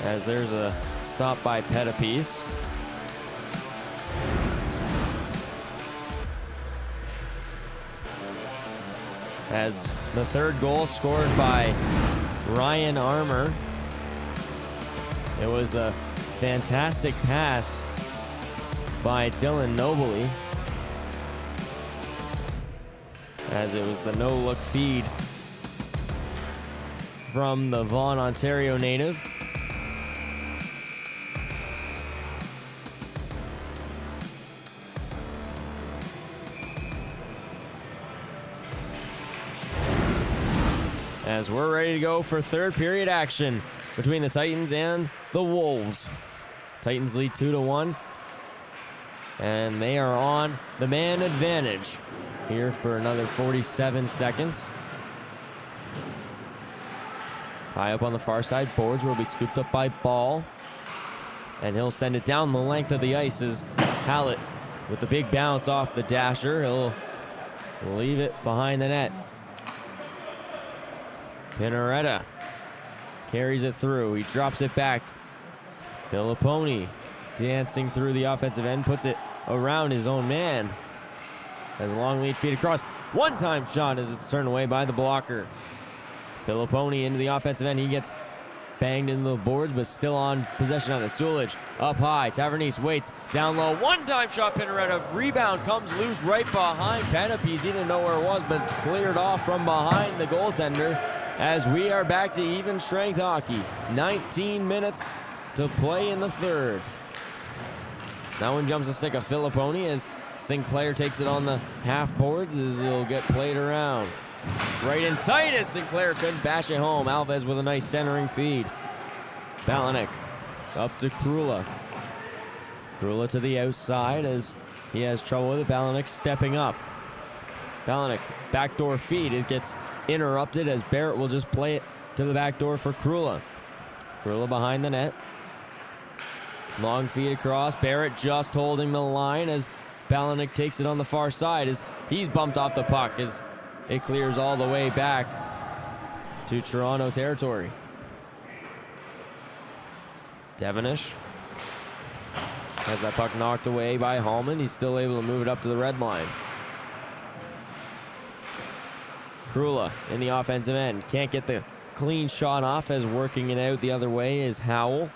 As there's a stop by Pettipies. As the third goal scored by Ryan Armour. It was a fantastic pass by Dylan Nobley, as it was the no-look feed from the Vaughan, Ontario native. As we're ready to go for third period action between the Titans and the Wolves. Titans lead 2-1. And they are on the man advantage here for another 47 seconds. Tie up on the far side. Boards will be scooped up by Ball. And he'll send it down the length of the ice as Hallett with the big bounce off the dasher. He'll leave it behind the net. Pinaretta carries it through. He drops it back. Filipponi dancing through the offensive end, puts it around his own man. Has a long lead feed across. One-time shot as it's turned away by the blocker. Filipponi into the offensive end. He gets banged into the boards, but still on possession on the Sulich. Up high, Tavernese waits. Down low, one-time shot, Pinaretta. Rebound comes loose right behind Pettipies. He didn't know where it was, but it's cleared off from behind the goaltender. As we are back to even strength hockey. 19 minutes to play in the third. That one jumps the stick of Filipponi as Sinclair takes it on the half boards as he'll get played around. Right in tight as Sinclair couldn't bash it home. Alves with a nice centering feed. Balanek up to Krula. Krula to the outside as he has trouble with it. Balanek stepping up. Balanek backdoor feed. It gets interrupted as Barrett will just play it to the back door for Krula. Krula behind the net. Long feed across. Barrett just holding the line as Balanek takes it on the far side as he's bumped off the puck as it clears all the way back to Toronto territory. Devonish has that puck knocked away by Hallman. He's still able to move it up to the red line. Krula in the offensive end. Can't get the clean shot off as working it out the other way is Howell.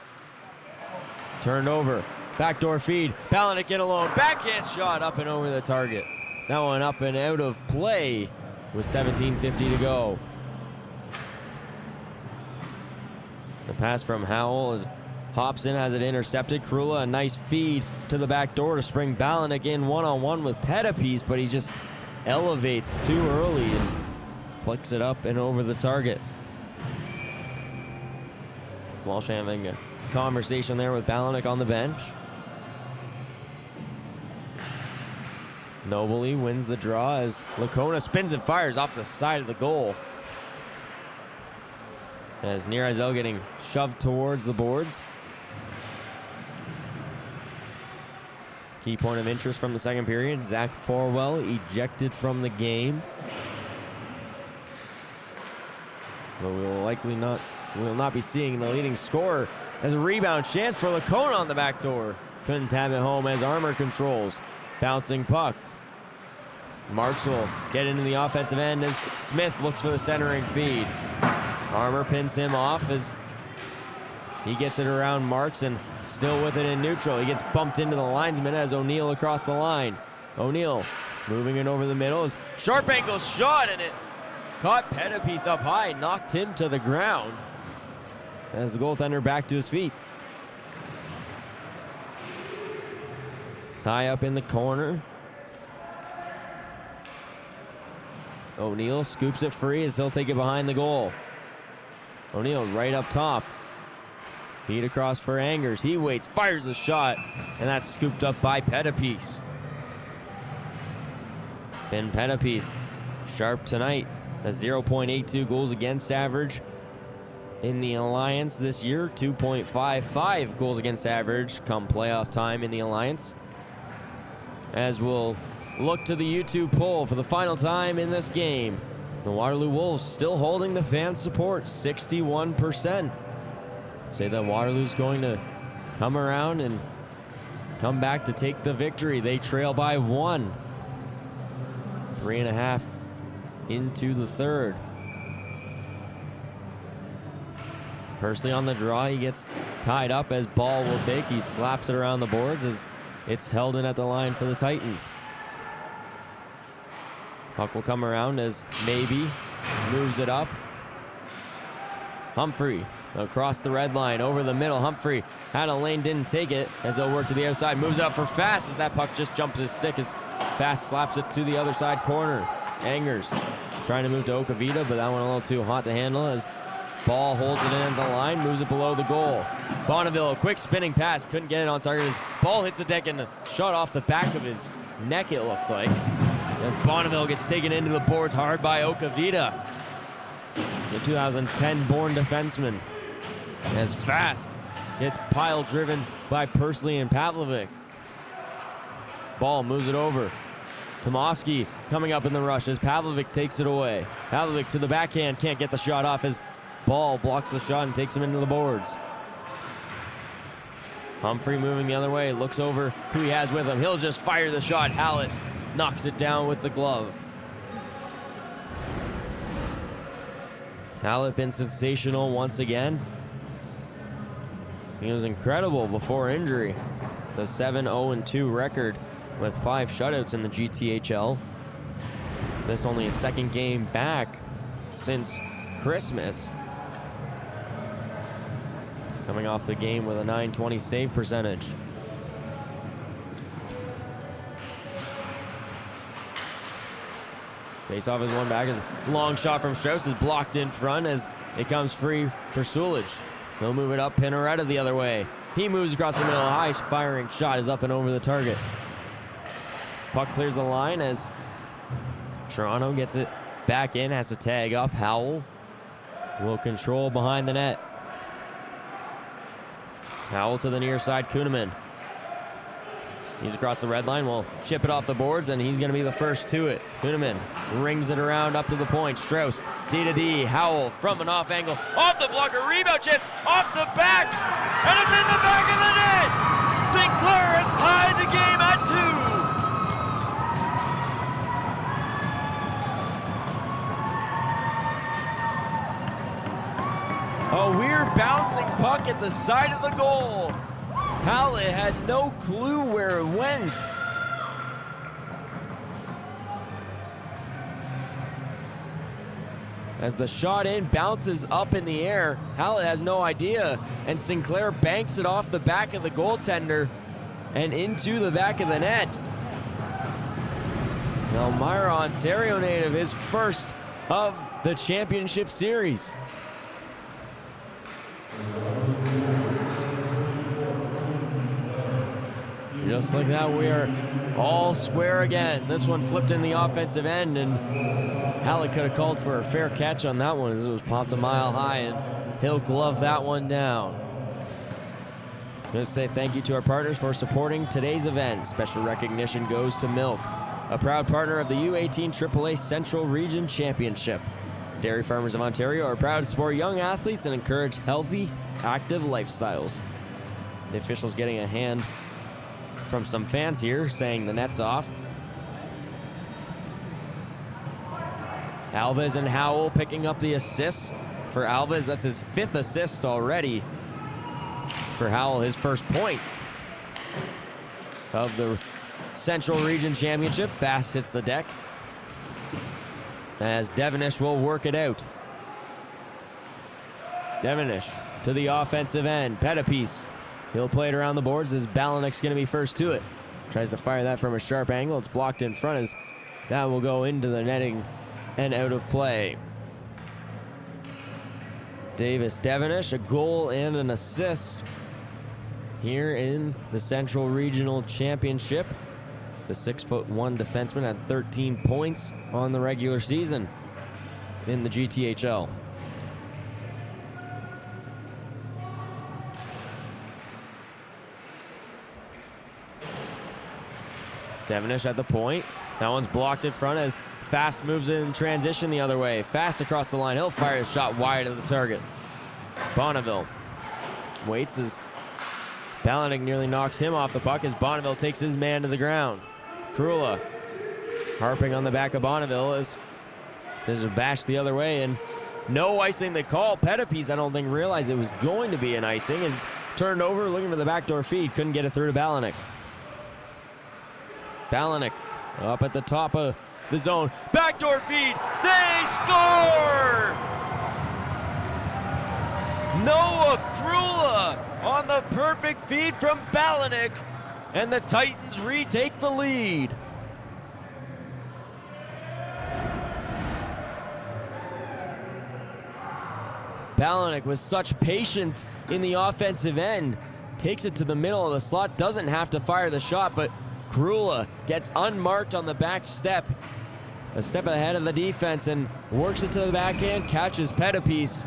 Turned over. Backdoor feed. Balanek in alone. Backhand shot up and over the target. That one up and out of play with 17:50 to go. The pass from Howell. Hobson has it intercepted. Krula, a nice feed to the back door to spring Balanek in one-on-one with Pettipies, but he just elevates too early and flicks it up and over the target. Walsh having a conversation there with Balanek on the bench. Nobley wins the draw as Lacona spins and fires off the side of the goal. As Nirazel getting shoved towards the boards. Key point of interest from the second period, Zach Forwell ejected from the game. But we will not be seeing the leading scorer as a rebound chance for Lacona on the back door. Couldn't tap it home as Armour controls. Bouncing puck. Marks will get into the offensive end as Smith looks for the centering feed. Armour pins him off as he gets it around Marks and still with it in neutral. He gets bumped into the linesman as O'Neill across the line. O'Neill moving it over the middle. Is sharp angle shot and it Caught Pettipiece up high, knocked him to the ground. As the goaltender back to his feet. Tie up in the corner. O'Neill scoops it free as he'll take it behind the goal. O'Neill right up top. Feed across for Angers. He waits, fires a shot, and that's scooped up by Pettipiece. Finn Pettipiece, sharp tonight. A 0.82 goals against average in the Alliance this year. 2.55 goals against average come playoff time in the Alliance. As we'll look to the YouTube poll for the final time in this game. The Waterloo Wolves still holding the fan support, 61%. Say that Waterloo's going to come around and come back to take the victory. They trail by 1. 3.5 into the third. Persley on the draw. He gets tied up as ball will take. He slaps it around the boards as it's held in at the line for the Titans. Puck will come around as Maybe moves it up. Humphrey across the red line, over the middle. Humphrey had a lane, didn't take it as he'll work to the outside. Moves it up for Fast as that puck just jumps his stick as Fast slaps it to the other side corner. Angers trying to move to Okavita, but that one a little too hot to handle as Ball holds it in at the line, moves it below the goal. Bonneville, a quick spinning pass, couldn't get it on target as ball hits the deck and shot off the back of his neck, it looked like. As Bonneville gets taken into the boards hard by Okavita, the 2010 born defenseman. As Fast gets pile driven by Persley and Pavlovic. Ball moves it over. Tomovsky coming up in the rush as Pavlovic takes it away. Pavlovic to the backhand, can't get the shot off as Ball blocks the shot and takes him into the boards. Humphrey moving the other way, looks over who he has with him. He'll just fire the shot. Hallett knocks it down with the glove. Hallett been sensational once again. He was incredible before injury. The 7-0-2 record with 5 shutouts in the GTHL. This only his second game back since Christmas. Coming off the game with a .920 save percentage. Face-off is one back. As long shot from Strauss is blocked in front as it comes free for Sulich. He'll move it up, Pinaretta the other way. He moves across the middle. High firing shot is up and over the target. Puck clears the line as Toronto gets it back in, has to tag up. Howell will control behind the net. Howell to the near side, Kuhneman. He's across the red line, will chip it off the boards, and he's going to be the first to it. Kuhneman rings it around up to the point. Strauss, D-to-D, Howell from an off angle. Off the blocker, rebound chance, off the back, and it's in the back of the net! Sinclair has tied the game at 2! A weird bouncing puck at the side of the goal. Hallett had no clue where it went. As the shot in bounces up in the air, Hallett has no idea, and Sinclair banks it off the back of the goaltender and into the back of the net. Elmira, Ontario native, his first of the championship series. Just like that, we are all square again. This one flipped in the offensive end, and Hallett could have called for a fair catch on that one as it was popped a mile high, and he'll glove that one down. I'm going to say thank you to our partners for supporting today's event. Special recognition goes to Milk, a proud partner of the U18 AAA Central Region Championship. Dairy Farmers of Ontario are proud to support young athletes and encourage healthy, active lifestyles. The officials getting a hand from some fans here saying the net's off. Alves and Howell picking up the assists for Alves. That's his 5th assist already. For Howell, his first point of the Central Region Championship. Fast hits the deck. as Devenish will work it out. Devenish to the offensive end. Pettipiece. He'll play it around the boards as Balanik's going to be first to it. Tries to fire that from a sharp angle. It's blocked in front as that will go into the netting and out of play. Davis Devenish, a goal and an assist here in the Central Regional Championship. The 6'1" defenseman had 13 points on the regular season in the GTHL. Devenish at the point. That one's blocked in front as Fast moves in transition the other way. Fast across the line. He'll fire his shot wide of the target. Bonneville waits as Balanik nearly knocks him off the puck as Bonneville takes his man to the ground. Krula harping on the back of Bonneville as there's a bash the other way and no icing. The call. Pettipiece, I don't think, realized it was going to be an icing. Is turned over looking for the backdoor feed. Couldn't get it through to Balanik. Balanik up at the top of the zone. Backdoor feed. They score! Noah Krula on the perfect feed from Balanik. And the Titans retake the lead. Balanik with such patience in the offensive end. Takes it to the middle of the slot. Doesn't have to fire the shot, but Krula gets unmarked on the back step. A step ahead of the defense and works it to the backhand. Catches Pettipiece.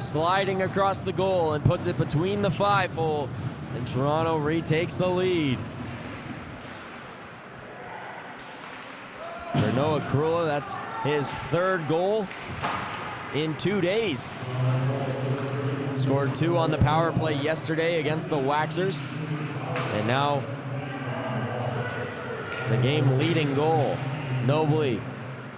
Sliding across the goal and puts it between the 5-hole. And Toronto retakes the lead. For Noah Krula, that's his third goal in 2 days. Scored 2 on the power play yesterday against the Waxers. And now the game leading goal. Nobly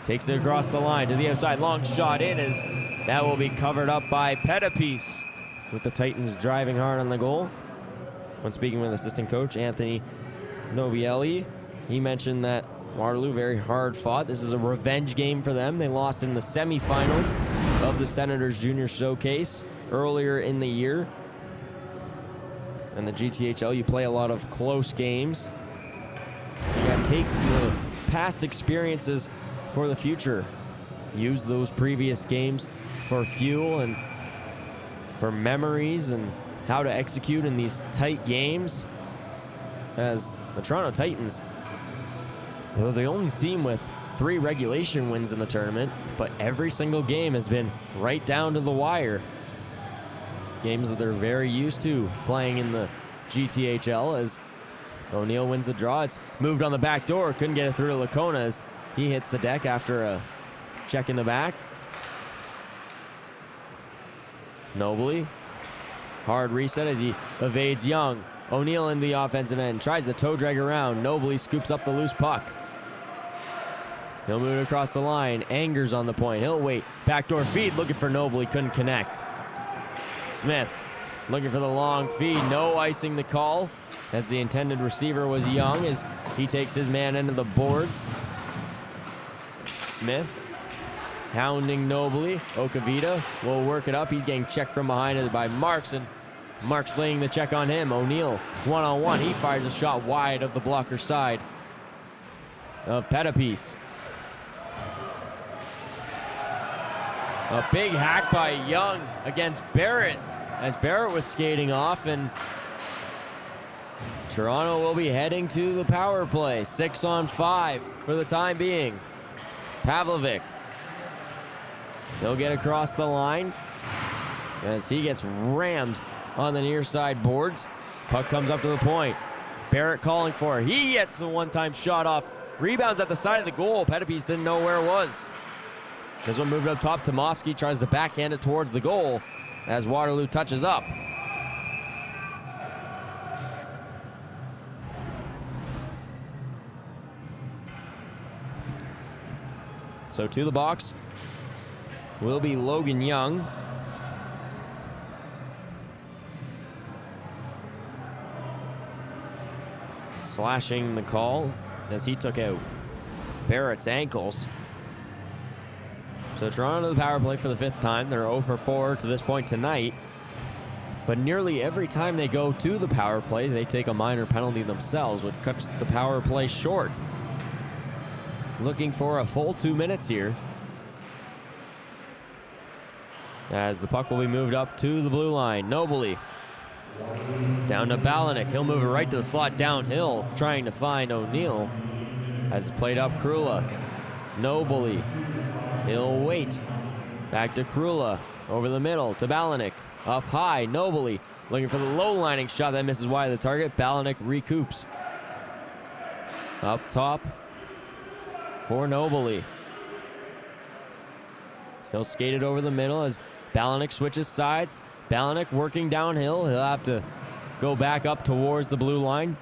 takes it across the line to the outside. Long shot in as that will be covered up by Pettipiece with the Titans driving hard on the goal. When speaking with assistant coach Anthony Novielli, he mentioned that Waterloo very hard fought. This is a revenge game for them. They lost in the semifinals of the Senators Junior Showcase earlier in the year. And the GTHL, you play a lot of close games. So you got to take the past experiences for the future. Use those previous games for fuel and for memories and how to execute in these tight games. As the Toronto Titans, they're the only team with 3 regulation wins in the tournament, but every single game has been right down to the wire. Games that they're very used to playing in the GTHL. As O'Neill wins the draw, it's moved on the back door. Couldn't get it through to Lacona as he hits the deck after a check in the back. Nobly. Hard reset as he evades Young. O'Neill in the offensive end. Tries to toe drag around. Nobly scoops up the loose puck. He'll move it across the line. Angers on the point. He'll wait. Backdoor feed looking for Nobly. Couldn't connect. Smith looking for the long feed. No icing the call as the intended receiver was Young as he takes his man into the boards. Smith hounding Nobly. Okavita will work it up. He's getting checked from behind it by Marks, and Marks laying the check on him. O'Neill one-on-one. He fires a shot wide of the blocker side of Pettipiece. A big hack by Young against Barrett as Barrett was skating off, and Toronto will be heading to the power play. 6-on-5 for the time being. Pavlovic. He'll get across the line as he gets rammed on the near side boards. Puck comes up to the point. Barrett calling for it. He gets a one-time shot off. Rebounds at the side of the goal. Pettipiece didn't know where it was. This one moved up top. Tomovsky tries to backhand it towards the goal as Waterloo touches up. So to the box will be Logan Young. Slashing the call as he took out Barrett's ankles. So Toronto to the power play for the 5th time. They're 0 for 4 to this point tonight. But nearly every time they go to the power play, they take a minor penalty themselves, which cuts the power play short. Looking for a full 2 minutes here, as the puck will be moved up to the blue line. Nobley down to Balanik. He'll move it right to the slot downhill, trying to find O'Neill. As it's played up, Krula. Nobley. He'll wait. Back to Krula. Over the middle to Balanik. Up high, Nobley. Looking for the low lining shot that misses wide of the target. Balanik recoups. Up top for Nobley. He'll skate it over the middle as Balanik switches sides. Balanik working downhill. He'll have to go back up towards the blue line.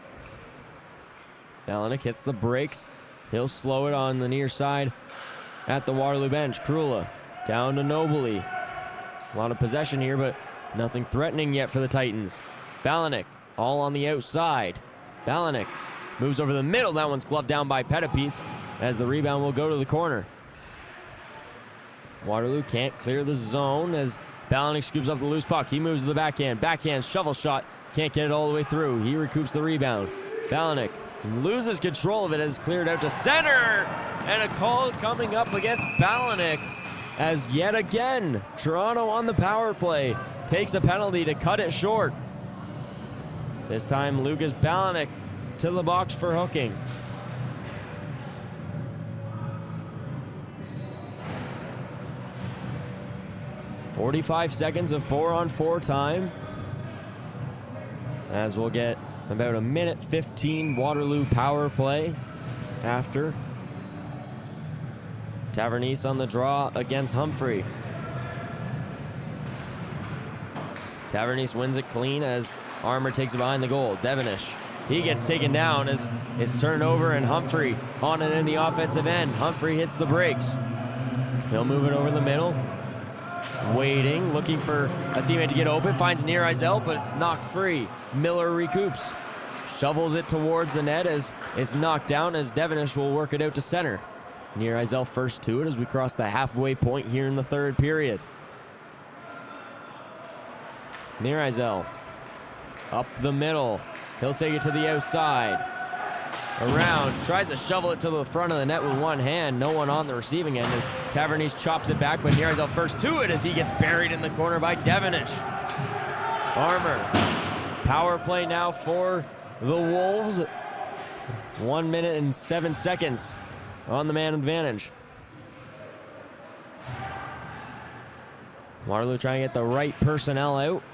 Balanik hits the brakes. He'll slow it on the near side at the Waterloo bench. Krula down to Nobley. A lot of possession here, but nothing threatening yet for the Titans. Balanik all on the outside. Balanik moves over the middle. That one's gloved down by Pettipies as the rebound will go to the corner. Waterloo can't clear the zone as Balanik scoops up the loose puck. He moves to the backhand. Backhand shovel shot. Can't get it all the way through. He recoups the rebound. Balanik loses control of it as cleared out to center. And a call coming up against Balanik as yet again Toronto on the power play takes a penalty to cut it short. This time Lucas Balanik to the box for hooking. .45 seconds of 4-on-4 time, as we'll get about a minute 15 Waterloo power play after. Tavernese on the draw against Humphrey. Tavernese wins it clean as Armour takes it behind the goal. Devenish, he gets taken down as it's turned over, and Humphrey on it in the offensive end. Humphrey hits the brakes. He'll move it over the middle. Waiting, looking for a teammate to get open. Finds near Eisel, but it's knocked free. Miller recoups. Shovels it towards the net as it's knocked down, as Devenish will work it out to center. Near Eisel first to it as we cross the halfway point here in the 3rd period. Near Eisel. Up the middle. He'll take it to the outside. Around, tries to shovel it to the front of the net with one hand. No one on the receiving end as Tavernese chops it back, but Nearzel first to it as he gets buried in the corner by Devenish. Armour. Power play now for the Wolves. 1 minute and 7 seconds on the man advantage. Waterloo trying to get the right personnel out.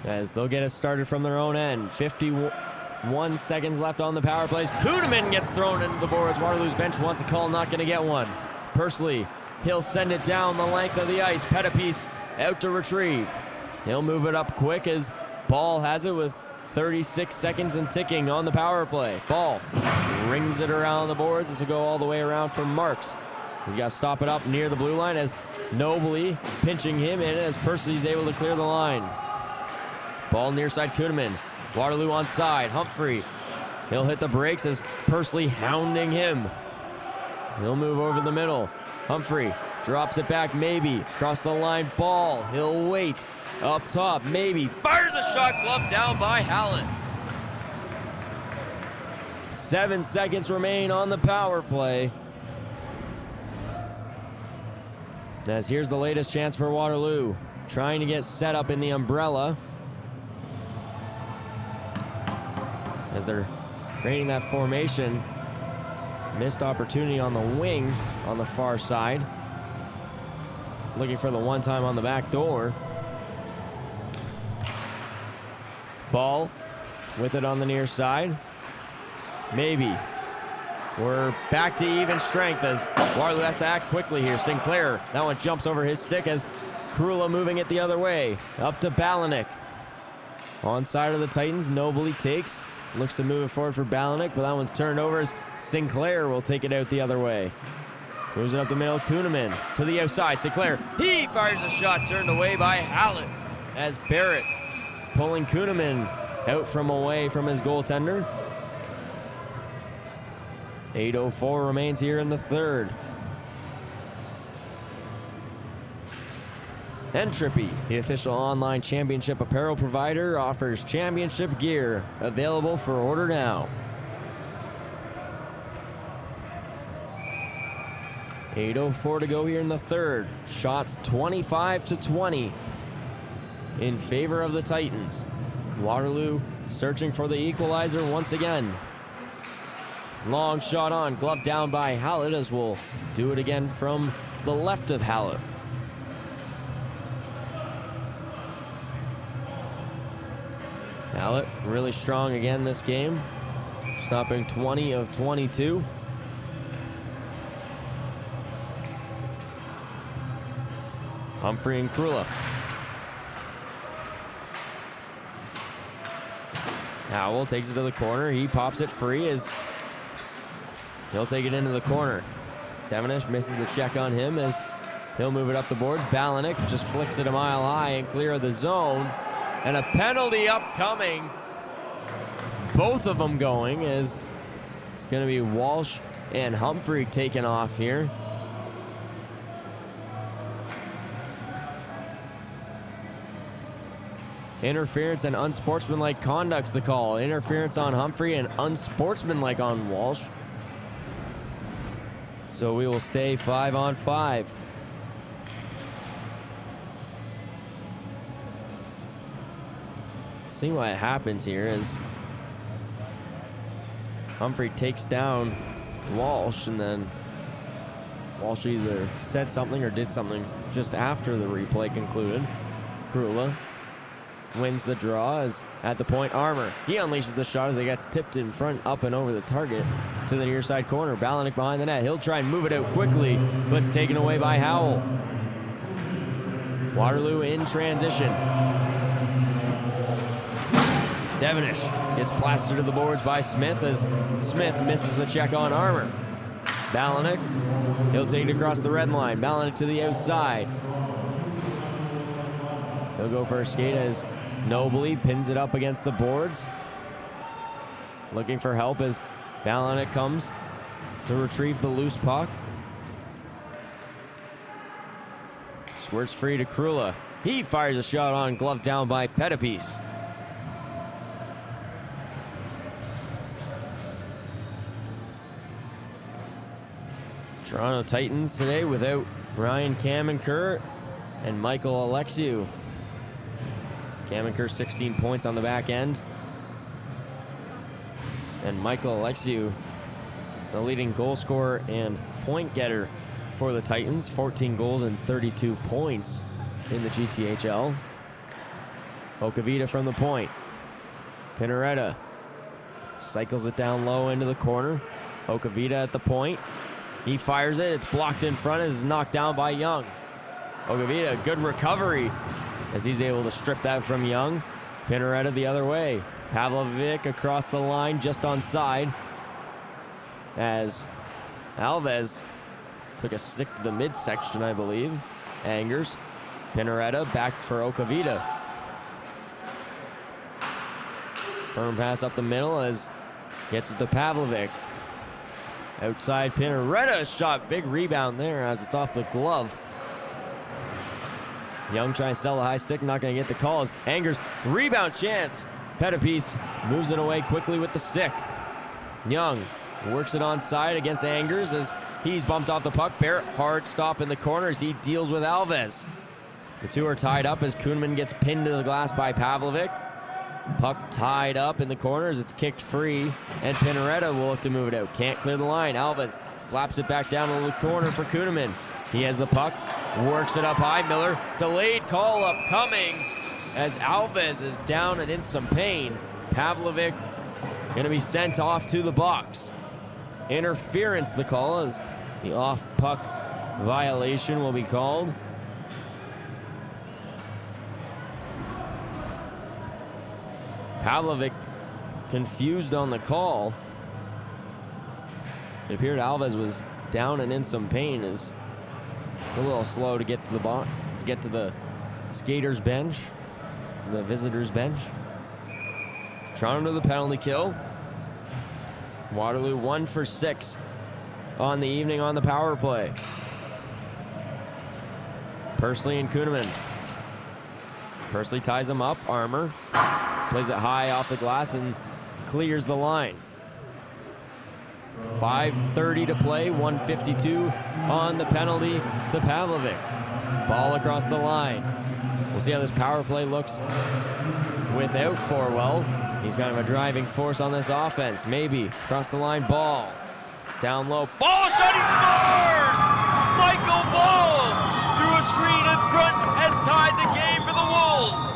As they'll get it started from their own end. 51 seconds left on the power plays. Kuhneman gets thrown into the boards. Waterloo's bench wants a call, not going to get one. Pursley, he'll send it down the length of the ice. Pettipies out to retrieve. He'll move it up quick as Ball has it with 36 seconds and ticking on the power play. Ball rings it around the boards. This will go all the way around for Marks. He's got to stop it up near the blue line as Nobley pinching him in as Pursley's able to clear the line. Ball near side Kuhneman. Waterloo on side. Humphrey. He'll hit the brakes as Pursley hounding him. He'll move over the middle. Humphrey drops it back, maybe. Across the line, Ball. He'll wait. Up top, maybe. Fires a shot, glove down by Hallett. 7 seconds remain on the power play. As here's the latest chance for Waterloo. Trying to get set up in the umbrella. As they're creating that formation. Missed opportunity on the wing on the far side. Looking for the one time on the back door. Ball with it on the near side. Maybe. We're back to even strength as Waterloo has to act quickly here. Sinclair, that one jumps over his stick as Krula moving it the other way. Up to Balanik. On side of the Titans, Nobley takes. Looks to move it forward for Balanik, but that one's turned over as Sinclair will take it out the other way. Moves it up the middle, Kuhneman to the outside. Sinclair, he fires a shot turned away by Hallett as Barrett pulling Kuhneman out from away from his goaltender. 8:04 remains here in the third. Entropy, the official online championship apparel provider, offers championship gear available for order now. 8:04 to go here in the third. Shots 25-20 in favor of the Titans. Waterloo searching for the equalizer once again. Long shot on, glove down by Hallett, as we'll do it again from the left of Hallett. Hallett really strong again this game, stopping 20 of 22. Humphrey and Krula. Howell takes it to the corner. He pops it free as he'll take it into the corner. Devenish misses the check on him as he'll move it up the boards. Balanik just flicks it a mile high and clear of the zone. And a penalty upcoming. Both of them going as it's going to be Walsh and Humphrey taken off here. Interference and unsportsmanlike conduct's the call. Interference on Humphrey and unsportsmanlike on Walsh. So we will stay 5-on-5. See what happens here is Humphrey takes down Walsh, and then Walsh either said something or did something just after the replay concluded. Krula wins the draw as at the point Armour. He unleashes the shot as it gets tipped in front, up and over the target to the near side corner. Balanik behind the net. He'll try and move it out quickly, but it's taken away by Howell. Waterloo in transition. Devenish gets plastered to the boards by Smith as Smith misses the check on Armour. Balanik, he'll take it across the red line. Balanik to the outside. He'll go for a skate as Nobly pins it up against the boards. Looking for help as Balanik comes to retrieve the loose puck. Squirts free to Krula. He fires a shot on, glove down by Pettipies. Toronto Titans today without Ryan Kamenker and Michael Alexiou. Kamenker 16 points on the back end. And Michael Alexiou, the leading goal scorer and point getter for the Titans. 14 goals and 32 points in the GTHL. Okavita from the point. Pinaretta cycles it down low into the corner. Okavita at the point. He fires it. It's blocked in front as it's knocked down by Young. Okavita, good recovery as he's able to strip that from Young. Pinaretta the other way. Pavlovic across the line, just onside. As Alves took a stick to the midsection, I believe. Angers. Pinaretta back for Okavita. Firm pass up the middle as gets it to Pavlovic. Outside Pinaretta shot, big rebound there as it's off the glove. Young trying to sell a high stick, not going to get the calls. Angers, rebound chance. Pettipies moves it away quickly with the stick. Young works it onside against Angers as he's bumped off the puck. Barrett hard stop in the corners. He deals with Alves. The two are tied up as Kuhnman gets pinned to the glass by Pavlovic. Puck tied up in the corners. It's kicked free, and Pinaretta will look to move it out. Can't clear the line. Alves slaps it back down to the corner for Kuhnman. He has the puck, works it up high. Miller, delayed call upcoming as Alves is down and in some pain. Pavlovic going to be sent off to the box. Interference, the call, as the off-puck violation will be called. Pavlovic confused on the call. It appeared Alves was down and in some pain. Is a little slow to get to the skaters bench, the visitors bench. Toronto to the penalty kill. Waterloo 1 for 6 on the evening on the power play. Pursley and Kuhneman. Pursley ties him up. Armour plays it high off the glass and clears the line. 5:30 to play, 152 on the penalty to Pavlovic. Ball across the line. We'll see how this power play looks without Forwell. He's kind of a driving force on this offense. Maybe across the line, Ball. Down low, Ball shot, he scores! Michael Ball through a screen in front has tied the game for the Wolves.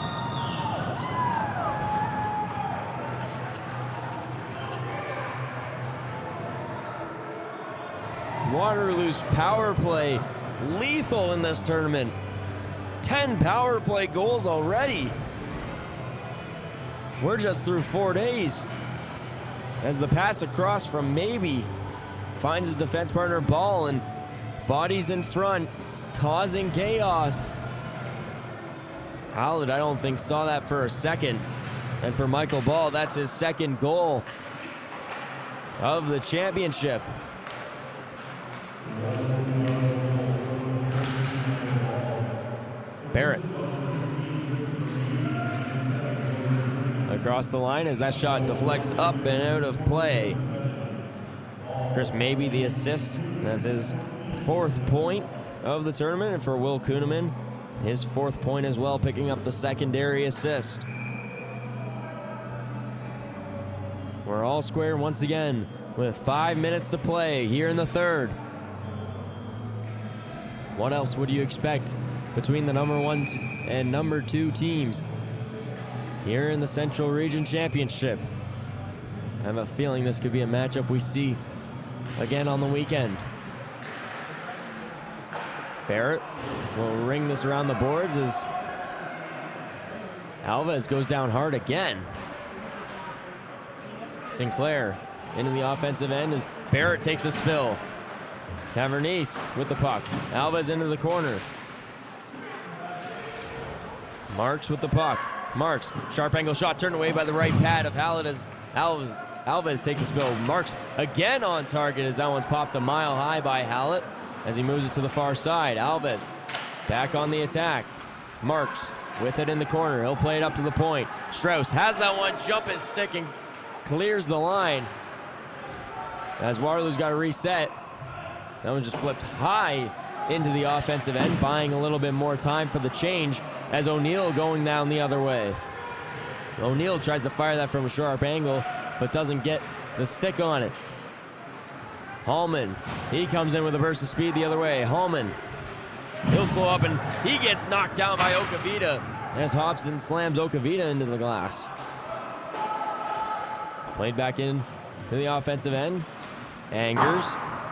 Waterloo's power play lethal in this tournament. 10 power play goals already. We're just through 4 days. As the pass across from Maybe finds his defense partner Ball and bodies in front, causing chaos. Howlett, I don't think, saw that for a second. And for Michael Ball, that's his second goal of the championship. Barrett. Across the line as that shot deflects up and out of play. Chris Maybe the assist. That's his 4th point of the tournament. And for Will Kuhneman, his 4th point as well, picking up the secondary assist. We're all square once again with 5 minutes to play here in the third. What else would you expect between the number 1 and number 2 teams here in the Central Region Championship? I have a feeling this could be a matchup we see again on the weekend. Barrett will ring this around the boards as Alves goes down hard again. Sinclair into the offensive end as Barrett takes a spill. Tavernese with the puck. Alves into the corner. Marks with the puck. Marks, sharp angle shot turned away by the right pad of Hallett as Alves takes a spill. Marks again on target as that one's popped a mile high by Hallett as he moves it to the far side. Alves back on the attack. Marks with it in the corner. He'll play it up to the point. Strauss has that one, jump his stick and clears the line. As Waterloo's got to reset. That one just flipped high into the offensive end, buying a little bit more time for the change as O'Neill going down the other way. O'Neill tries to fire that from a sharp angle, but doesn't get the stick on it. Hallman, he comes in with a burst of speed the other way. Hallman, he'll slow up and he gets knocked down by Okavita as Hobson slams Okavita into the glass. Played back in to the offensive end. Angers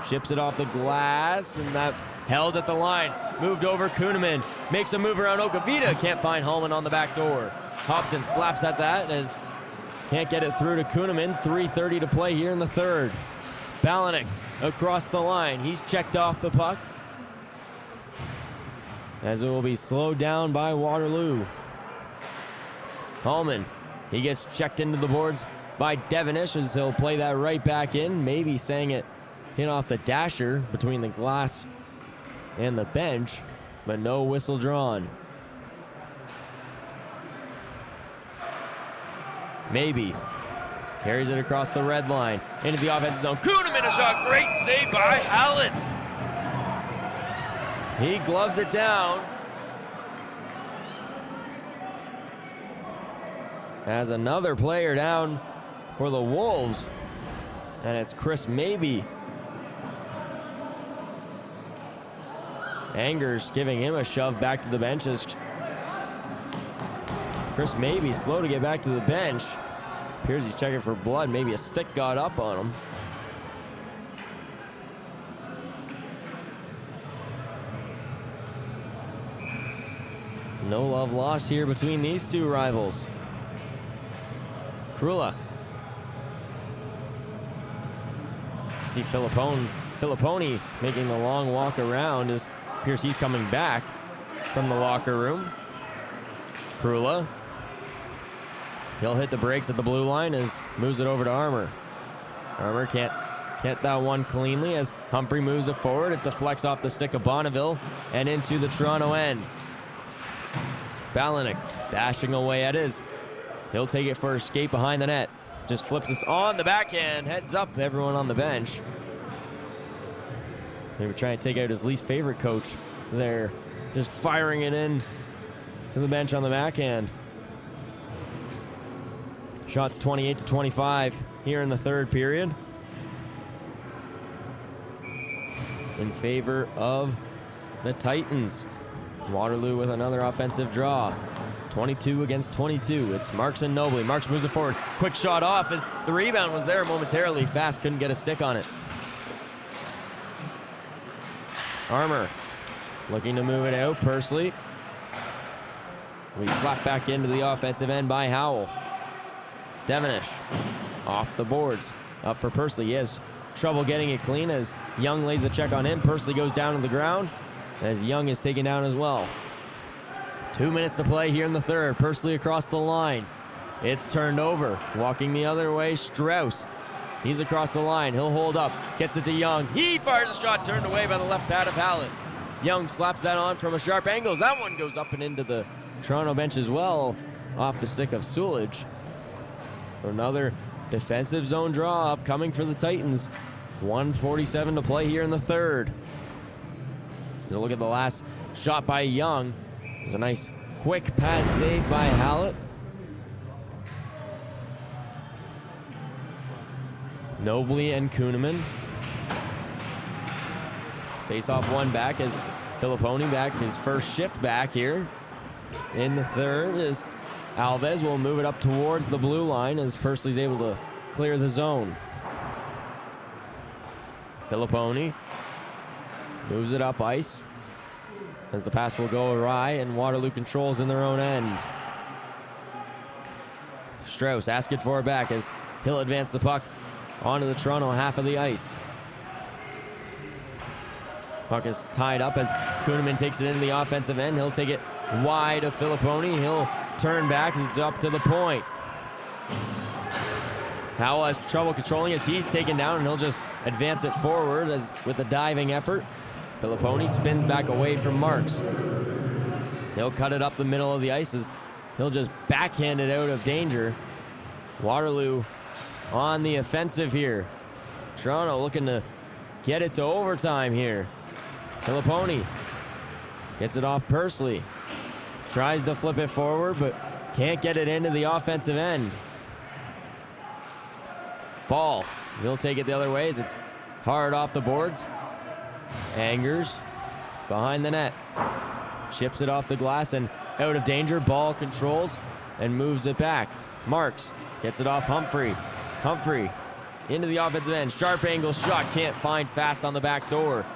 ships it off the glass, and that's held at the line. Moved over, Kuhneman makes a move around Okavita. Can't find Hallman on the back door. Hobson slaps at that as can't get it through to Kuhneman. 3:30 to play here in the third. Balanik across the line. He's checked off the puck as it will be slowed down by Waterloo. Hallman, he gets checked into the boards by Devonish as he'll play that right back in. Maybe saying it hit off the dasher between the glass and the bench, but no whistle drawn. Maybe carries it across the red line into the offensive zone. Kuhneman a shot, great save by Hallett. He gloves it down. As another player down for the Wolves, and it's Chris Maybe. Angers giving him a shove back to the bench as Chris Maybe slow to get back to the bench. Appears he's checking for blood. Maybe a stick got up on him. No love lost here between these two rivals. Krula. See Filipponi making the long walk around as appears he's coming back from the locker room. Krula. He'll hit the brakes at the blue line as moves it over to Armour. Armour can't Hit that one cleanly as Humphrey moves it forward. It deflects off the stick of Bonneville and into the Toronto end. Balanik dashing away at his. He'll take it for a skate behind the net. Just flips this on the backhand. Heads up, everyone on the bench. Maybe trying to take out his least favorite coach there. Just firing it in to the bench on the backhand. Shots 28-25 here in the third period. In favor of the Titans. Waterloo with another offensive draw. 22 against 22. It's Marks and Nobley. Marks moves it forward. Quick shot off as the rebound was there momentarily. Fast couldn't get a stick on it. Armour looking to move it out. Pursley. We slap back into the offensive end by Howell. Devenish off the boards. Up for Pursley. He has trouble getting it clean as Young lays the check on him. Pursley goes down to the ground as Young is taken down as well. 2 minutes to play here in the third. Pursley across the line. It's turned over. Walking the other way, Strauss. He's across the line. He'll hold up. Gets it to Young. He fires a shot turned away by the left pad of Hallett. Young slaps that on from a sharp angle. That one goes up and into the Toronto bench as well, off the stick of Sulage. Another defensive zone draw up coming for the Titans. 1:47 to play here in the third. Look at the last shot by Young. There's a nice quick pad save by Hallett. Nobley and Kuhneman. Face off one back as Filipponi back, his first shift back here in the third, as Alves will move it up towards the blue line as Pursley's able to clear the zone. Filipponi moves it up ice as the pass will go awry and Waterloo controls in their own end. Strauss asking for it back as he'll advance the puck onto the Toronto half of the ice. Puck is tied up as Kuhneman takes it into the offensive end. He'll take it wide of Filipponi. He'll turn back as it's up to the point. Howell has trouble controlling as he's taken down, and he'll just advance it forward as with a diving effort. Filipponi spins back away from Marks. He'll cut it up the middle of the ice as he'll just backhand it out of danger. Waterloo on the offensive here. Toronto looking to get it to overtime here. Filipponi gets it off Pursley. Tries to flip it forward, but can't get it into the offensive end. Ball. He'll take it the other way as it's hard off the boards. Angers behind the net. Ships it off the glass and out of danger. Ball controls and moves it back. Marks gets it off Humphrey. Humphrey into the offensive end. Sharp angle shot. Can't find fast on the back door.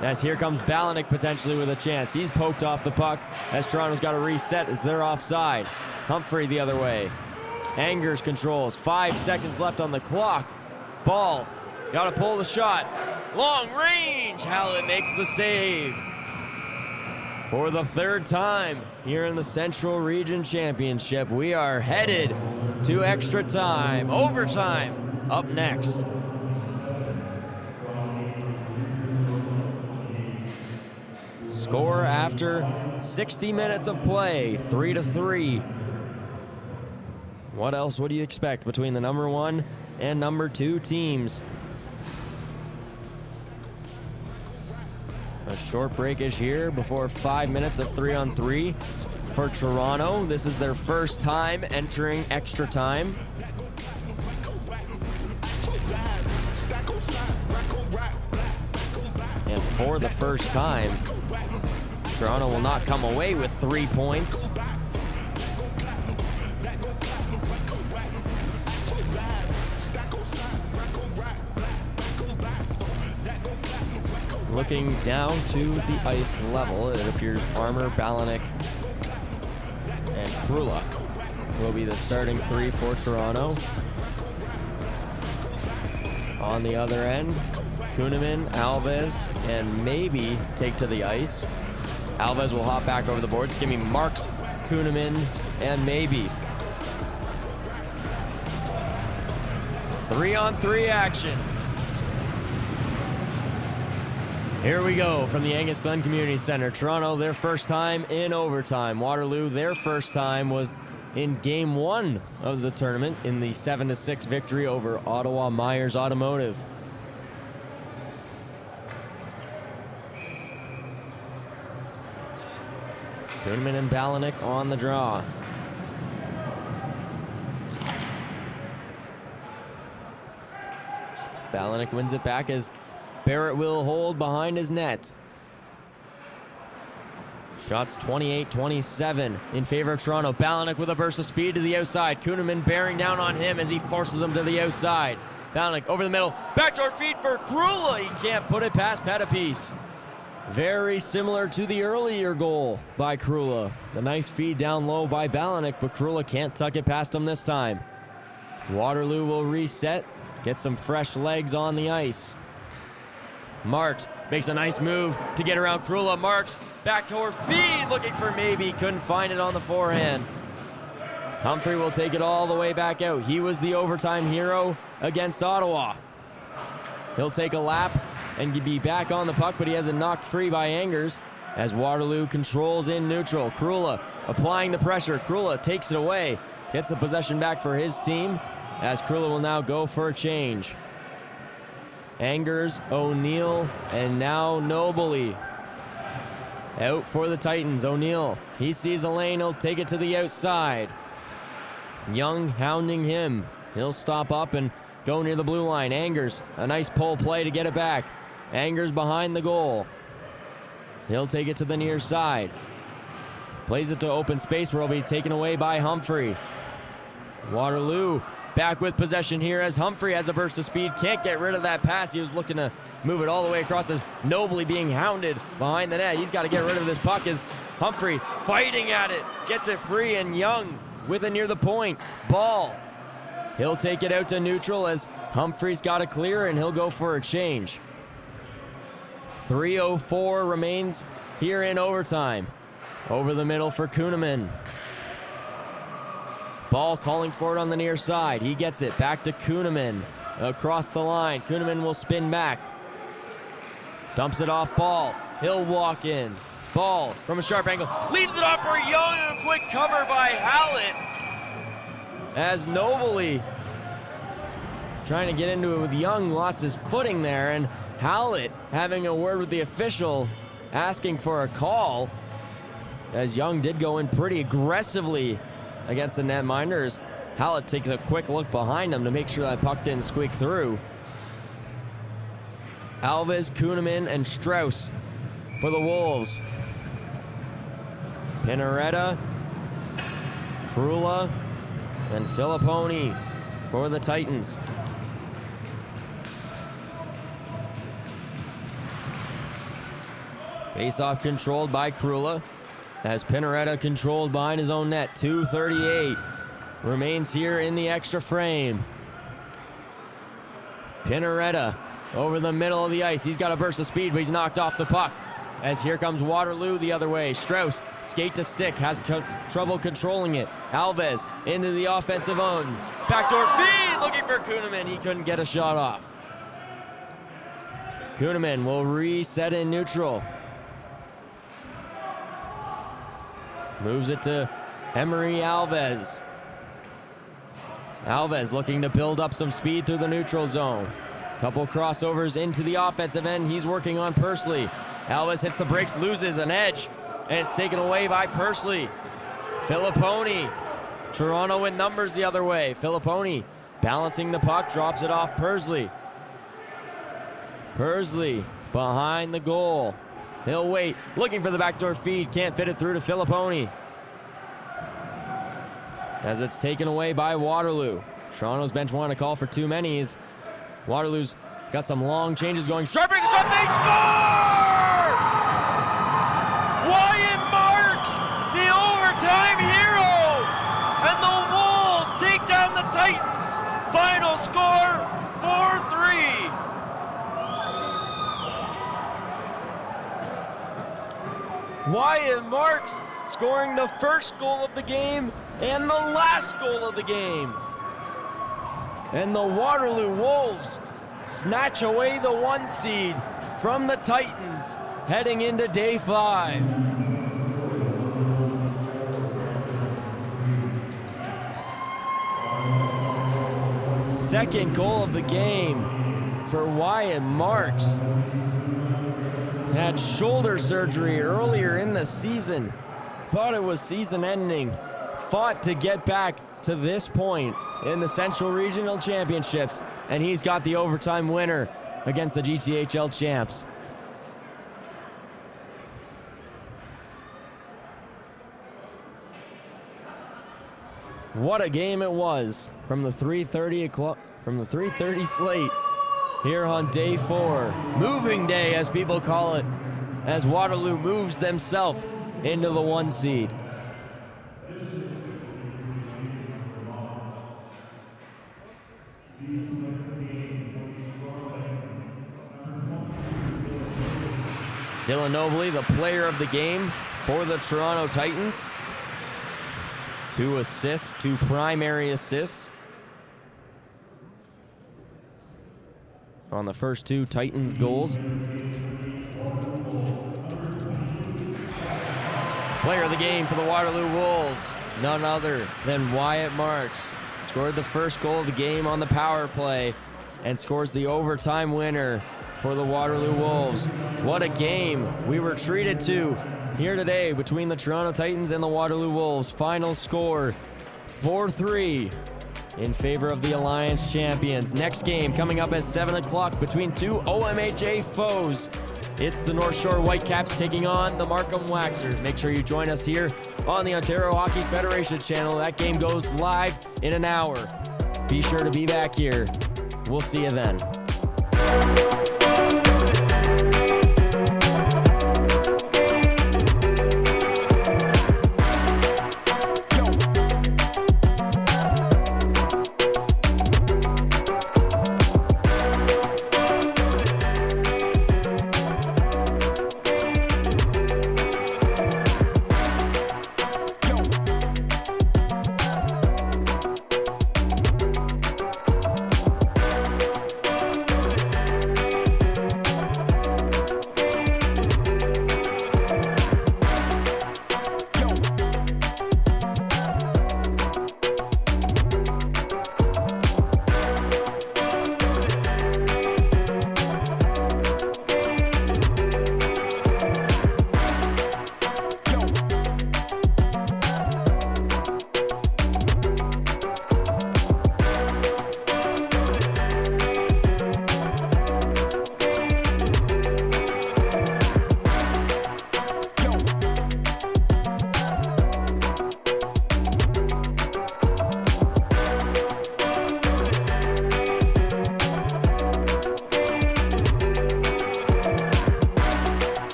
As here comes Balanik potentially with a chance. He's poked off the puck as Toronto's got to reset as they're offside. Humphrey the other way. Angers controls. 5 seconds left on the clock. Ball. Got to pull the shot. Long range. Hallett makes the save. For the third time here in the Central Region Championship, we are headed to extra time. Overtime up next. Score after 60 minutes of play, 3-3. What else would you expect between the number 1 and number 2 teams? A short break is here before 5 minutes of 3-on-3 for Toronto. This is their first time entering extra time. And for the first time, Toronto will not come away with 3 points. Looking down to the ice level, it appears Armour, Balanik, and Krula will be the starting 3 for Toronto. On the other end, Kuhneman, Alves, and maybe take to the ice. Alves will hop back over the boards. Give me Marks, Kuhneman, and maybe. 3-on-3 action. Here we go from the Angus Glen Community Centre. Toronto, their first time in overtime. Waterloo, their first time was in Game 1 of the tournament in the 7-6 victory over Ottawa Myers Automotive. Kuhnman and Balanik on the draw. Balanik wins it back as Barrett will hold behind his net. Shots 28-27 in favor of Toronto. Balanik with a burst of speed to the outside. Kuhnman bearing down on him as he forces him to the outside. Balanik over the middle. Backdoor feed for Krula. He can't put it past Pettipiece. Very similar to the earlier goal by Krula. The nice feed down low by Balanik, but Krula can't tuck it past him this time. Waterloo will reset. Get some fresh legs on the ice. Marks makes a nice move to get around Krula. Marks backdoor feed, looking for maybe, couldn't find it on the forehand. Humphrey will take it all the way back out. He was the overtime hero against Ottawa. He'll take a lap and be back on the puck, but he has it knocked free by Angers as Waterloo controls in neutral. Krula applying the pressure. Krula takes it away, gets the possession back for his team as Krula will now go for a change. Angers, O'Neill, and now Nobley. Out for the Titans. O'Neill, he sees a lane, he'll take it to the outside. Young hounding him. He'll stop up and go near the blue line. Angers, a nice pull play to get it back. Angers behind the goal. He'll take it to the near side. Plays it to open space where it'll be taken away by Humphrey. Waterloo back with possession here as Humphrey has a burst of speed. Can't get rid of that pass. He was looking to move it all the way across as Nobley being hounded behind the net. He's got to get rid of this puck as Humphrey fighting at it. Gets it free and Young with it near the point. Ball. He'll take it out to neutral as Humphrey's got to clear and he'll go for a change. 3:04 remains here in overtime. Over the middle for Kuhnman. Ball calling for it on the near side. He gets it back to Kuhnman across the line. Kuhnman will spin back. Dumps it off Ball. He'll walk in. Ball from a sharp angle. Leaves it off for Young. A quick cover by Hallett. As Nobley trying to get into it with Young lost his footing there, and Hallett having a word with the official asking for a call as Young did go in pretty aggressively against the netminders. Hallett takes a quick look behind him to make sure that puck didn't squeak through. Alves, Kuhnman, and Strauss for the Wolves. Pinaretta, Krula, and Filipponi for the Titans. Face-off controlled by Krula as Pinaretta controlled behind his own net. 2:38 remains here in the extra frame. Pinaretta over the middle of the ice. He's got a burst of speed, but he's knocked off the puck. As here comes Waterloo the other way. Strauss, skate to stick, has trouble controlling it. Alves into the offensive zone. Backdoor feed, looking for Kuhnman. He couldn't get a shot off. Kuhnman will reset in neutral. Moves it to Emery Alves. Alves looking to build up some speed through the neutral zone. Couple crossovers into the offensive end. He's working on Pursley. Alves hits the brakes, loses an edge, and it's taken away by Pursley. Filipponi. Toronto in numbers the other way. Filipponi balancing the puck, drops it off Pursley. Pursley behind the goal. He'll wait, looking for the backdoor feed. Can't fit it through to Filipponi. As it's taken away by Waterloo. Toronto's bench wanted to call for too many. Waterloo's got some long changes going. Sharping shot, they score! Wyatt Marks, the overtime hero! And the Wolves take down the Titans. Final score, 4-3. Wyatt Marks scoring the first goal of the game and the last goal of the game. And the Waterloo Wolves snatch away the 1 seed from the Titans heading into day 5. Second goal of the game for Wyatt Marks. Had shoulder surgery earlier in the season. Thought it was season ending. Fought to get back to this point in the Central Regional Championships. And he's got the overtime winner against the GTHL champs. What a game it was from the 3:30 slate here on day 4. Moving day, as people call it, as Waterloo moves themselves into the 1 seed. Dylan Nobley, the player of the game for the Toronto Titans. 2 assists, 2 primary assists on the first 2 Titans goals. Player of the game for the Waterloo Wolves, none other than Wyatt Marks. Scored the first goal of the game on the power play and scores the overtime winner for the Waterloo Wolves. What a game we were treated to here today between the Toronto Titans and the Waterloo Wolves. Final score 4-3 in favor of the Alliance champions. Next game coming up at 7 o'clock between 2 OMHA foes. It's the North Shore Whitecaps taking on the Markham Waxers. Make sure you join us here on the Ontario Hockey Federation channel. That game goes live in an hour. Be sure to be back here. We'll see you then.